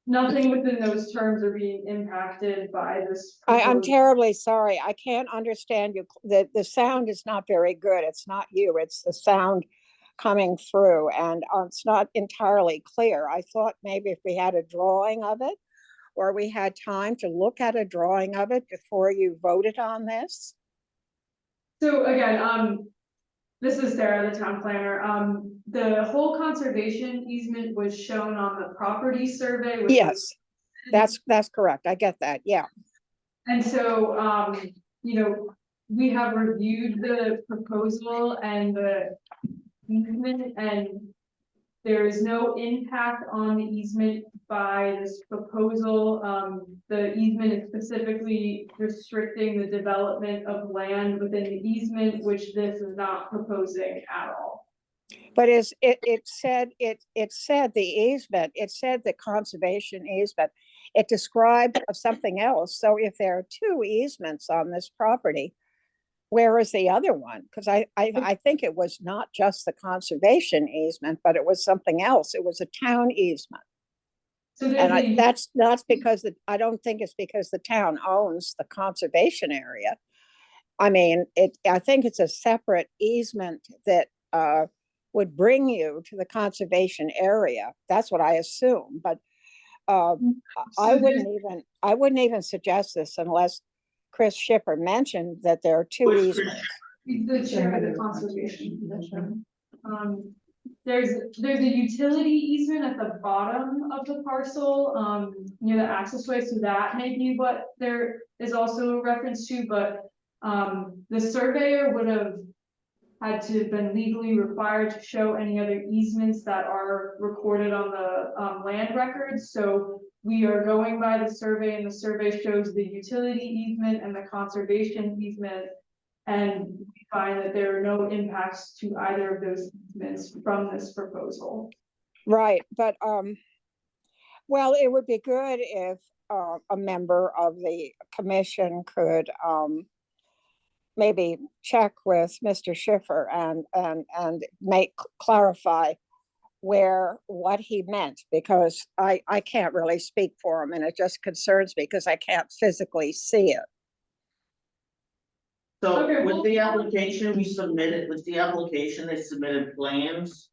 D: nothing within those terms are being impacted by this.
L: I'm terribly sorry. I can't understand you. The sound is not very good. It's not you, it's the sound coming through, and it's not entirely clear. I thought maybe if we had a drawing of it, or we had time to look at a drawing of it before you voted on this?
D: So again, this is Sarah, the town planner. The whole conservation easement was shown on the property survey. which
L: Yes,
D: was-
L: that's correct. I get that, yeah.
D: And so, you know, we have reviewed the proposal and the easement, and there is no impact on the easement by this proposal. The easement is specifically restricting the development of land within the easement, which this is not proposing at all.
L: But it said the easement, it said the conservation easement. It described something else. So if there are two easements on this property, where is the other one? Because I think it was not just the conservation easement, but it was something else. It was a town easement.
D: So there's
L: And
D: a-
L: that's because I don't think it's because the town owns the conservation area. I mean, I think it's a separate easement that would bring you to the conservation area. That's what I assume, but I
D: So
L: wouldn't even suggest this unless Chris Schiffer mentioned that there are two
B: Which
L: easements.
D: He's the chair of the conservation commission. There's a utility easement at the bottom of the parcel, near the access way, so that may be what there is also a reference to, but the surveyor would have had to have been legally required to show any other easements that are recorded on the land records. So we are going by the survey, and the survey shows the utility easement and the conservation easement. And we find that there are no impacts to either of those easements from this proposal.
L: Right, but well, it would be good if a member of the commission could maybe check with Mr. Schiffer and clarify what he meant, because I can't really speak for him, and it just concerns me because I can't physically see it.
B: So
D: Okay,
B: with
D: well-
B: the application we submitted, they submitted plans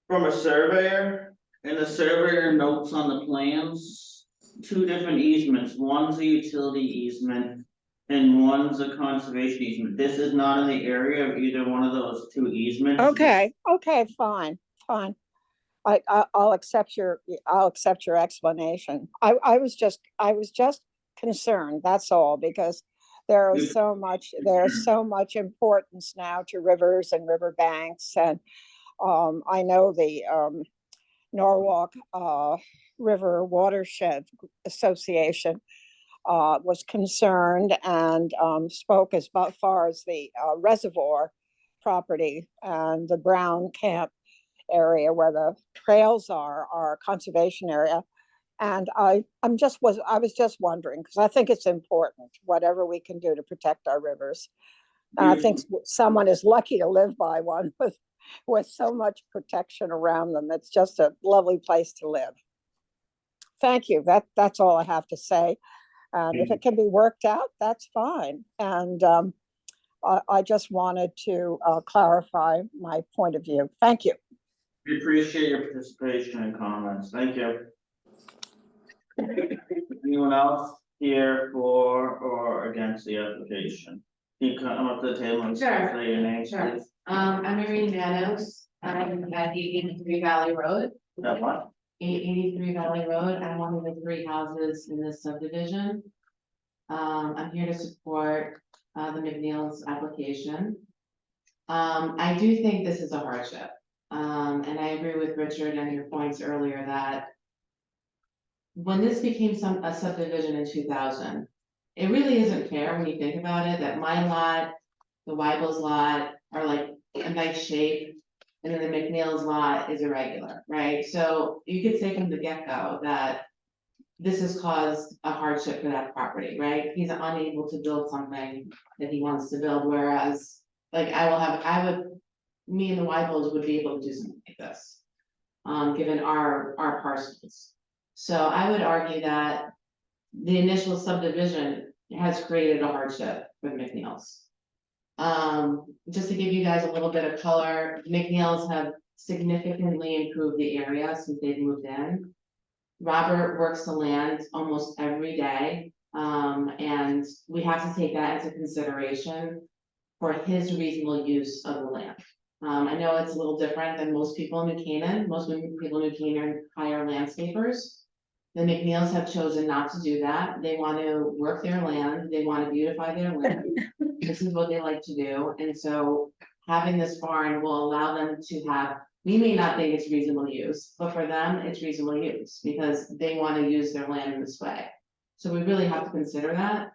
B: from a surveyor, and the surveyor notes on the plans two different easements. One's a utility easement and one's a conservation easement. This is not in the area of either one of those two easements.
L: Okay, fine. I'll accept your explanation. I was just concerned, that's all, because there's so much importance now to rivers and riverbanks, and I know the Norwalk River Watershed Association was concerned and spoke as far as the reservoir property and the Brown Camp area where the trails are our conservation area. And I was just wondering, because I think it's important, whatever we can do to protect our rivers. And I think someone is lucky to live by one with so much protection around them. It's just a lovely place to live. Thank you. That's all I have to say. And if it can be worked out, that's fine. And I just wanted to clarify my point of view. Thank you.
B: We appreciate your participation and comments. Thank you. Anyone else here for or against the application? Can you come up to the table and
G: Sure.
B: say your name,
G: Sure.
B: please?
G: I'm Irene Meadows, I'm at 883 Valley Road,
B: That one?
G: 883 Valley Road, I'm one of the three houses in this subdivision. I'm here to support the McNeil's application. I do think this is a hardship. And I agree with Richard and your points earlier that when this became a subdivision in 2000, it really isn't fair when you think about it, that my lot, the Weibel's lot are like a nice shape, and then the McNeil's lot is irregular, right? So you could say from the get-go that this has caused a hardship for that property, right? He's unable to build something that he wants to build, whereas like me and the Weibels would be able to do something like this. Given our parcels. So I would argue that the initial subdivision has created a hardship for the McNeil's. Just to give you guys a little bit of color, McNeil's have significantly improved the area since they've moved in. Robert works the land almost every day, and we have to take that into consideration for his reasonable use of the land. I know it's a little different than most people in New Canaan. Most people in New Canaan hire landscapers. The McNeils have chosen not to do that. They want to work their land. They want to beautify their land. This is what they like to do. And so having this barn will allow them to have, we may not think it's reasonable use, but for them, it's reasonable use because they want to use their land in this way. So we really have to consider that.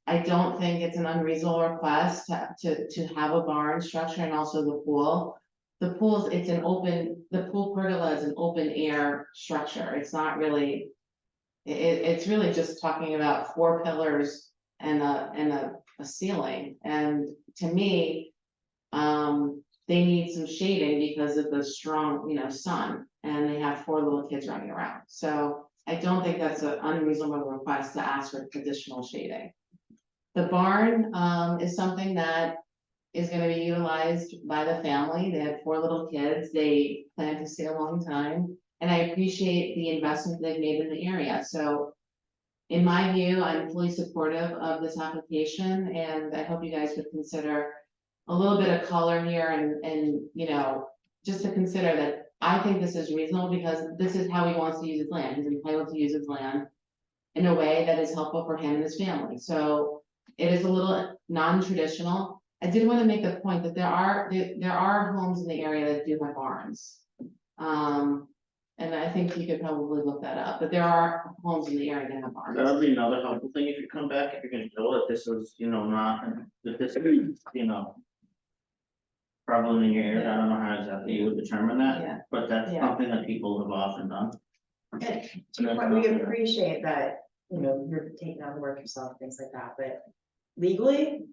G: I don't think it's an unreasonable request to have a barn structure and also the pool. The pool, the pool pergola is an open air structure. It's not really. It's really just talking about 4 pillars and a ceiling. And to me, they need some shading because of the strong, sun, and they have 4 little kids running around. So I don't think that's an unreasonable request to ask for additional shading. The barn, is something that is gonna be utilized by the family. They have 4 little kids. They plan to stay a long time. And I appreciate the investment they've made in the area. So in my view, I'm fully supportive of this application, and I hope you guys would consider a little bit of color here and, just to consider that I think this is reasonable because this is how he wants to use his land. He's entitled to use his land in a way that is helpful for him and his family. So it is a little non-traditional. I did want to make the point that there are homes in the area that do have barns. And I think you could probably look that up, but there are homes in the area that have barns.
B: That'll be another helpful thing if you come back, if you're gonna show that this is, not, that this is, problem in your area. I don't know how exactly you would determine that,
G: Yeah.
B: but that's
G: Yeah.
B: something that people have often done.
G: And
B: So that's
G: we
B: not-
G: appreciate that, you're taking on the work yourself, things like that, but legally,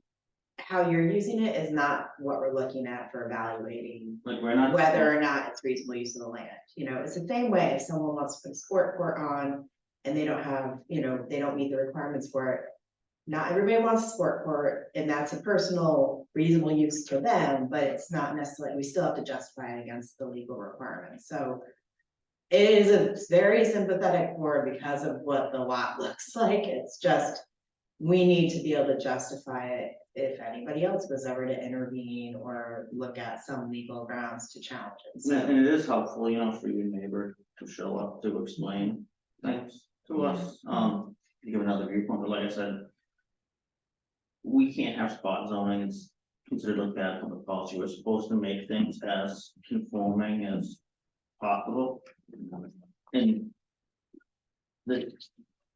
G: how you're using it is not what we're looking at for evaluating
B: Like, we're not.
G: whether or not it's reasonable use of the land. It's the same way if someone wants to put a sport court on and they don't have, they don't meet the requirements for it. Not everybody wants a sport court, and that's a personal reasonable use for them, but it's not necessarily, we still have to justify it against the legal requirements. So it is a very sympathetic board because of what the lot looks like. It's just, we need to be able to justify it if anybody else was ever to intervene or look at some legal grounds to challenge it. So
B: And it is helpful, for your neighbor to show up to explain things to us, to give another viewpoint, but like I said. We can't have spot zoning, it's considered like bad public policy, we're supposed to make things as conforming as possible. And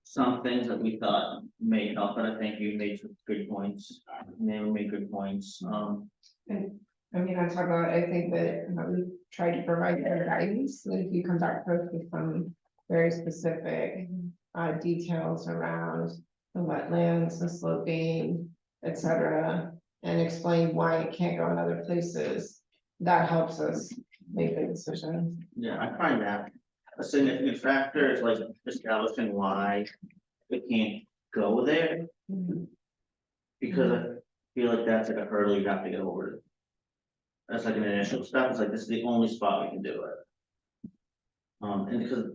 B: some things that we thought may help, but I think you made some good points, made good points,
K: I talk about, I think that we tried to provide better guidance, that if you come back to us with some very specific details around the wetlands, the sloping, etc., and explain why it can't go in other places, that helps us make a decision.
B: yeah, I find that. A significant factor is like establishing why it can't go there, because I feel like that's like a hurdle you have to get over. That's like an initial step, it's like, this is the only spot we can do it. And because.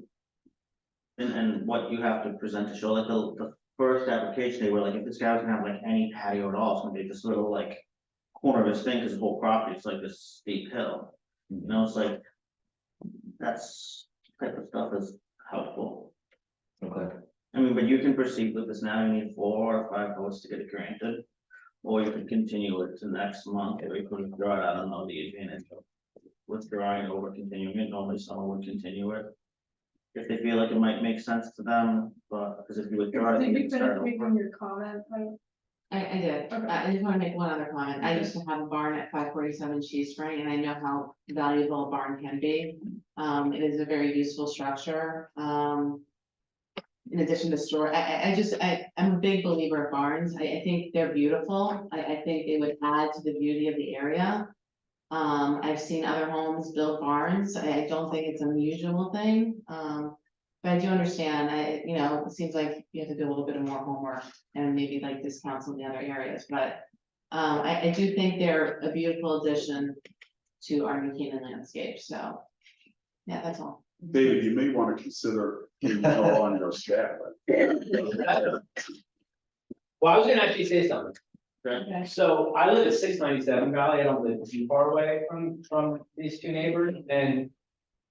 B: And what you have to present to show, like the first application, they were like, if this guy was gonna have like any patio at all, it's gonna be this little like. Corner of his thing, cause the whole property is like this steep hill, it's like. That's type of stuff is helpful.
M: Okay.
B: I mean, but you can proceed with this now, you need 4 or 5 votes to get it granted. Or you can continue it to next month, or you could withdraw it, I don't know the advantage of withdrawing over continuing it, normally someone would continue it. If they feel like it might make sense to them, but, because if you withdraw it,
D: Did
B: you
D: you
B: can
D: finish
B: start
D: making
B: over.
D: your comment?
G: I did.
D: Okay.
G: I just want to make one other comment. I used to have a barn at 547 Cheese Spring, and I know how valuable a barn can be. It is a very useful structure. In addition to store, I'm a big believer of barns. I think they're beautiful. I think they would add to the beauty of the area. I've seen other homes build barns. I don't think it's an unusual thing. But I do understand, it seems like you have to do a little bit of more homework and maybe like discount some of the other areas, but. I do think they're a beautiful addition to our New Canaan landscape, so. Yeah, that's all.
F: David, you may want to consider getting Noah on your staff.
N: Well, I was gonna actually say something.
B: Okay.
N: So I live at 697 Valley, I don't live too far away from these two neighbors, and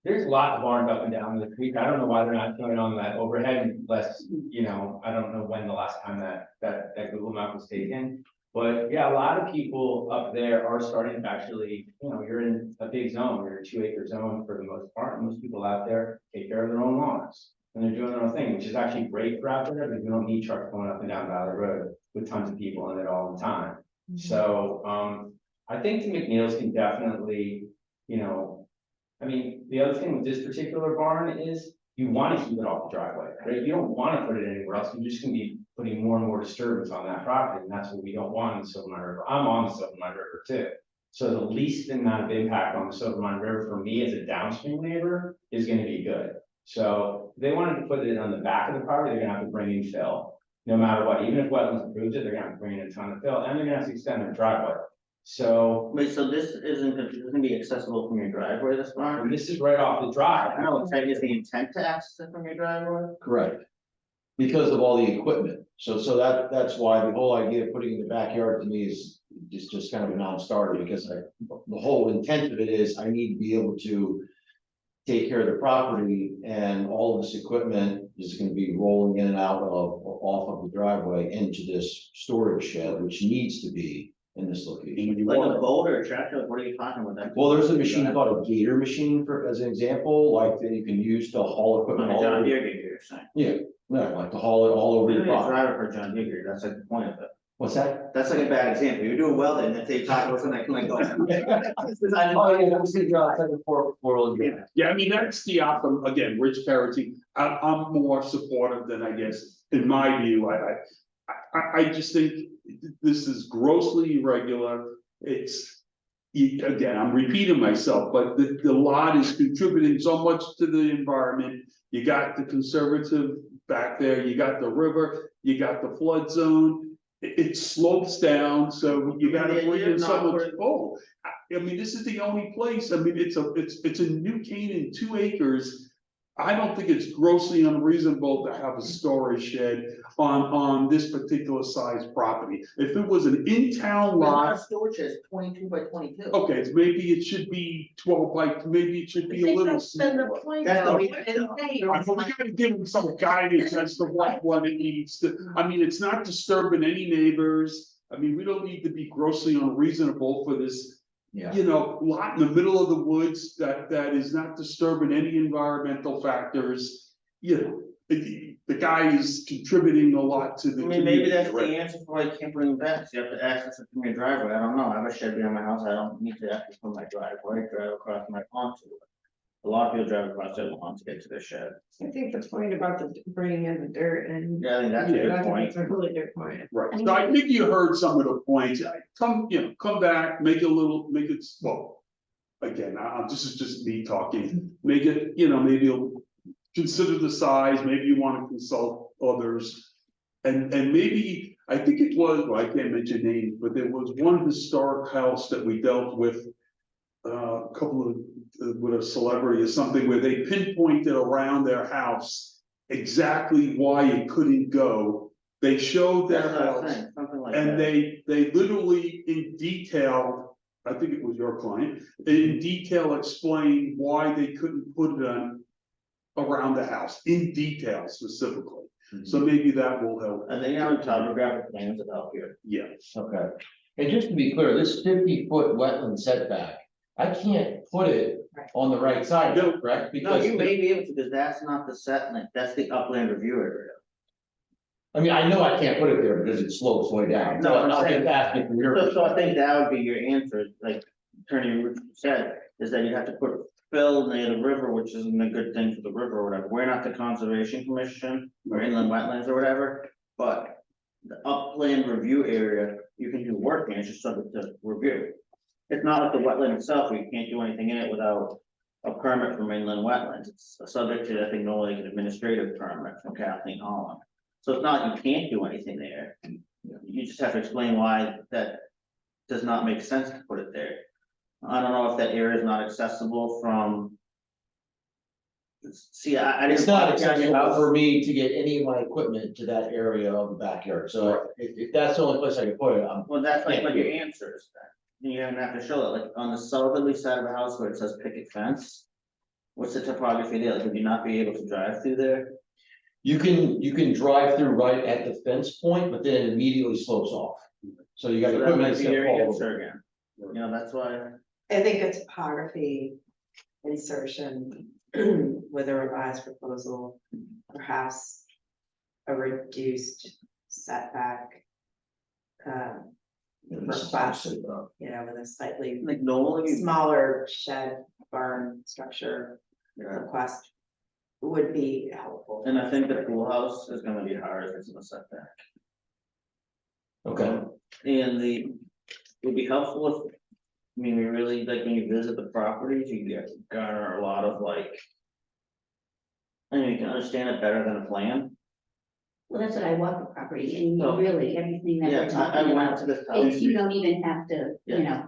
N: there's a lot of barns up and down the creek, I don't know why they're not showing on that overhead, unless, you know, I don't know when the last time that Google map was taken. But yeah, a lot of people up there are starting to actually, you know, you're in a big zone, you're a 2 acre zone for the most part, most people out there take care of their own lawns. And they're doing their own thing, which is actually great for out there, because we don't need trucks going up and down Valley Road with tons of people in it all the time. So, I think the McNeils can definitely, you know, I mean, the other thing with this particular barn is you want to keep it off the driveway, right? You don't want to put it anywhere else. You're just gonna be putting more and more disturbance on that property, and that's what we don't want in the Silver Mine River. I'm on the Silver Mine River too. So the least amount of impact on the Silver Mine River for me as a downstream neighbor is gonna be good. So if they wanted to put it on the back of the property, they're gonna have to bring in fill. No matter what, even if wetlands approves it, they're gonna have to bring in a ton of fill, and they're gonna have to extend their driveway. So
B: Wait, so this isn't be accessible from your driveway, this barn?
N: this is right off the drive.
B: I know, is the intent to access it from your driveway?
M: Correct. Because of all the equipment, so that's why the whole idea of putting it in the backyard to me is just kind of a non-starter, because the whole intent of it is I need to be able to take care of the property, and all of this equipment is gonna be rolling in and out off of the driveway into this storage shed, which needs to be in this location.
B: Like a boat or a tractor, like, what are you talking about that?
M: Well, there's a machine called a gator machine, for as an example, like that you can use to haul equipment all
B: John
M: over.
B: Deere gig, you're saying.
M: Yeah, like to haul it all over
B: We
M: the
B: don't need a
M: property.
B: driver for John Deere, that's like the point of it.
M: What's that?
B: That's like a bad example, you're doing welding, and they talk about something like.
F: Yeah, I mean, that's the optimum, again, Rich parenting, I'm more supportive than I guess, in my view, I just think this is grossly irregular, it's. Again, I'm repeating myself, but the lot is contributing so much to the environment, you got the conservative back there, you got the river, you got the flood zone. It slopes down, so you gotta bring in someone's, I mean, this is the only place, I mean, it's a New Canaan, 2 acres. I don't think it's grossly unreasonable to have a storage shed on this particular size property. If it was an in-town lot,
B: Storage is 22 by 22.
F: okay, maybe it should be 12 by, maybe it should be a little smaller.
B: That's the way.
F: I mean, we gotta give them some guidance as to what it needs to, I mean, it's not disturbing any neighbors. I mean, we don't need to be grossly unreasonable for this,
M: Yeah.
F: you know, lot in the middle of the woods that is not disturbing any environmental factors. You know, the guy is contributing a lot to the.
B: I mean, maybe that's the
F: community.
B: answer for why you can't bring it back, you have to access it from your driveway, I don't know, I have a shed behind my house, I don't need to access from my driveway, drive across my lawn to it. A lot of people drive across their lawn to get to their shed,
K: I think the point about the bringing in the dirt and.
B: yeah, I think that's a good point.
K: That's a really good point.
F: Right, so I think you heard some of the points, come back, make it, well. Again, this is just me talking, make it, maybe consider the size, maybe you wanna consult others. And maybe, I think it was, well, I can't mention names, but there was one historic house that we dealt with. A couple of, with a celebrity or something, where they pinpointed around their house exactly why it couldn't go. They showed their
B: That's what I was
F: house.
B: saying, something like
F: And
B: that.
F: they literally in detail, I think it was your client, in detail explained why they couldn't put it on. Around the house, in detail specifically, so maybe that will help,
B: And then you have topographic plans that help you.
F: yeah.
M: Okay, and just to be clear, this 50-foot wetland setback, I can't put it on the right side,
F: No.
M: correct?
B: No,
M: Because
B: you may be able to, because that's not the set, like, that's the upland review area.
M: I mean, I know I can't put it there because it slopes way down.
B: No, I'm
M: I'll
B: saying-
M: just ask you from your.
B: So I think that would be your answer, like Attorney Richard said, is that you have to put fill near the river, which isn't a good thing for the river or whatever. We're not the Conservation Commission or inland wetlands or whatever, but the upland review area, you can do work in, it's just subject to review. It's not like the wetland itself, where you can't do anything in it without a permit from inland wetlands. It's subject to, I think, no, like an administrative permit from Kathleen Holland. So it's not, you can't do anything there. You just have to explain why that does not make sense to put it there. I don't know if that area is not accessible from See, I didn't.
M: It's not
B: want to get your
M: accessible
B: house.
M: for me to get any of my equipment to that area of the backyard, so if that's the only place I can put it,
B: Well, that's like
M: Can't
B: what
M: do
B: your
M: it.
B: answer is then. You're gonna have to show it, like on the southerly side of the house where it says picket fence. What's the topography there? Like, would you not be able to drive through there?
M: you can drive through right at the fence point, but then it immediately slopes off. So you got
B: So that
M: equipment
B: might
M: that's
B: be
M: gonna
B: your
M: fall
B: answer
M: over.
B: again. You know, that's why,
G: I think a topography insertion with a revised proposal, perhaps a reduced setback. Request, you know, with a slightly
B: like normally,
G: smaller shed barn structure request would be helpful.
B: and I think the pool house is gonna be higher if it's in a setback.
M: Okay,
B: And would be helpful if, I mean, we really, like, when you visit the properties, you get garner a lot of like. I mean, you can understand it better than a plan.
H: Well, that's what I walk the property and
B: So-
H: really everything that
B: Yeah,
H: we're
B: I
H: talking
B: went
H: about.
B: to this
H: It's,
B: house.
H: you don't even have to,
B: Yeah.
H: you know,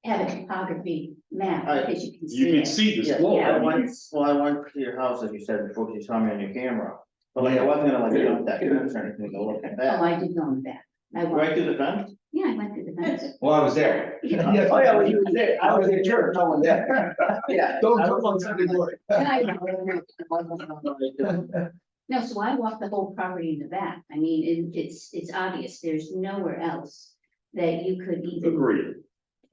H: have a topography map,
B: I-
H: because you can
F: You
H: see
F: can
H: it.
F: see the
B: Yeah,
F: slope.
B: I went to your house, as you said before, you saw me on your camera. But like, I wasn't gonna like jump that fence or anything, go look at
H: Oh,
B: that.
H: I did go on that. I
B: Right
H: went,
B: through the fence?
H: yeah, I went through the fence.
M: well, I was there.
B: Oh, yeah, well, you were there.
M: I was in church, I was there.
B: Yeah.
M: Don't jump on Sunday morning.
H: And No, so I walked the whole property in the back. I mean, it's obvious. There's nowhere else that you could even
F: Agreed.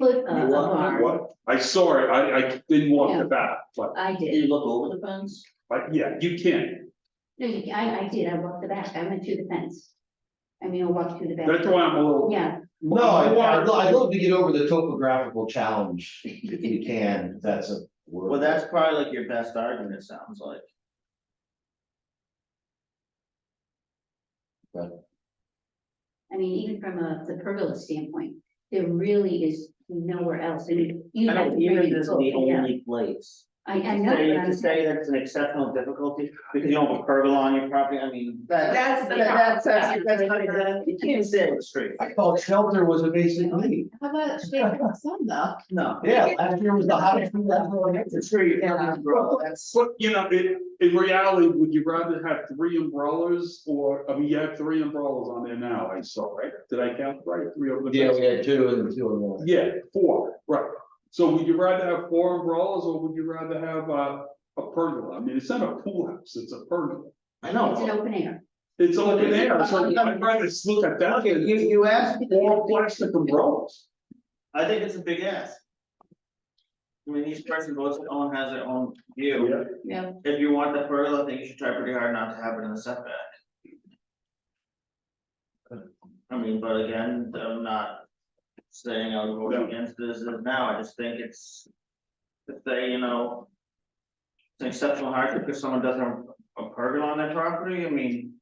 H: put a
F: You walk-
H: barn.
F: What, I saw it, I didn't walk
H: Yeah.
F: the back, but,
H: I
B: Did you
H: did.
B: look over the fence?
F: yeah, you can.
H: No, I did. I walked the back. I went through the fence. I mean, I walked through the back.
F: That's why I'm a little.
H: Yeah,
M: No, I'd love to get over the topographical challenge, if we can, if that's a word.
B: Well, that's probably like your best argument, it sounds like.
H: I mean, even from the pergola standpoint, there really is nowhere else. I mean, you
B: I
H: have
B: know,
H: to bring
B: even
H: it
B: this is
H: close,
B: the
H: yeah.
B: only place.
H: I know, but
B: To
H: I'm
B: say that it's an exceptional difficulty, because you don't have a pergola on your property, I mean.
G: That's the
B: You can't say it's straight.
M: I thought shelter was a basic need.
G: How about shaking the sun though?
B: No.
M: Yeah, last year was the hottest. thing last year.
B: It's true, you can't have an umbrella, that's.
F: But, you know, in reality, would you rather have 3 umbrellas or, I mean, you have 3 umbrellas on there now, I saw, right? Did I count right? 3 over the.
M: Yeah,
F: fence?
M: we had 2 and 2 on one.
F: Yeah, 4, right. So would you rather have 4 umbrellas or would you rather have a pergola? I mean, it's not a pool house, it's a pergola.
B: I
H: it's an
B: know.
H: open air.
F: It's open air, so I'd rather look at that
B: Okay,
F: than
B: you asked,
F: 4 plastic umbrellas.
B: I think it's a big ask. I mean, each person votes their own, has their own view.
H: Yeah.
B: If you want the pergola, I think you should try pretty hard not to have it in the setback. I mean, but again, I'm not saying I would vote against this now, I just think it's. If they, you know. It's an exceptional hardship because someone doesn't have a pergola on their property, I mean.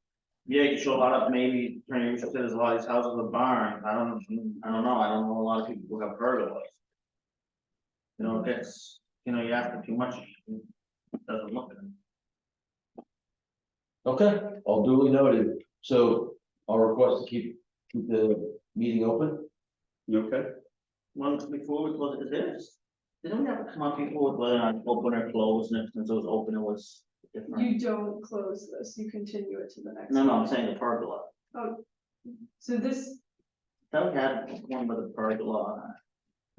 B: Yeah, you show a lot of maybe, Attorney Richard said there's a lot of these houses with barn, I don't know, I don't know a lot of people who have pergolas. You know, it gets, you know, you ask for too much, it doesn't look good.
M: Okay, all duly noted. So I'll request to keep the meeting open.
F: You okay?
B: Well, before we close it, didn't we have to come up before with whether or not open or close, and if since it was open, it was different?
D: You don't close this, you continue it to the next.
B: No, I'm
D: meeting.
B: saying the pergola,
D: Oh, so this,
B: that we had one with a pergola.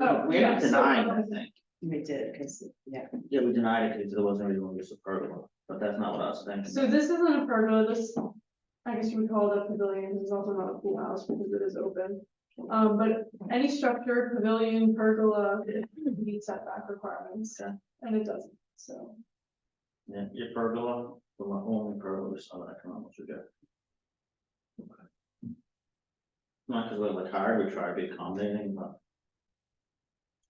D: oh,
B: We
D: yeah,
B: had
D: so,
B: denied, I think,
G: We did, because, yeah.
B: yeah, we denied it because there wasn't really use of pergola, but that's not what I was thinking.
D: so this isn't a pergola, this, I guess you would call it a pavilion, this is also not a pool house because it is open. But any structure, pavilion, pergola, meets setback requirements,
B: Okay.
D: and it doesn't, so.
B: Yeah, your pergola, the only pergola we saw that come out, which we got. Not because we're like hard, we try to be accommodating, but.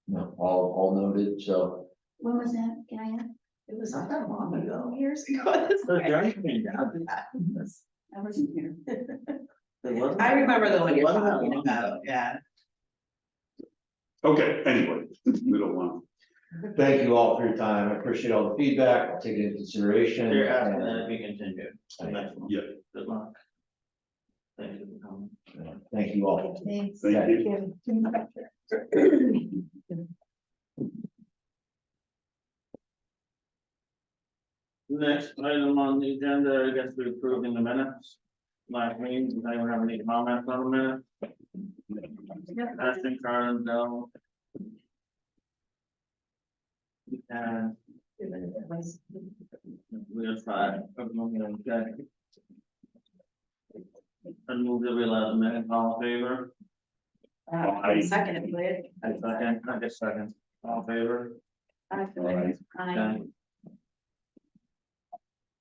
M: No, all noted, so.
H: When was that? Can I ask?
G: It was
B: Not that long ago.
G: Years ago.
B: The journey came down to that.
H: I wasn't here.
B: There wasn't-
G: I remember the one
B: it
G: you're
B: wasn't that
G: talking
B: long
G: about,
B: ago.
G: yeah.
F: Okay, anyway, we don't want.
M: Thank you all for your time. I appreciate all the feedback. I'll take it into consideration.
B: You're asking
M: and-
B: that if we continue. Next one.
F: Yeah.
B: Good luck. Thank you for coming.
M: Thank you all.
G: Thanks.
F: Thank you.
B: Next item on the agenda, I guess we're approving the minutes. Last meeting, does anyone have any comments on the minutes? Ashton, Karen, no. And we have five, okay. And move that we allow the minute, all in favor?
G: Second, if we.
B: I guess second, all in favor? Okay.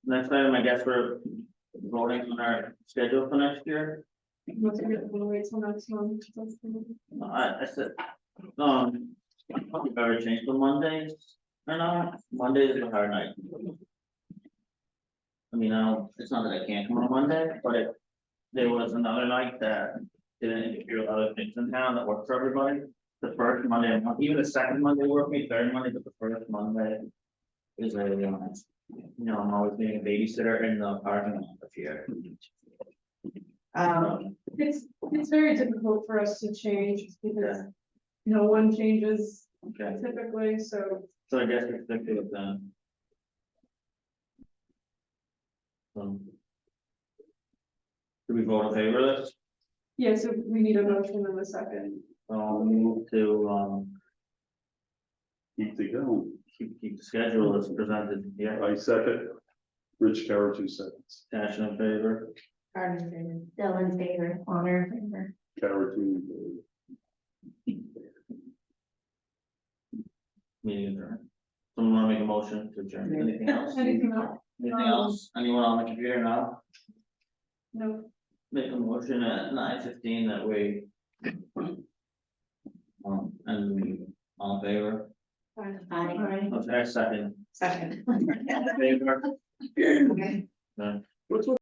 B: Next item, I guess we're voting on our schedule for next year.
D: We'll wait till next month.
B: I said, I don't know if I ever changed to Mondays or not. Monday is a hard night. I mean, it's not that I can't come on Monday, but there was another night that didn't interfere with other things in town that worked for everybody. The first Monday, of the month, even the second Monday worked me, third Monday, but the first Monday is a, I'm always being a babysitter in the parking lot of here.
D: It's very difficult for us to change because no one changes
B: Okay,
D: typically, so.
B: so I guess we stick to it then. Do we vote in favor of this?
D: Yeah, so we need a motion in a second.
B: Move to,
F: Keep the going.
B: keep the schedule as presented here.
F: I second. Rich Carroll, 2 seconds.
B: Cash in favor.
H: Still in favor.
K: Honor, favor.
F: Carroll, 2.
B: Meeting adjourned. Someone wanna make a motion to adjourn? Anything else?
D: Anything else?
B: Anything else? Anyone on the computer now?
D: No.
B: Make a motion at 9:15 that we. And we, all in favor?
H: Aye.
B: Okay, second.
G: Second.
B: Favor?
G: Okay.
B: Done.
F: What's